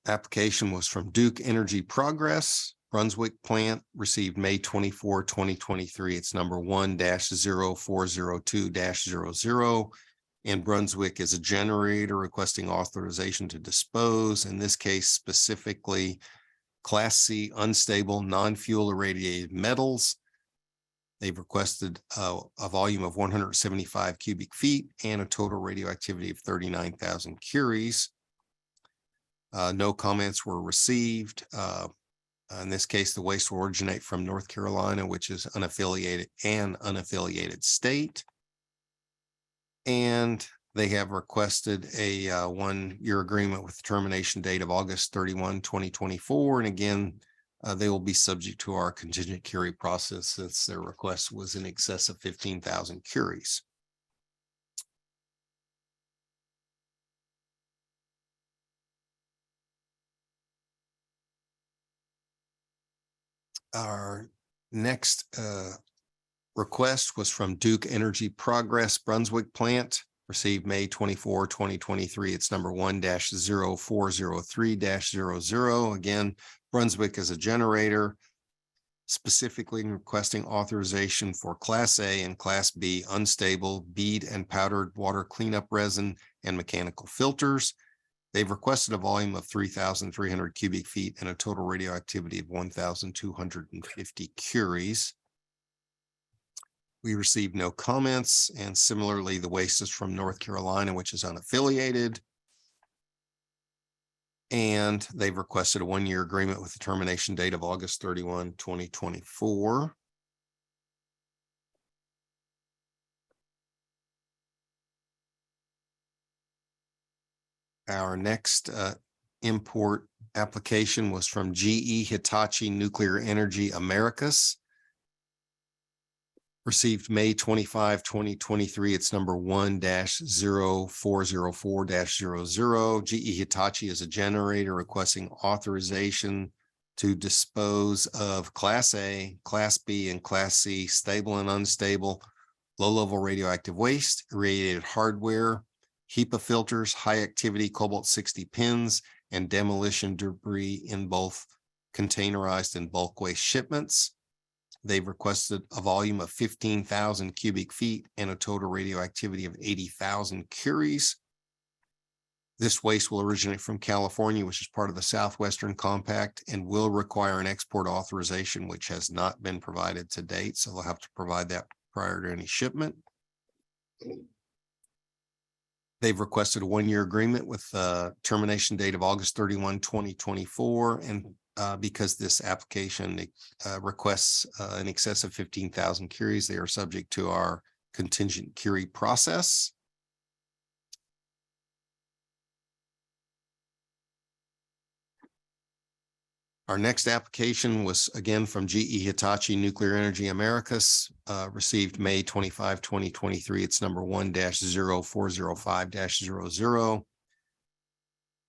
application was from Duke Energy Progress. Brunswick plant received May 24, 2023. It's number 1-0402-00. And Brunswick is a generator requesting authorization to dispose, in this case specifically Class C unstable non-fuel irradiated metals. They've requested a volume of 175 cubic feet and a total radioactivity of 39,000 curies. No comments were received. In this case, the waste will originate from North Carolina, which is unaffiliated state. And they have requested a 1-year agreement with the termination date of August 31, 2024. And again, they will be subject to our contingent curie process since their request was in excess of 15,000 curies. Our next request was from Duke Energy Progress Brunswick plant, received May 24, 2023. It's number 1-0403-00. Again, Brunswick is a generator, specifically requesting authorization for Class A and Class B unstable bead and powdered water cleanup resin and mechanical filters. They've requested a volume of 3,300 cubic feet and a total radioactivity of 1,250 curies. We received no comments, and similarly, the waste is from North Carolina, which is unaffiliated. And they've requested a 1-year agreement with the termination date of August 31, 2024. Our next import application was from GE Hitachi Nuclear Energy Americas. Received May 25, 2023. It's number 1-0404-00. GE Hitachi is a generator requesting authorization to dispose of Class A, Class B, and Class C stable and unstable low-level radioactive waste, irradiated hardware, HEPA filters, high-activity cobalt-60 pins, and demolition debris in both containerized and bulk waste shipments. They've requested a volume of 15,000 cubic feet and a total radioactivity of 80,000 curies. This waste will originate from California, which is part of the Southwestern Compact, and will require an export authorization, which has not been provided to date. So they'll have to provide that prior to any shipment. They've requested a 1-year agreement with the termination date of August 31, 2024. And because this application requests in excess of 15,000 curies, they are subject to our contingent curie process. Our next application was again from GE Hitachi Nuclear Energy Americas, received May 25, 2023. It's number 1-0405-00.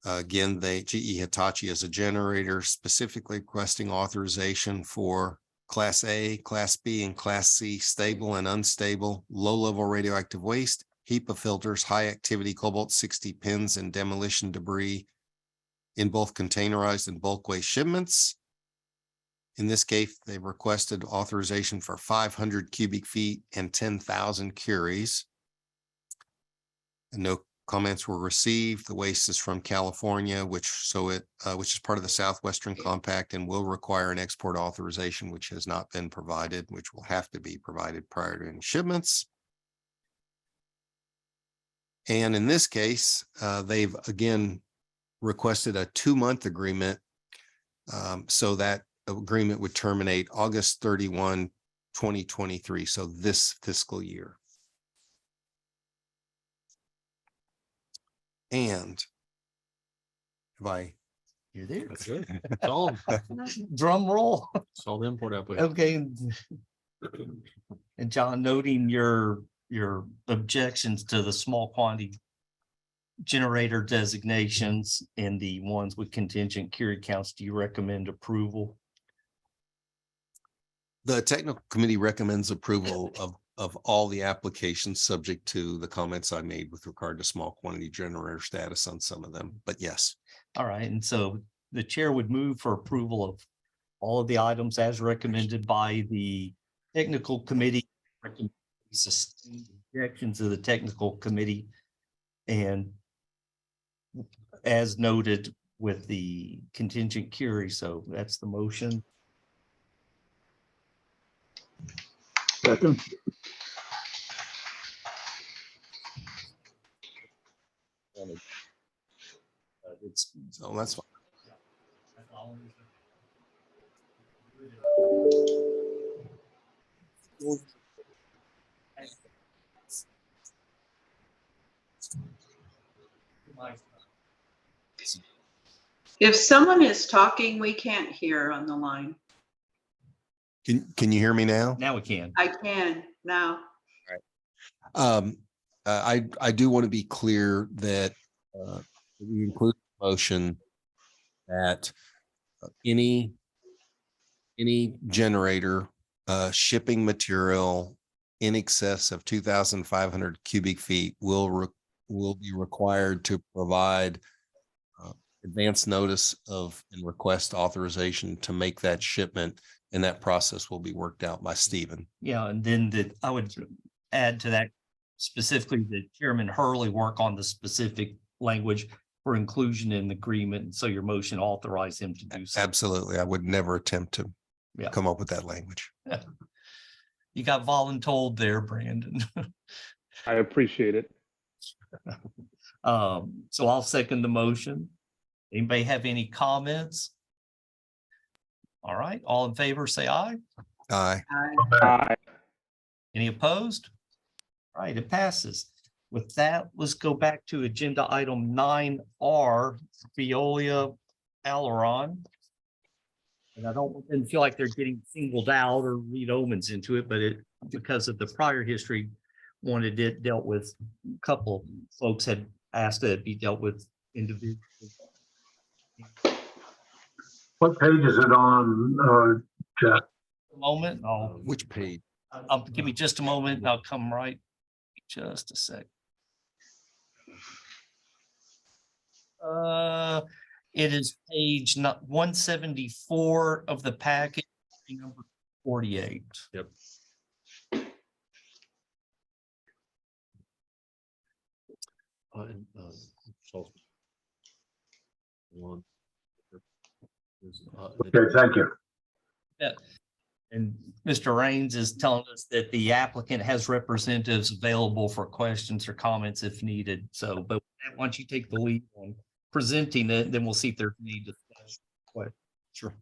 Again, GE Hitachi is a generator specifically requesting authorization for Class A, Class B, and Class C stable and unstable low-level radioactive waste, HEPA filters, high-activity cobalt-60 pins, and demolition debris in both containerized and bulk waste shipments. In this case, they've requested authorization for 500 cubic feet and 10,000 curies. And no comments were received. The waste is from California, which is part of the Southwestern Compact and will require an export authorization, which has not been provided, which will have to be provided prior to any shipments. And in this case, they've again requested a 2-month agreement. So that agreement would terminate August 31, 2023. So this fiscal year. And You're there. That's good. It's all, Drum roll. it's all the import application. Okay. And John, noting your objections to the small quantity generator designations and the ones with contingent carry counts, do you recommend approval? the technical committee recommends approval of all the applications, subject to the comments I made with regard to small quantity generator status on some of them, but yes. All right, and so the chair would move for approval of all of the items as recommended by the technical committee. Sustain objections of the technical committee. And as noted with the contingent carry, so that's the motion. Second. So that's fine. If someone is talking, we can't hear on the line. Can you hear me now? Now we can. I can now. I do want to be clear that we include a motion that any generator shipping material in excess of 2,500 cubic feet will be required to provide advance notice of and request authorization to make that shipment, and that process will be worked out by Stephen. Yeah, and then I would add to that specifically that Chairman Hurley work on the specific language for inclusion in the agreement. So your motion authorized him to do so. Absolutely. I would never attempt to Yeah. come up with that language. You got voluntold there, Brandon. I appreciate it. So I'll second the motion. Anybody have any comments? All right, all in favor, say aye. Aye. Aye. Any opposed? All right, it passes. With that, let's go back to agenda item 9R, Veolia Aileron. And I didn't feel like they're getting singled out or read omens into it, but because of the prior history, wanted it dealt with, a couple folks had asked that it be dealt with individually. What page is it on, Jeff? Moment, Which page? give me just a moment and I'll come right, just a sec. It is page 174 of the packet, number 48. Yep. So- One. Okay, thank you. And Mr. Raines is telling us that the applicant has representatives available for questions or comments if needed. So, but once you take the lead on presenting it, then we'll see if there's need to. Sure.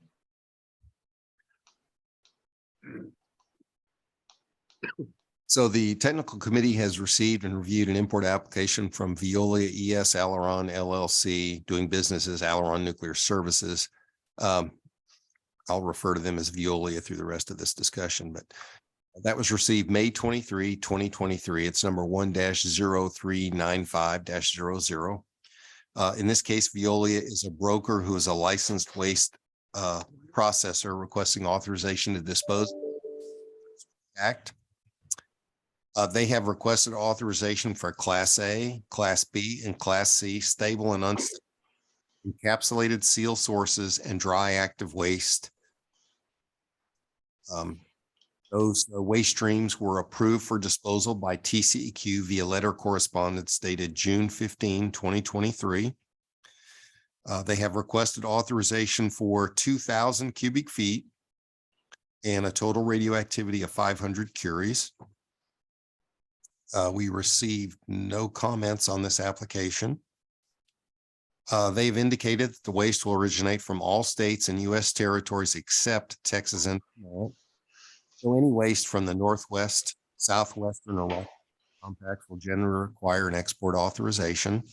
So the technical committee has received and reviewed an import application from Veolia ES Aileron LLC, doing business as Aileron Nuclear Services. I'll refer to them as Veolia through the rest of this discussion, but that was received May 23, 2023. It's number 1-0395-00. In this case, Veolia is a broker who is a licensed waste processor requesting authorization to dispose Act. They have requested authorization for Class A, Class B, and Class C stable and unstable encapsulated seal sources and dry active waste Those waste streams were approved for disposal by TCEQ via letter correspondence dated June 15, 2023. They have requested authorization for 2,000 cubic feet and a total radioactivity of 500 curies. We received no comments on this application. They've indicated that the waste will originate from all states and U.S. territories except Texas and Florida. So any waste from the Northwest, Southwestern, or West compacts will generally require an export authorization.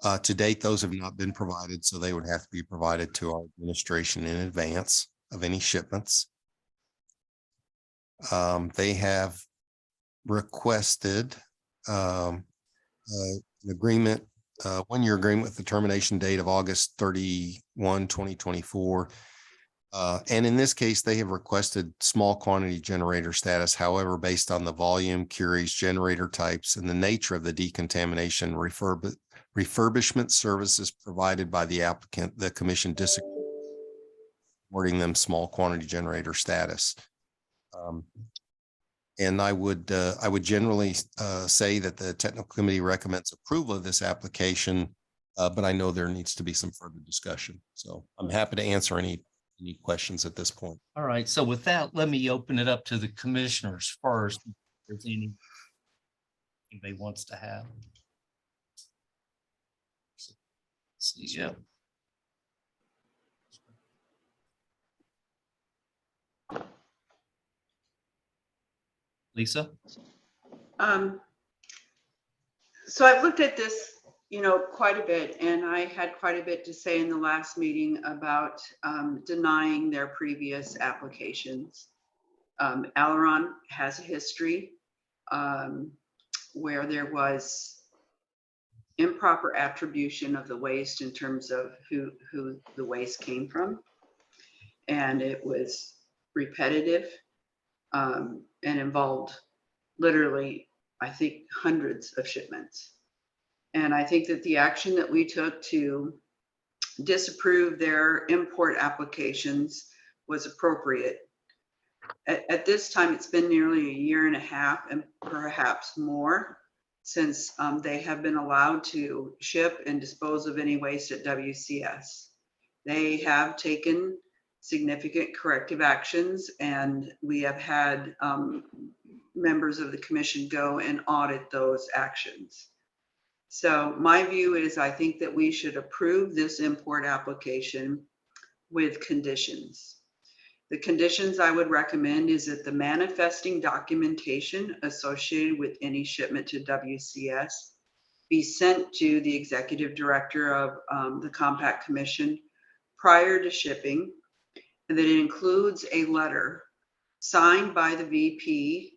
To date, those have not been provided, so they would have to be provided to our administration in advance of any shipments. They have requested an agreement, 1-year agreement with the termination date of August 31, 2024. And in this case, they have requested small quantity generator status. However, based on the volume, curies, generator types, and the nature of the decontamination refurbishment services provided by the applicant, the commission disagreed, awarding them small quantity generator status. And I would generally say that the technical committee recommends approval of this application, but I know there needs to be some further discussion. So I'm happy to answer any questions at this point. All right, so with that, let me open it up to the commissioners first. If there's anybody wants to have. Yeah. Lisa? So I've looked at this, quite a bit, and I had quite a bit to say in the last meeting about denying their previous applications. Aileron has a history where there was improper attribution of the waste in terms of who the waste came from. And it was repetitive and involved literally, I think, hundreds of shipments. And I think that the action that we took to disapprove their import applications was appropriate. At this time, it's been nearly 1.5 years and perhaps more since they have been allowed to ship and dispose of any waste at WCS. They have taken significant corrective actions, and we have had members of the commission go and audit those actions. So my view is I think that we should approve this import application with conditions. The conditions I would recommend is that the manifesting documentation associated with any shipment to WCS be sent to the executive director of the Compact Commission prior to shipping, and that it includes a letter signed by the VP.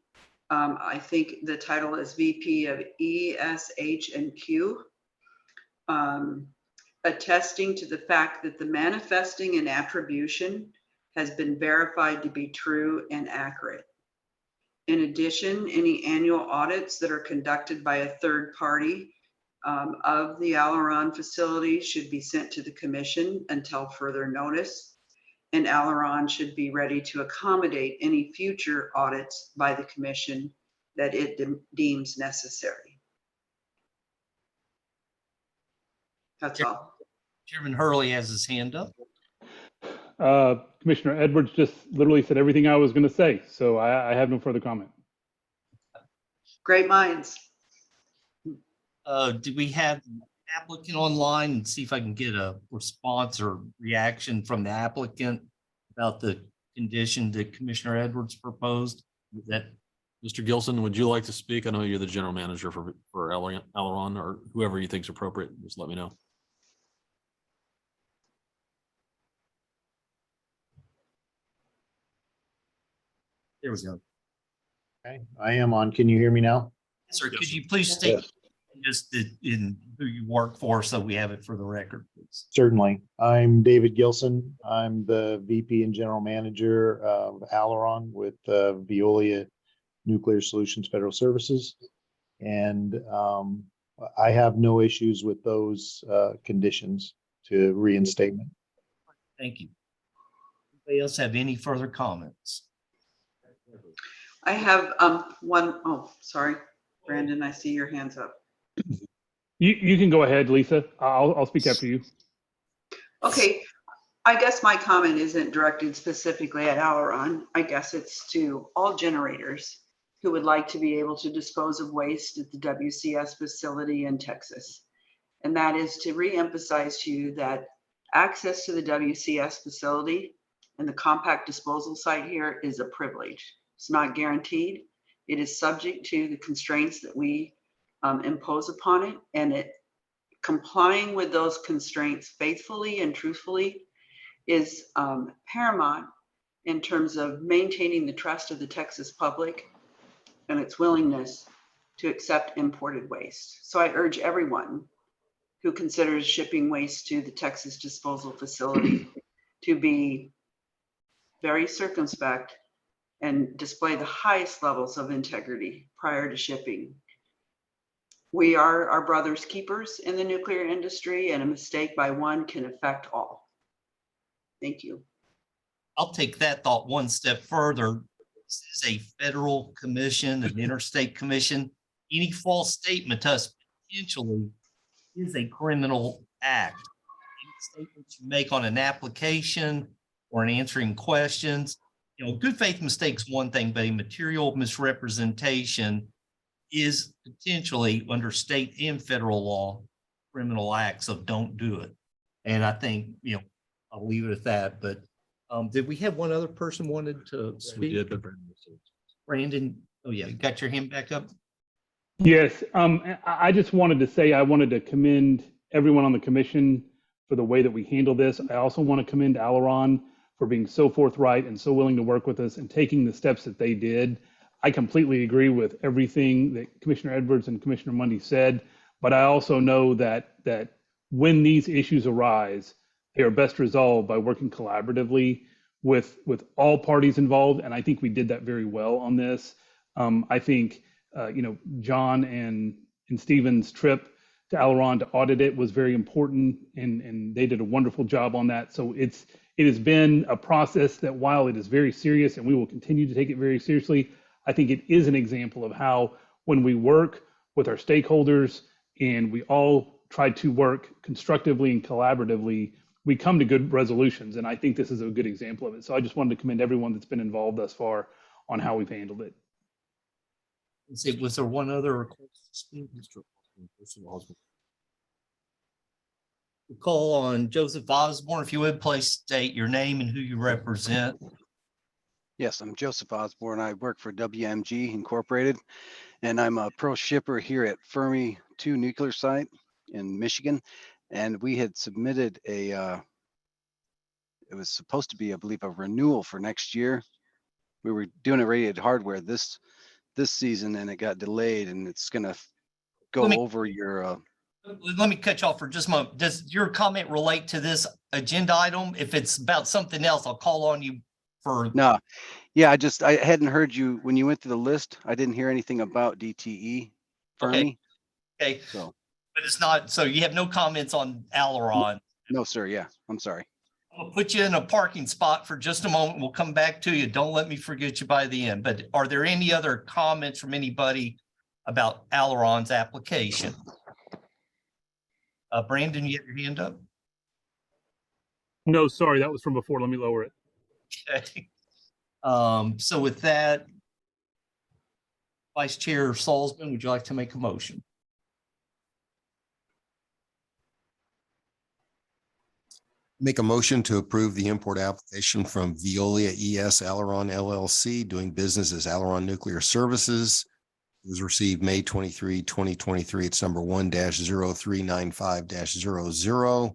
I think the title is VP of ESH&Q, attesting to the fact that the manifesting and attribution has been verified to be true and accurate. In addition, any annual audits that are conducted by a third party of the Aileron facility should be sent to the commission until further notice, and Aileron should be ready to accommodate any future audits by the commission that it deems necessary. That's all. Chairman Hurley has his hand up. Commissioner Edwards just literally said everything I was going to say, so I have no further comment. Great minds. Do we have the applicant online and see if I can get a response or reaction from the applicant about the condition that Commissioner Edwards proposed? Is that Mr. Gilson, would you like to speak? I know you're the general manager for Aileron, or whoever you think is appropriate. Just let me know. there we go. Okay, I am on. Can you hear me now? Sir, could you please state just in who you work for so we have it for the record, please? Certainly. I'm David Gilson. I'm the VP and General Manager of Aileron with Veolia Nuclear Solutions Federal Services. And I have no issues with those conditions to reinstatement. Thank you. Anybody else have any further comments? I have oh, sorry, Brandon, I see your hands up. You can go ahead, Lisa. I'll speak after you. Okay, I guess my comment isn't directed specifically at Aileron. I guess it's to all generators who would like to be able to dispose of waste at the WCS facility in Texas. And that is to reemphasize to you that access to the WCS facility and the compact disposal site here is a privilege. It's not guaranteed. It is subject to the constraints that we impose upon it, and complying with those constraints faithfully and truthfully is paramount in terms of maintaining the trust of the Texas public and its willingness to accept imported waste. So I urge everyone who considers shipping waste to the Texas disposal facility to be very circumspect and display the highest levels of integrity prior to shipping. We are our brother's keepers in the nuclear industry, and a mistake by one can affect all. Thank you. I'll take that thought one step further. This is a federal commission, an interstate commission. Any false statement to us potentially is a criminal act. Any statements you make on an application or in answering questions, good faith mistake's one thing, but a material misrepresentation is potentially under state and federal law criminal acts, so don't do it. And I think, I'll leave it at that. But did we have one other person wanted to speak? We did. Brandon, oh yeah, you got your hand back up? Yes, I just wanted to say I wanted to commend everyone on the commission for the way that we handle this. I also want to commend Aileron for being so forthright and so willing to work with us and taking the steps that they did. I completely agree with everything that Commissioner Edwards and Commissioner Mundy said, but I also know that when these issues arise, they are best resolved by working collaboratively with all parties involved, and I think we did that very well on this. I think John and Stephen's trip to Aileron to audit it was very important, and they did a wonderful job on that. So it has been a process that, while it is very serious and we will continue to take it very seriously, I think it is an example of how, when we work with our stakeholders and we all try to work constructively and collaboratively, we come to good resolutions. And I think this is a good example of it. So I just wanted to commend everyone that's been involved thus far on how we've handled it. Was there one other request to speak? We'll call on Joseph Osborne. If you would, please state your name and who you represent. Yes, I'm Joseph Osborne. I work for WMG Incorporated, and I'm a pro shipper here at Fermi 2 nuclear site in Michigan. And we had submitted it was supposed to be, I believe, a renewal for next year. We were doing irradiated hardware this season, and it got delayed, and it's going to go over your. Let me cut you off for just a moment. Does your comment relate to this agenda item? If it's about something else, I'll call on you for. No, yeah, I hadn't heard you when you went through the list. I didn't hear anything about DTE Fermi. Okay. So. But it's not, so you have no comments on Aileron? No, sir. Yeah, I'm sorry. I'll put you in a parking spot for just a moment. We'll come back to you. Don't let me forget you by the end. But are there any other comments from anybody about Aileron's application? Brandon, you have your hand up? No, sorry, that was from before. Let me lower it. Okay. So with that, Vice Chair Salzman, would you like to make a motion? Make a motion to approve the import application from Veolia ES Aileron LLC, doing business as Aileron Nuclear Services. It was received May 23, 2023. It's number 1-0395-00.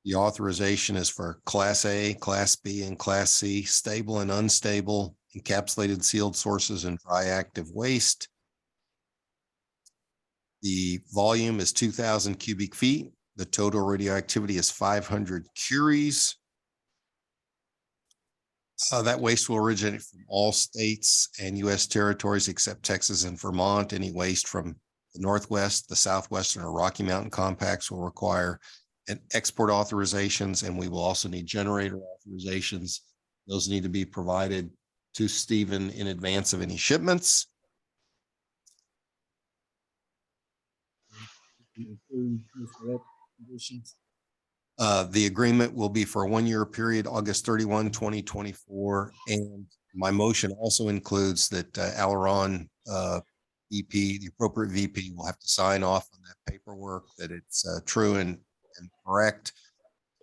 The authorization is for Class A, Class B, and Class C, stable and unstable, encapsulated sealed sources and dry active waste. The volume is 2,000 cubic feet. The total radioactivity is 500 curies. That waste will originate from all states and U.S. territories except Texas and Vermont. Any waste from the Northwest, the Southwestern, or Rocky Mountain compacts will require an export authorizations, and we will also need generator authorizations. Those need to be provided to Stephen in advance of any shipments. The agreement will be for a 1-year period, August 31, 2024. And my motion also includes that Aileron VP, the appropriate VP, will have to sign off on that paperwork, that it's true and correct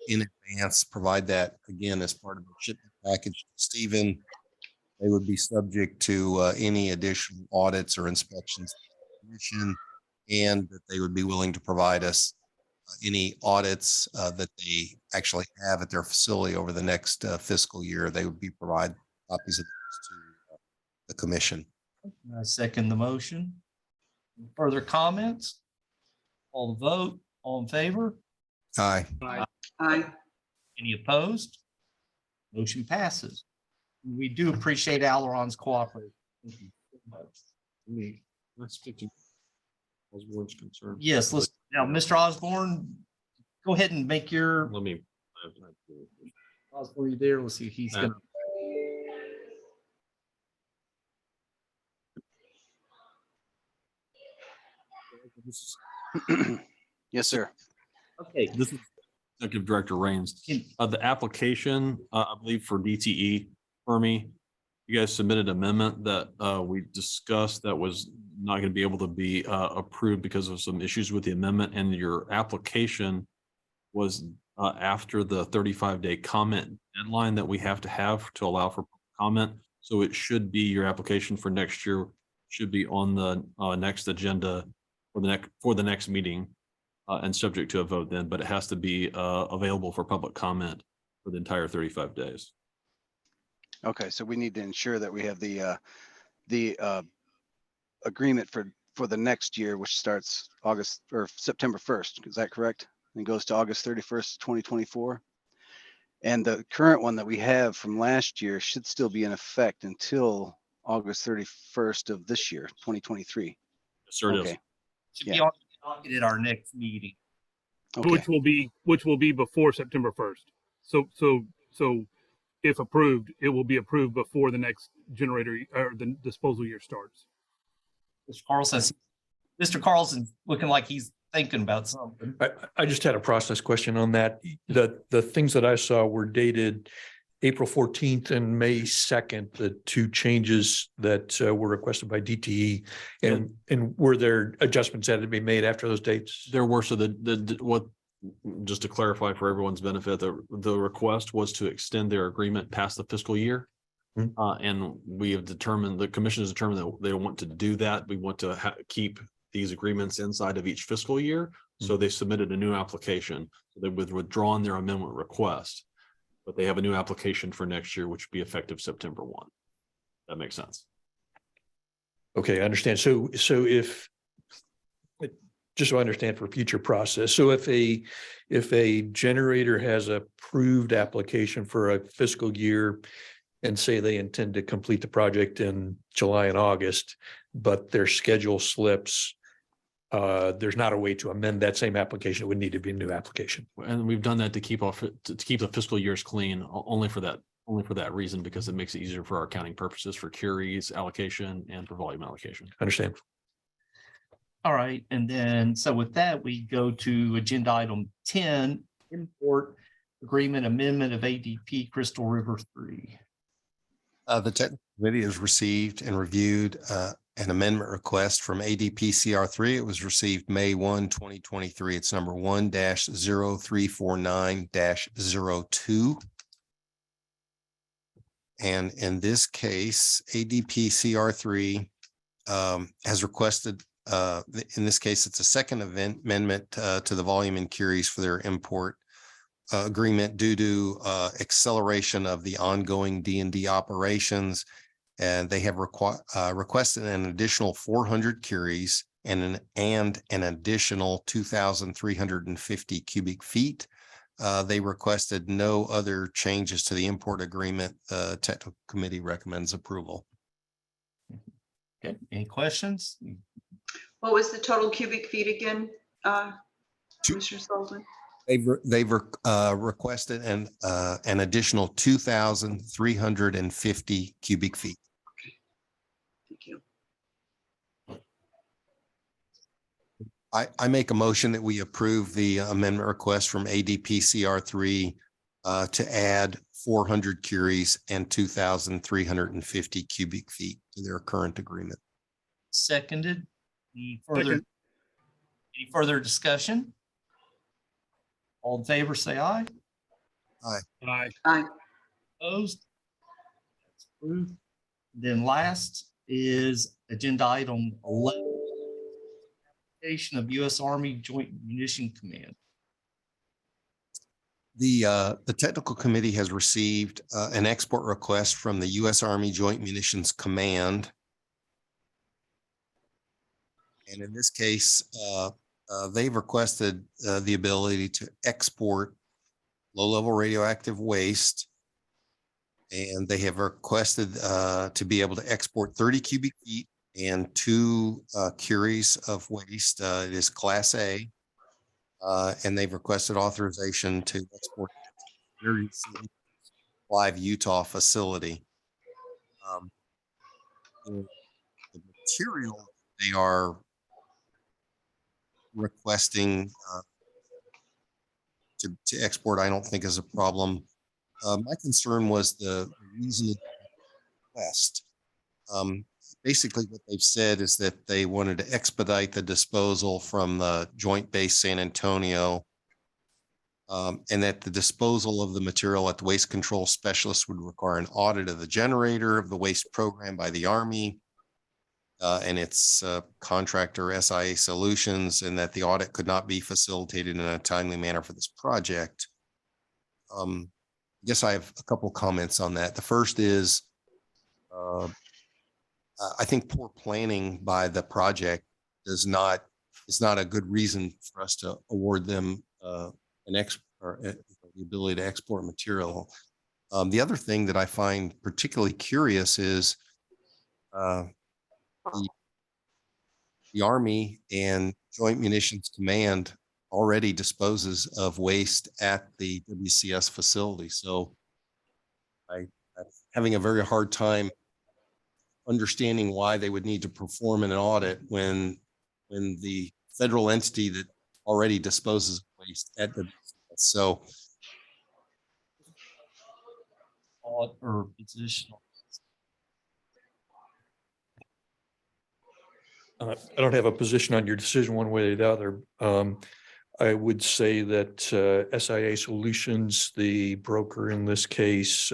in advance, provide that again as part of the shipment package to Stephen. They would be subject to any additional audits or inspections, and that they would be willing to provide us any audits that they actually have at their facility over the next fiscal year. They would be provide copies of those to the commission. I second the motion. Further comments? All vote, all in favor? Aye. Aye. Any opposed? Motion passes. We do appreciate Aileron's cooperation. Thank you so much. Let's stick to Osborne's concern. Yes, let's, now, Mr. Osborne, go ahead and make your, Let me. Osborne, you there? Let's see, he's gonna. Yes, sir. Okay, This is Executive Director Rains. The application, I believe for DTE, Fermi, you guys submitted an amendment that we discussed that was not going to be able to be approved because of some issues with the amendment, and your application was after the 35-day comment deadline that we have to allow for comment. So it should be, your application for next year should be on the next agenda for the next meeting, and subject to a vote then, but it has to be available for public comment for the entire 35 days. Okay, so we need to ensure that we have the agreement for the next year, which starts August or September 1st. Is that correct? And goes to August 31st, 2024. And the current one that we have from last year should still be in effect until August 31st of this year, 2023. Yes, sir, it is. Okay. should be on the docket at our next meeting. Okay. which will be before September 1st. So if approved, it will be approved before the next generator or the disposal year starts. Mr. Carlson's looking like he's thinking about something. I just had a process question on that. The things that I saw were dated April 14th and May 2nd, the two changes that were requested by DTE. And were there adjustments that had to be made after those dates? There were, so just to clarify for everyone's benefit, the request was to extend their agreement past the fiscal year. And we have determined, the commission has determined that they want to do that. We want to keep these agreements inside of each fiscal year. So they submitted a new application. So they withdrawn their amendment request, but they have a new application for next year, which would be effective September 1. That makes sense. Okay, I understand. So if, just so I understand for future process, so if a generator has approved application for a fiscal year and say they intend to complete the project in July and August, but their schedule slips, there's not a way to amend that same application. It would need to be a new application. And we've done that to keep the fiscal years clean, only for that reason, because it makes it easier for our accounting purposes for curies allocation and for volume allocation. Understand? All right, and then, so with that, we go to agenda item 10, import agreement amendment of ADP Crystal River 3. The technical committee has received and reviewed an amendment request from ADP CR3. It was received May 1, 2023. It's number 1-0349-02. And in this case, ADP CR3 has requested, in this case, it's a second amendment to the volume and curies for their import agreement due to acceleration of the ongoing D&D operations. And they have requested an additional 400 curies and an additional 2,350 cubic feet. They requested no other changes to the import agreement. The technical committee recommends approval. Okay, any questions? What was the total cubic feet again, Mr. Sullivan? They've requested an additional 2,350 cubic feet. Thank you. I make a motion that we approve the amendment request from ADPCR3 to add 400 curies and 2,350 cubic feet to their current agreement. Seconded. Any Second. further discussion? All in favor, say aye. Aye. Aye. Opposed? That's approved. Then last is agenda item 11. Application of U.S. Army Joint Munition Command. The technical committee has received an export request from the U.S. Army Joint Munitions Command. And in this case, they've requested the ability to export low-level radioactive waste. And they have requested to be able to export 30 cubic feet and 2 curies of waste. It is Class A. And they've requested authorization to export their live Utah facility. The material they are requesting to export, I don't think is a problem. My concern was the reason request. Basically, what they've said is that they wanted to expedite the disposal from the Joint Base San Antonio, and that the disposal of the material at the waste control specialist would require an audit of the generator of the waste program by the Army and its contractor SIA Solutions, and that the audit could not be facilitated in a timely manner for this project. I guess I have a couple comments on that. The first is, I think poor planning by the project is not a good reason for us to award them the ability to export material. The other thing that I find particularly curious is the Army and Joint Munitions Command already disposes of waste at the WCS facility. So I'm having a very hard time understanding why they would need to perform an audit when the federal entity that already disposes of waste at the so Or positional. I don't have a position on your decision one way or the other. I would say that SIA Solutions, the broker in this case,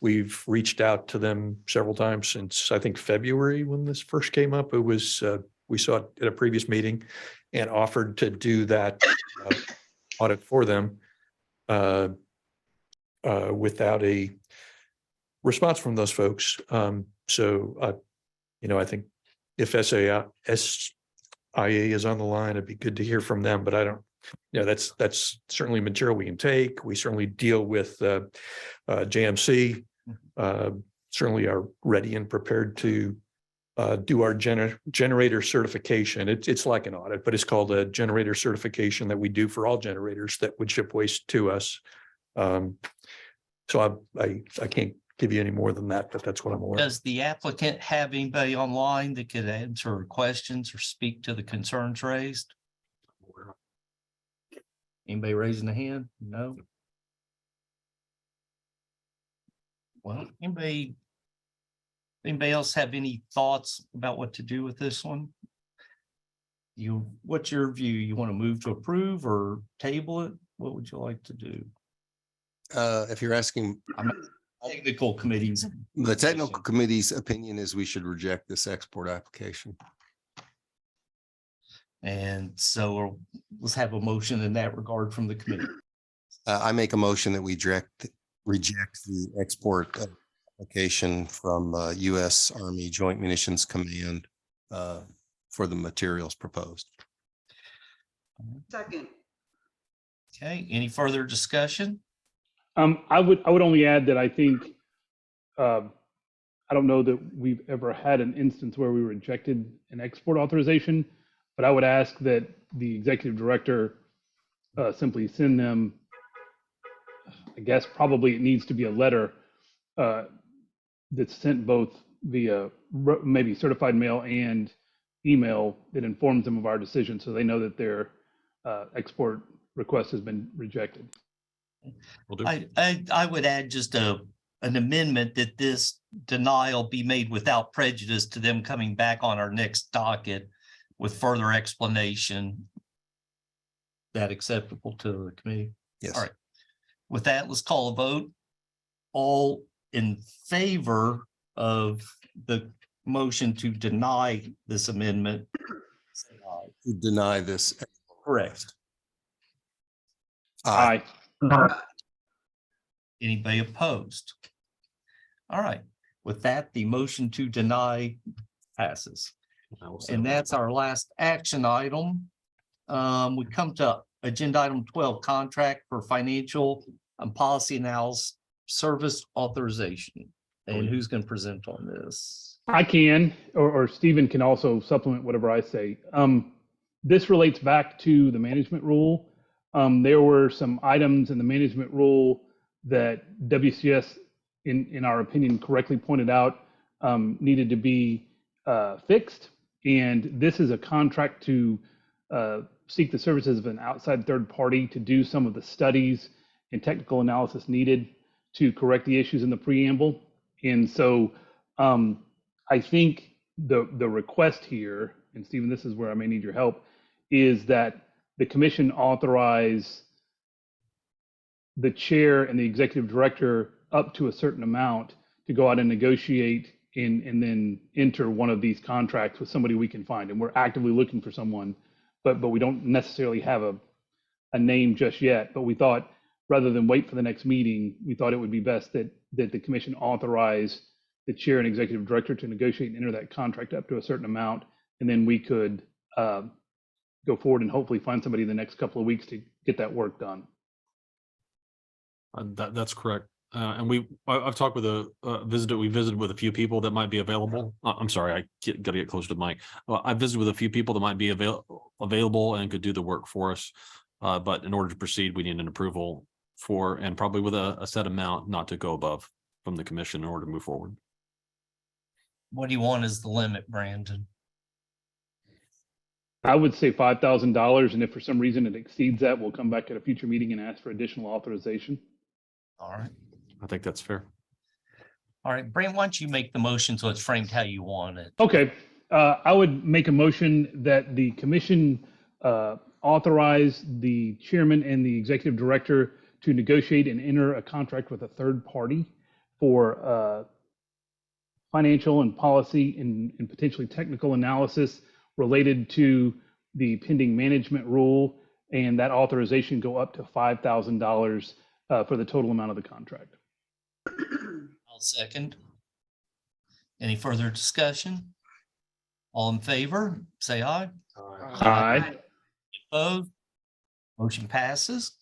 we've reached out to them several times since I think February when this first came up. It was we saw it at a previous meeting and offered to do that audit for them without a response from those folks. So I think if SIA is on the line, it'd be good to hear from them, but I don't, that's certainly material we can take. We certainly deal with JMC, certainly are ready and prepared to do our generator certification. It's like an audit, but it's called a generator certification that we do for all generators that would ship waste to us. So I can't give you any more than that, but that's what I'm aware of. Does the applicant have anybody online that could answer questions or speak to the concerns raised? Anybody raising a hand? No. Well, anybody else have any thoughts about what to do with this one? What's your view? You want to move to approve or table it? What would you like to do? If you're asking, Technical committees. the technical committee's opinion is we should reject this export application. And so let's have a motion in that regard from the committee. I make a motion that we reject the export application from U.S. Army Joint Munitions Command for the materials proposed. Second. Okay, any further discussion? I would only add that I think I don't know that we've ever had an instance where we rejected an export authorization, but I would ask that the executive director simply send them, I guess probably it needs to be a letter that's sent both via maybe certified mail and email that informs them of our decision so they know that their export request has been rejected. Will do. I would add just an amendment that this denial be made without prejudice to them coming back on our next docket with further explanation. That acceptable to the committee? Yes. All right. With that, let's call a vote. All in favor of the motion to deny this amendment? Say aye. To deny this. Correct. Aye. Anybody opposed? All right. With that, the motion to deny passes. I will say And that. that's our last action item. We come to agenda item 12, contract for financial and policy analysis service authorization. And who's going to present on this? I can, or Stephen can also supplement whatever I say. This relates back to the management rule. There were some items in the management rule that WCS, in our opinion, correctly pointed out needed to be fixed. And this is a contract to seek the services of an outside third party to do some of the studies and technical analysis needed to correct the issues in the preamble. And so I think the request here, and Stephen, this is where I may need your help, is that the commission authorize the chair and the executive director up to a certain amount to go out and negotiate and then enter one of these contracts with somebody we can find. And we're actively looking for someone, but we don't necessarily have a name just yet. But we thought, rather than wait for the next meeting, we thought it would be best that the commission authorize the chair and executive director to negotiate and enter that contract up to a certain amount. And then we could go forward and hopefully find somebody in the next couple of weeks to get that work done. That's correct. And I've talked with we visited with a few people that might be available. I'm sorry, I got to get closer to the mic. I visited with a few people that might be available and could do the work for us. But in order to proceed, we need an approval for, and probably with a set amount not to go above from the commission in order to move forward. What do you want as the limit, Brandon? I would say $5,000. And if for some reason it exceeds that, we'll come back at a future meeting and ask for additional authorization. All right. I think that's fair. All right, Brandon, why don't you make the motion so it's framed how you want it? Okay. I would make a motion that the commission authorize the chairman and the executive director to negotiate and enter a contract with a third party for financial and policy and potentially technical analysis related to the pending management rule, and that authorization go up to $5,000 for the total amount of the contract. I'll second. Any further discussion? All in favor, say aye. Aye. Opposed? Motion passes.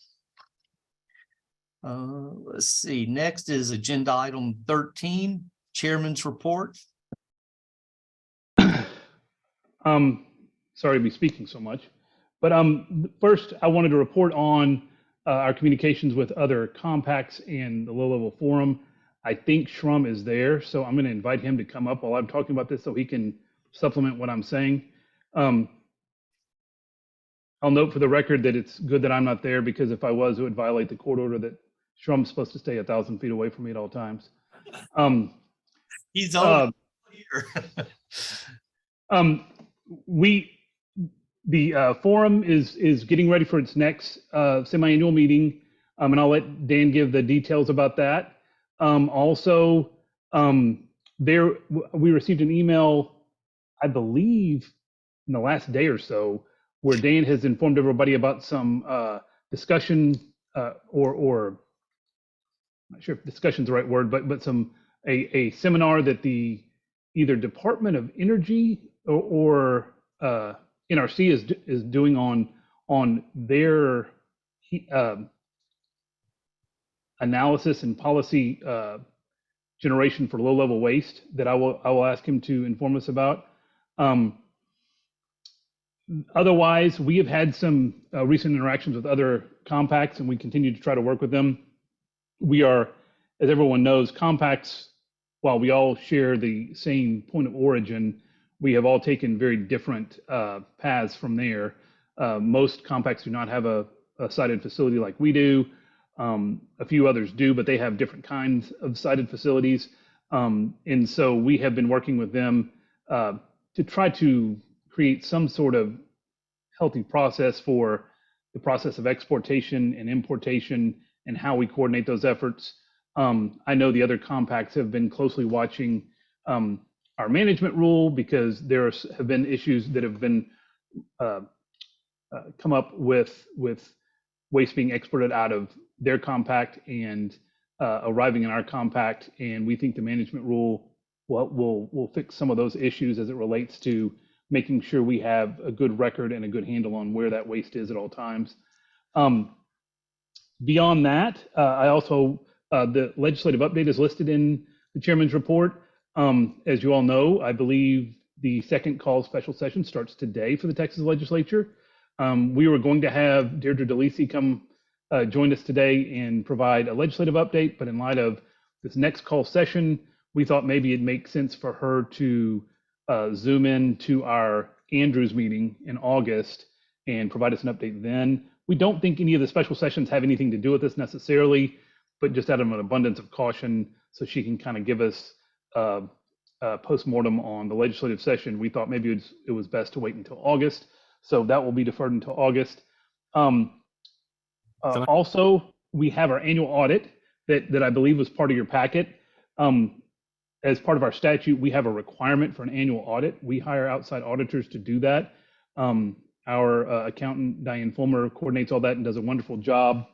Let's see, next is agenda item 13, chairman's report. Sorry to be speaking so much, but first I wanted to report on our communications with other compacts and the low-level forum. I think Shrum is there, so I'm going to invite him to come up while I'm talking about this so he can supplement what I'm saying. I'll note for the record that it's good that I'm not there, because if I was, it would violate the court order that Shrum's supposed to stay 1,000 feet away from me at all times. He's over here. The forum is getting ready for its next semi-annual meeting, and I'll let Dan give the details about that. Also, we received an email, I believe, in the last day or so, where Dan has informed everybody about some discussion, or I'm not sure if discussion is the right word, but a seminar that the either Department of Energy or NRC is doing on their analysis and policy generation for low-level waste that I will ask him to inform us about. Otherwise, we have had some recent interactions with other compacts, and we continue to try to work with them. We are, as everyone knows, compacts, while we all share the same point of origin, we have all taken very different paths from there. Most compacts do not have a sited facility like we do. A few others do, but they have different kinds of sited facilities. And so we have been working with them to try to create some sort of healthy process for the process of exportation and importation and how we coordinate those efforts. I know the other compacts have been closely watching our management rule because there have been issues that have been come up with waste being exported out of their compact and arriving in our compact. And we think the management rule will fix some of those issues as it relates to making sure we have a good record and a good handle on where that waste is at all times. Beyond that, I also, the legislative update is listed in the chairman's report. As you all know, I believe the second call special session starts today for the Texas legislature. We were going to have Deirdre DeLisi come join us today and provide a legislative update, but in light of this next call session, we thought maybe it'd make sense for her to Zoom in to our Andrews meeting in August and provide us an update then. We don't think any of the special sessions have anything to do with this necessarily, but just out of an abundance of caution, so she can kind of give us a postmortem on the legislative session, we thought maybe it was best to wait until August. So that will be deferred until August. Also, we have our annual audit that I believe was part of your packet. As part of our statute, we have a requirement for an annual audit. We hire outside auditors to do that. Our accountant, Diane Fulmer, coordinates all that and does a wonderful job.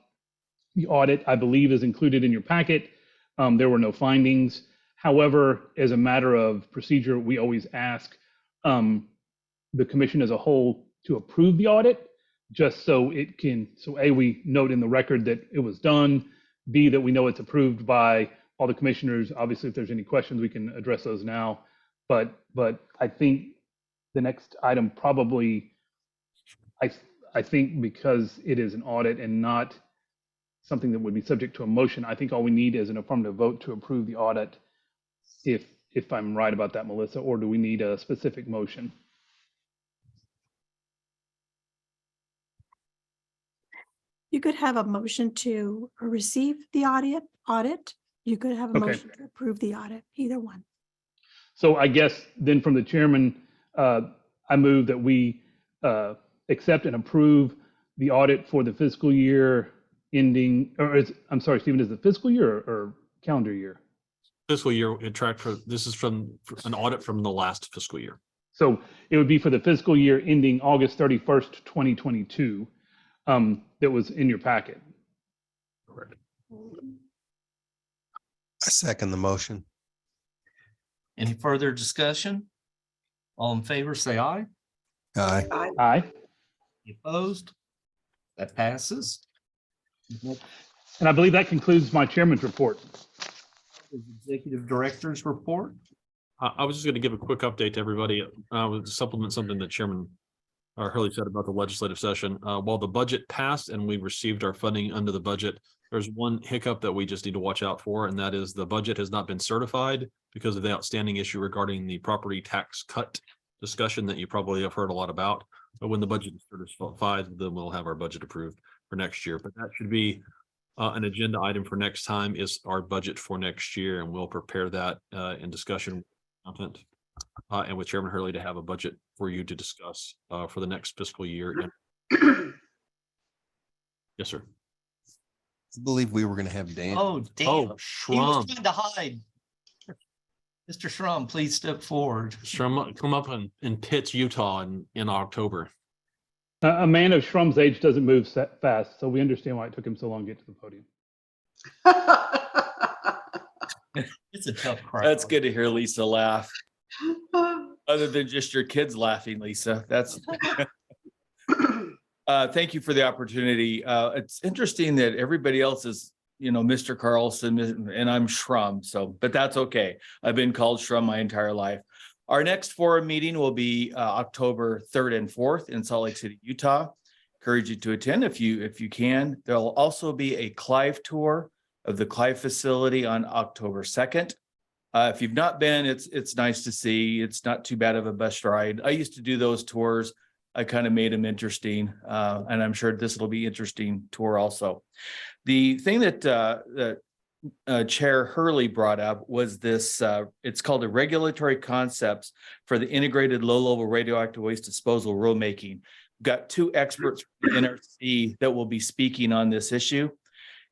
The audit, I believe, is included in your packet. There were no findings. However, as a matter of procedure, we always ask the commission as a whole to approve the audit, just so it can, so A, we note in the record that it was done, B, that we know it's approved by all the commissioners. Obviously, if there's any questions, we can address those now. But I think the next item probably, I think because it is an audit and not something that would be subject to a motion, I think all we need is an affirmative vote to approve the audit, if I'm right about that, Melissa, or do we need a specific motion? You could have a motion to receive the audit. You could have a Okay. motion to approve the audit, either one. So I guess then from the chairman, I move that we accept and approve the audit for the fiscal year ending, or I'm sorry, Stephen, is it fiscal year or calendar year? Fiscal year, this is from an audit from the last fiscal year. So it would be for the fiscal year ending August 31st, 2022, that was in your packet. Correct. I second the motion. Any further discussion? All in favor, say aye. Aye. Aye. Any opposed? That passes. And I believe that concludes my chairman's report. Executive Director's report. I was just going to give a quick update to everybody. I would supplement something that Chairman Hurley said about the legislative session. While the budget passed and we received our funding under the budget, there's one hiccup that we just need to watch out for, and that is the budget has not been certified because of the outstanding issue regarding the property tax cut discussion that you probably have heard a lot about. But when the budget is certified, then we'll have our budget approved for next year. But that should be an agenda item for next time, is our budget for next year, and we'll prepare that in discussion content and with Chairman Hurley to have a budget for you to discuss for the next fiscal year. Yes, sir. I believe we were going to have Dan. Oh, damn. Oh, He was Schrum. trying to hide. Mr. Schrum, please step forward. Schrum, come up in Pitts, Utah in October. A man of Shrum's age doesn't move fast, so we understand why it took him so long to get to the podium. It's a tough crowd. That's good to hear Lisa laugh. Other than just your kids laughing, Lisa. That's thank you for the opportunity. It's interesting that everybody else is, Mr. Carlson and I'm Schrum. So, but that's okay. I've been called Schrum my entire life. Our next forum meeting will be October 3rd and 4th in Salt Lake City, Utah. Encourage you to attend if you can. There'll also be a Clive tour of the Clive facility on October 2nd. If you've not been, it's nice to see. It's not too bad of a bus ride. I used to do those tours. I kind of made them interesting, and I'm sure this will be interesting tour also. The thing that Chair Hurley brought up was this, it's called the Regulatory Concepts for the Integrated Low-Level Radioactive Waste Disposal Rulemaking. Got two experts from the NRC that will be speaking on this issue.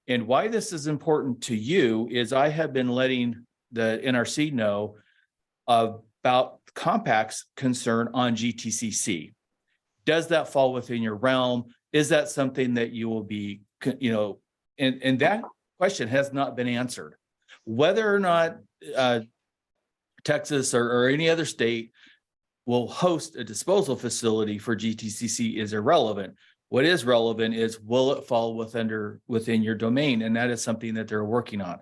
And why this is important to you is I have been letting the NRC know about Compact's concern on GTCC. Does that fall within your realm? Is that something that you will be, and that question has not been answered. Whether or not Texas or any other state will host a disposal facility for GTCC is irrelevant. What is relevant is, will it fall within your domain? And that is something that they're working on.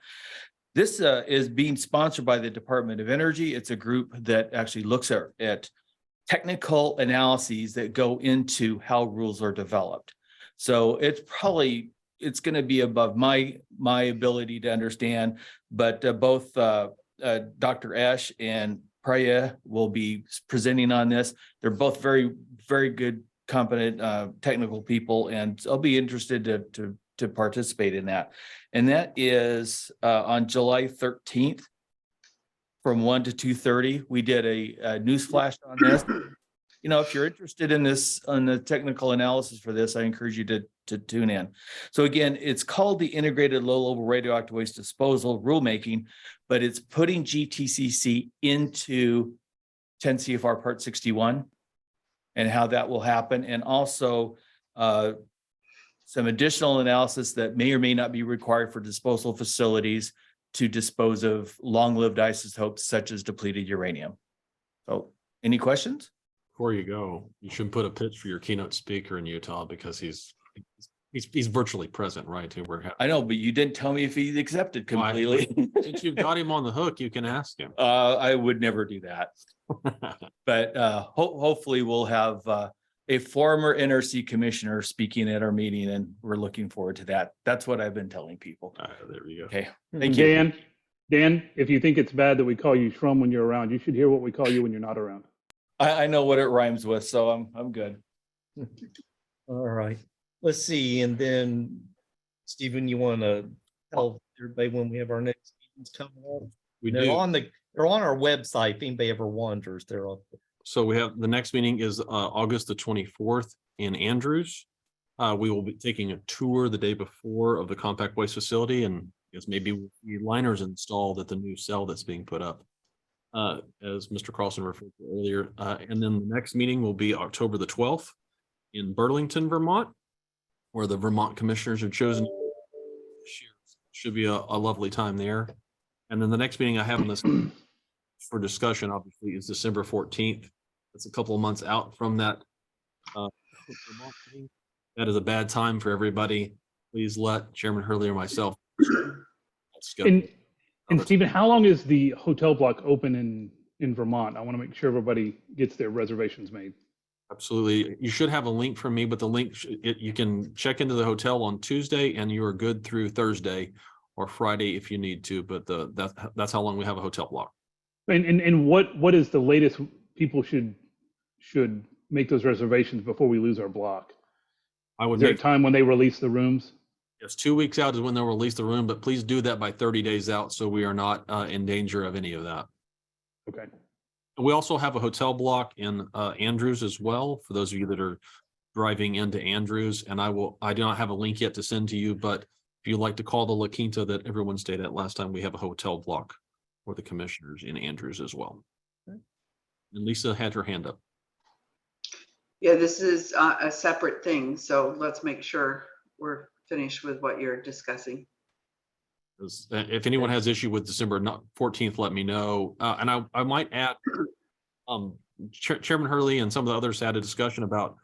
This is being sponsored by the Department of Energy. It's a group that actually looks at technical analyses that go into how rules are developed. So it's going to be above my ability to understand, but both Dr. Esch and Priya will be presenting on this. They're both very, very good, competent technical people, and I'll be interested to participate in that. And that is on July 13th from 1 to 2:30. We did a news flash on this. If you're interested in this, on the technical analysis for this, I encourage you to tune in. So again, it's called the Integrated Low-Level Radioactive Waste Disposal Rulemaking, but it's putting GTCC into 10 CFR Part 61 and how that will happen. And also some additional analysis that may or may not be required for disposal facilities to dispose of long-lived isotopes such as depleted uranium. So any questions? Before you go, you should put a pitch for your keynote speaker in Utah, because he's virtually present, right? I know, but you didn't tell me if he accepted completely. Since you've got him on the hook, you can ask him. I would never do that. But hopefully we'll have a former NRC commissioner speaking at our meeting, and we're looking forward to that. That's what I've been telling people. There we go. Okay, thank you. Dan, if you think it's bad that we call you Shrum when you're around, you should hear what we call you when you're not around. I know what it rhymes with, so I'm good. All right, let's see. And then Stephen, you want to tell everybody when we have our next meetings coming up? They're on our website. If anybody ever wonders, they're on. So we have, the next meeting is August the 24th in Andrews. We will be taking a tour the day before of the compact waste facility, and yes, maybe the liners installed at the new cell that's being put up, as Mr. Carlson referred to earlier. And then the next meeting will be October the 12th in Burlington, Vermont, where the Vermont commissioners have chosen. Should be a lovely time there. And then the next meeting I have on this for discussion, obviously, is December 14th. It's a couple of months out from that. That is a bad time for everybody. Please let Chairman Hurley or myself. And Stephen, how long is the hotel block open in Vermont? I want to make sure everybody gets their reservations made. Absolutely. You should have a link from me, but the link, you can check into the hotel on Tuesday and you are good through Thursday or Friday if you need to, but that's how long we have a hotel block. And what is the latest people should make those reservations before we lose our block? Is there a time when they release the rooms? Yes, 2 weeks out is when they'll release the room, but please do that by 30 days out so we are not in danger of any of that. Okay. We also have a hotel block in Andrews as well, for those of you that are driving into Andrews. And I do not have a link yet to send to you, but if you'd like to call the La Quinta that everyone stayed at last time, we have a hotel block for the commissioners in Andrews as well. Okay. And Lisa had her hand up. Yeah, this is a separate thing, so let's make sure we're finished with what you're discussing. If anyone has issue with December 14th, let me know. And I might add, Chairman Hurley and some of the others had a discussion about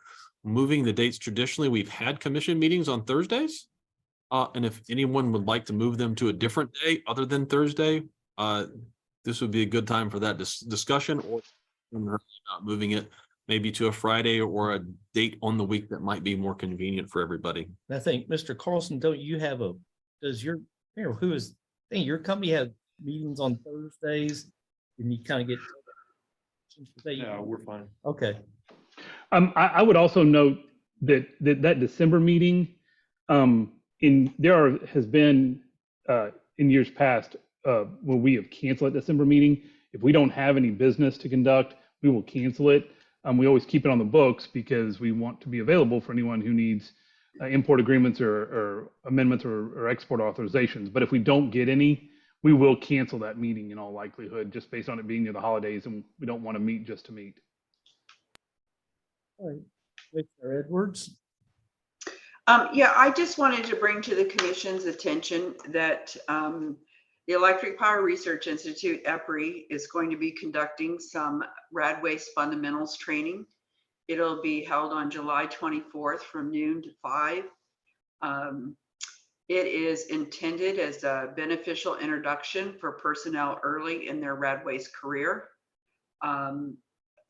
moving the dates. Traditionally, we've had commission meetings on Thursdays. And if anyone would like to move them to a different day other than Thursday, this would be a good time for that discussion, or about moving it maybe to a Friday or a date on the week that might be more convenient for everybody. I think, Mr. Carlson, don't you have does your, who is, I think your company have meetings on Thursdays and you kind of get. Yeah, we're fine. Okay. I would also note that December meeting, has been in years past, when we have canceled that December meeting, if we don't have any business to conduct, we will cancel it. We always keep it on the books because we want to be available for anyone who needs import agreements or amendments or export authorizations. But if we don't get any, we will cancel that meeting in all likelihood, just based on it being near the holidays, and we don't want to meet just to meet. All right. Commissioner Edwards. Yeah, I just wanted to bring to the commission's attention that the Electric Power Research Institute, EPRI, is going to be conducting some rad waste fundamentals training. It'll be held on July 24th from noon to 5. It is intended as a beneficial introduction for personnel early in their rad waste career.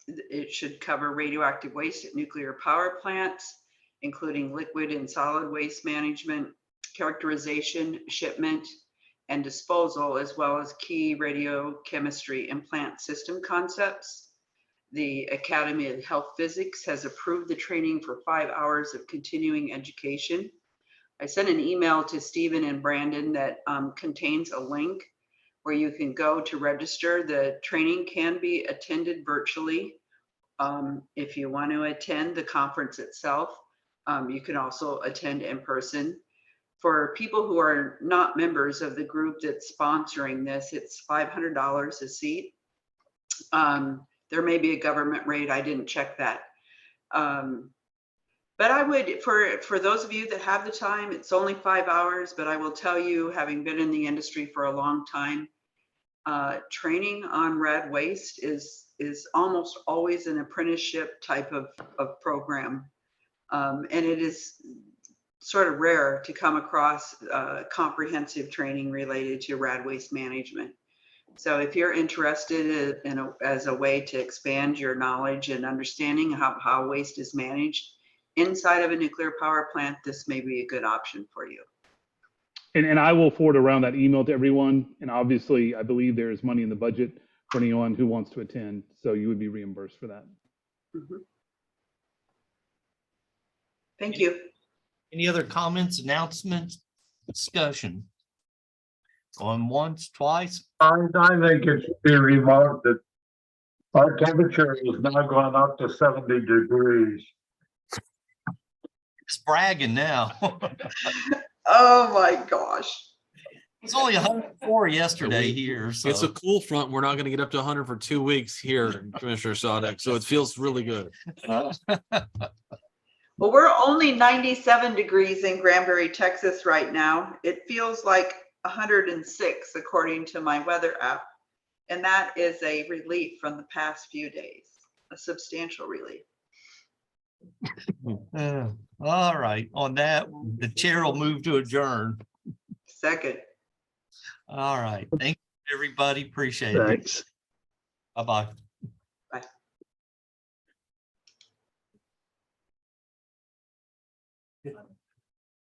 It should cover radioactive waste at nuclear power plants, including liquid and solid waste management, characterization, shipment, and disposal, as well as key radiochemistry and plant system concepts. The Academy of Health Physics has approved the training for 5 hours of continuing education. I sent an email to Stephen and Brandon that contains a link where you can go to register. The training can be attended virtually. If you want to attend the conference itself, you can also attend in person. For people who are not members of the group that's sponsoring this, it's $500 a seat. There may be a government rate. I didn't check that. But I would, for those of you that have the time, it's only 5 hours, but I will tell you, having been in the industry for a long time, training on rad waste is almost always an apprenticeship type of program. And it is sort of rare to come across comprehensive training related to rad waste management. So if you're interested as a way to expand your knowledge and understanding how waste is managed inside of a nuclear power plant, this may be a good option for you. And I will forward around that email to everyone. And obviously, I believe there is money in the budget for anyone who wants to attend. So you would be reimbursed for that. Mm-hmm. Thank you. Any other comments, announcements, discussion? Going once, twice? I think it should be remarked that our temperature has now gone up to 70 degrees. It's bragging now. Oh my gosh. It's only 104 yesterday here. So. It's a cool front. We're not going to get up to 100 for 2 weeks here, Commissioner Sadek. So it feels really good. Well, we're only 97 degrees in Granbury, Texas right now. It feels like 106 according to my weather app. And that is a relief from the past few days, a substantial relief. All right. On that, the chair will move to adjourn. Second. All right. Thank you, everybody. Appreciate it. Thanks. Bye-bye.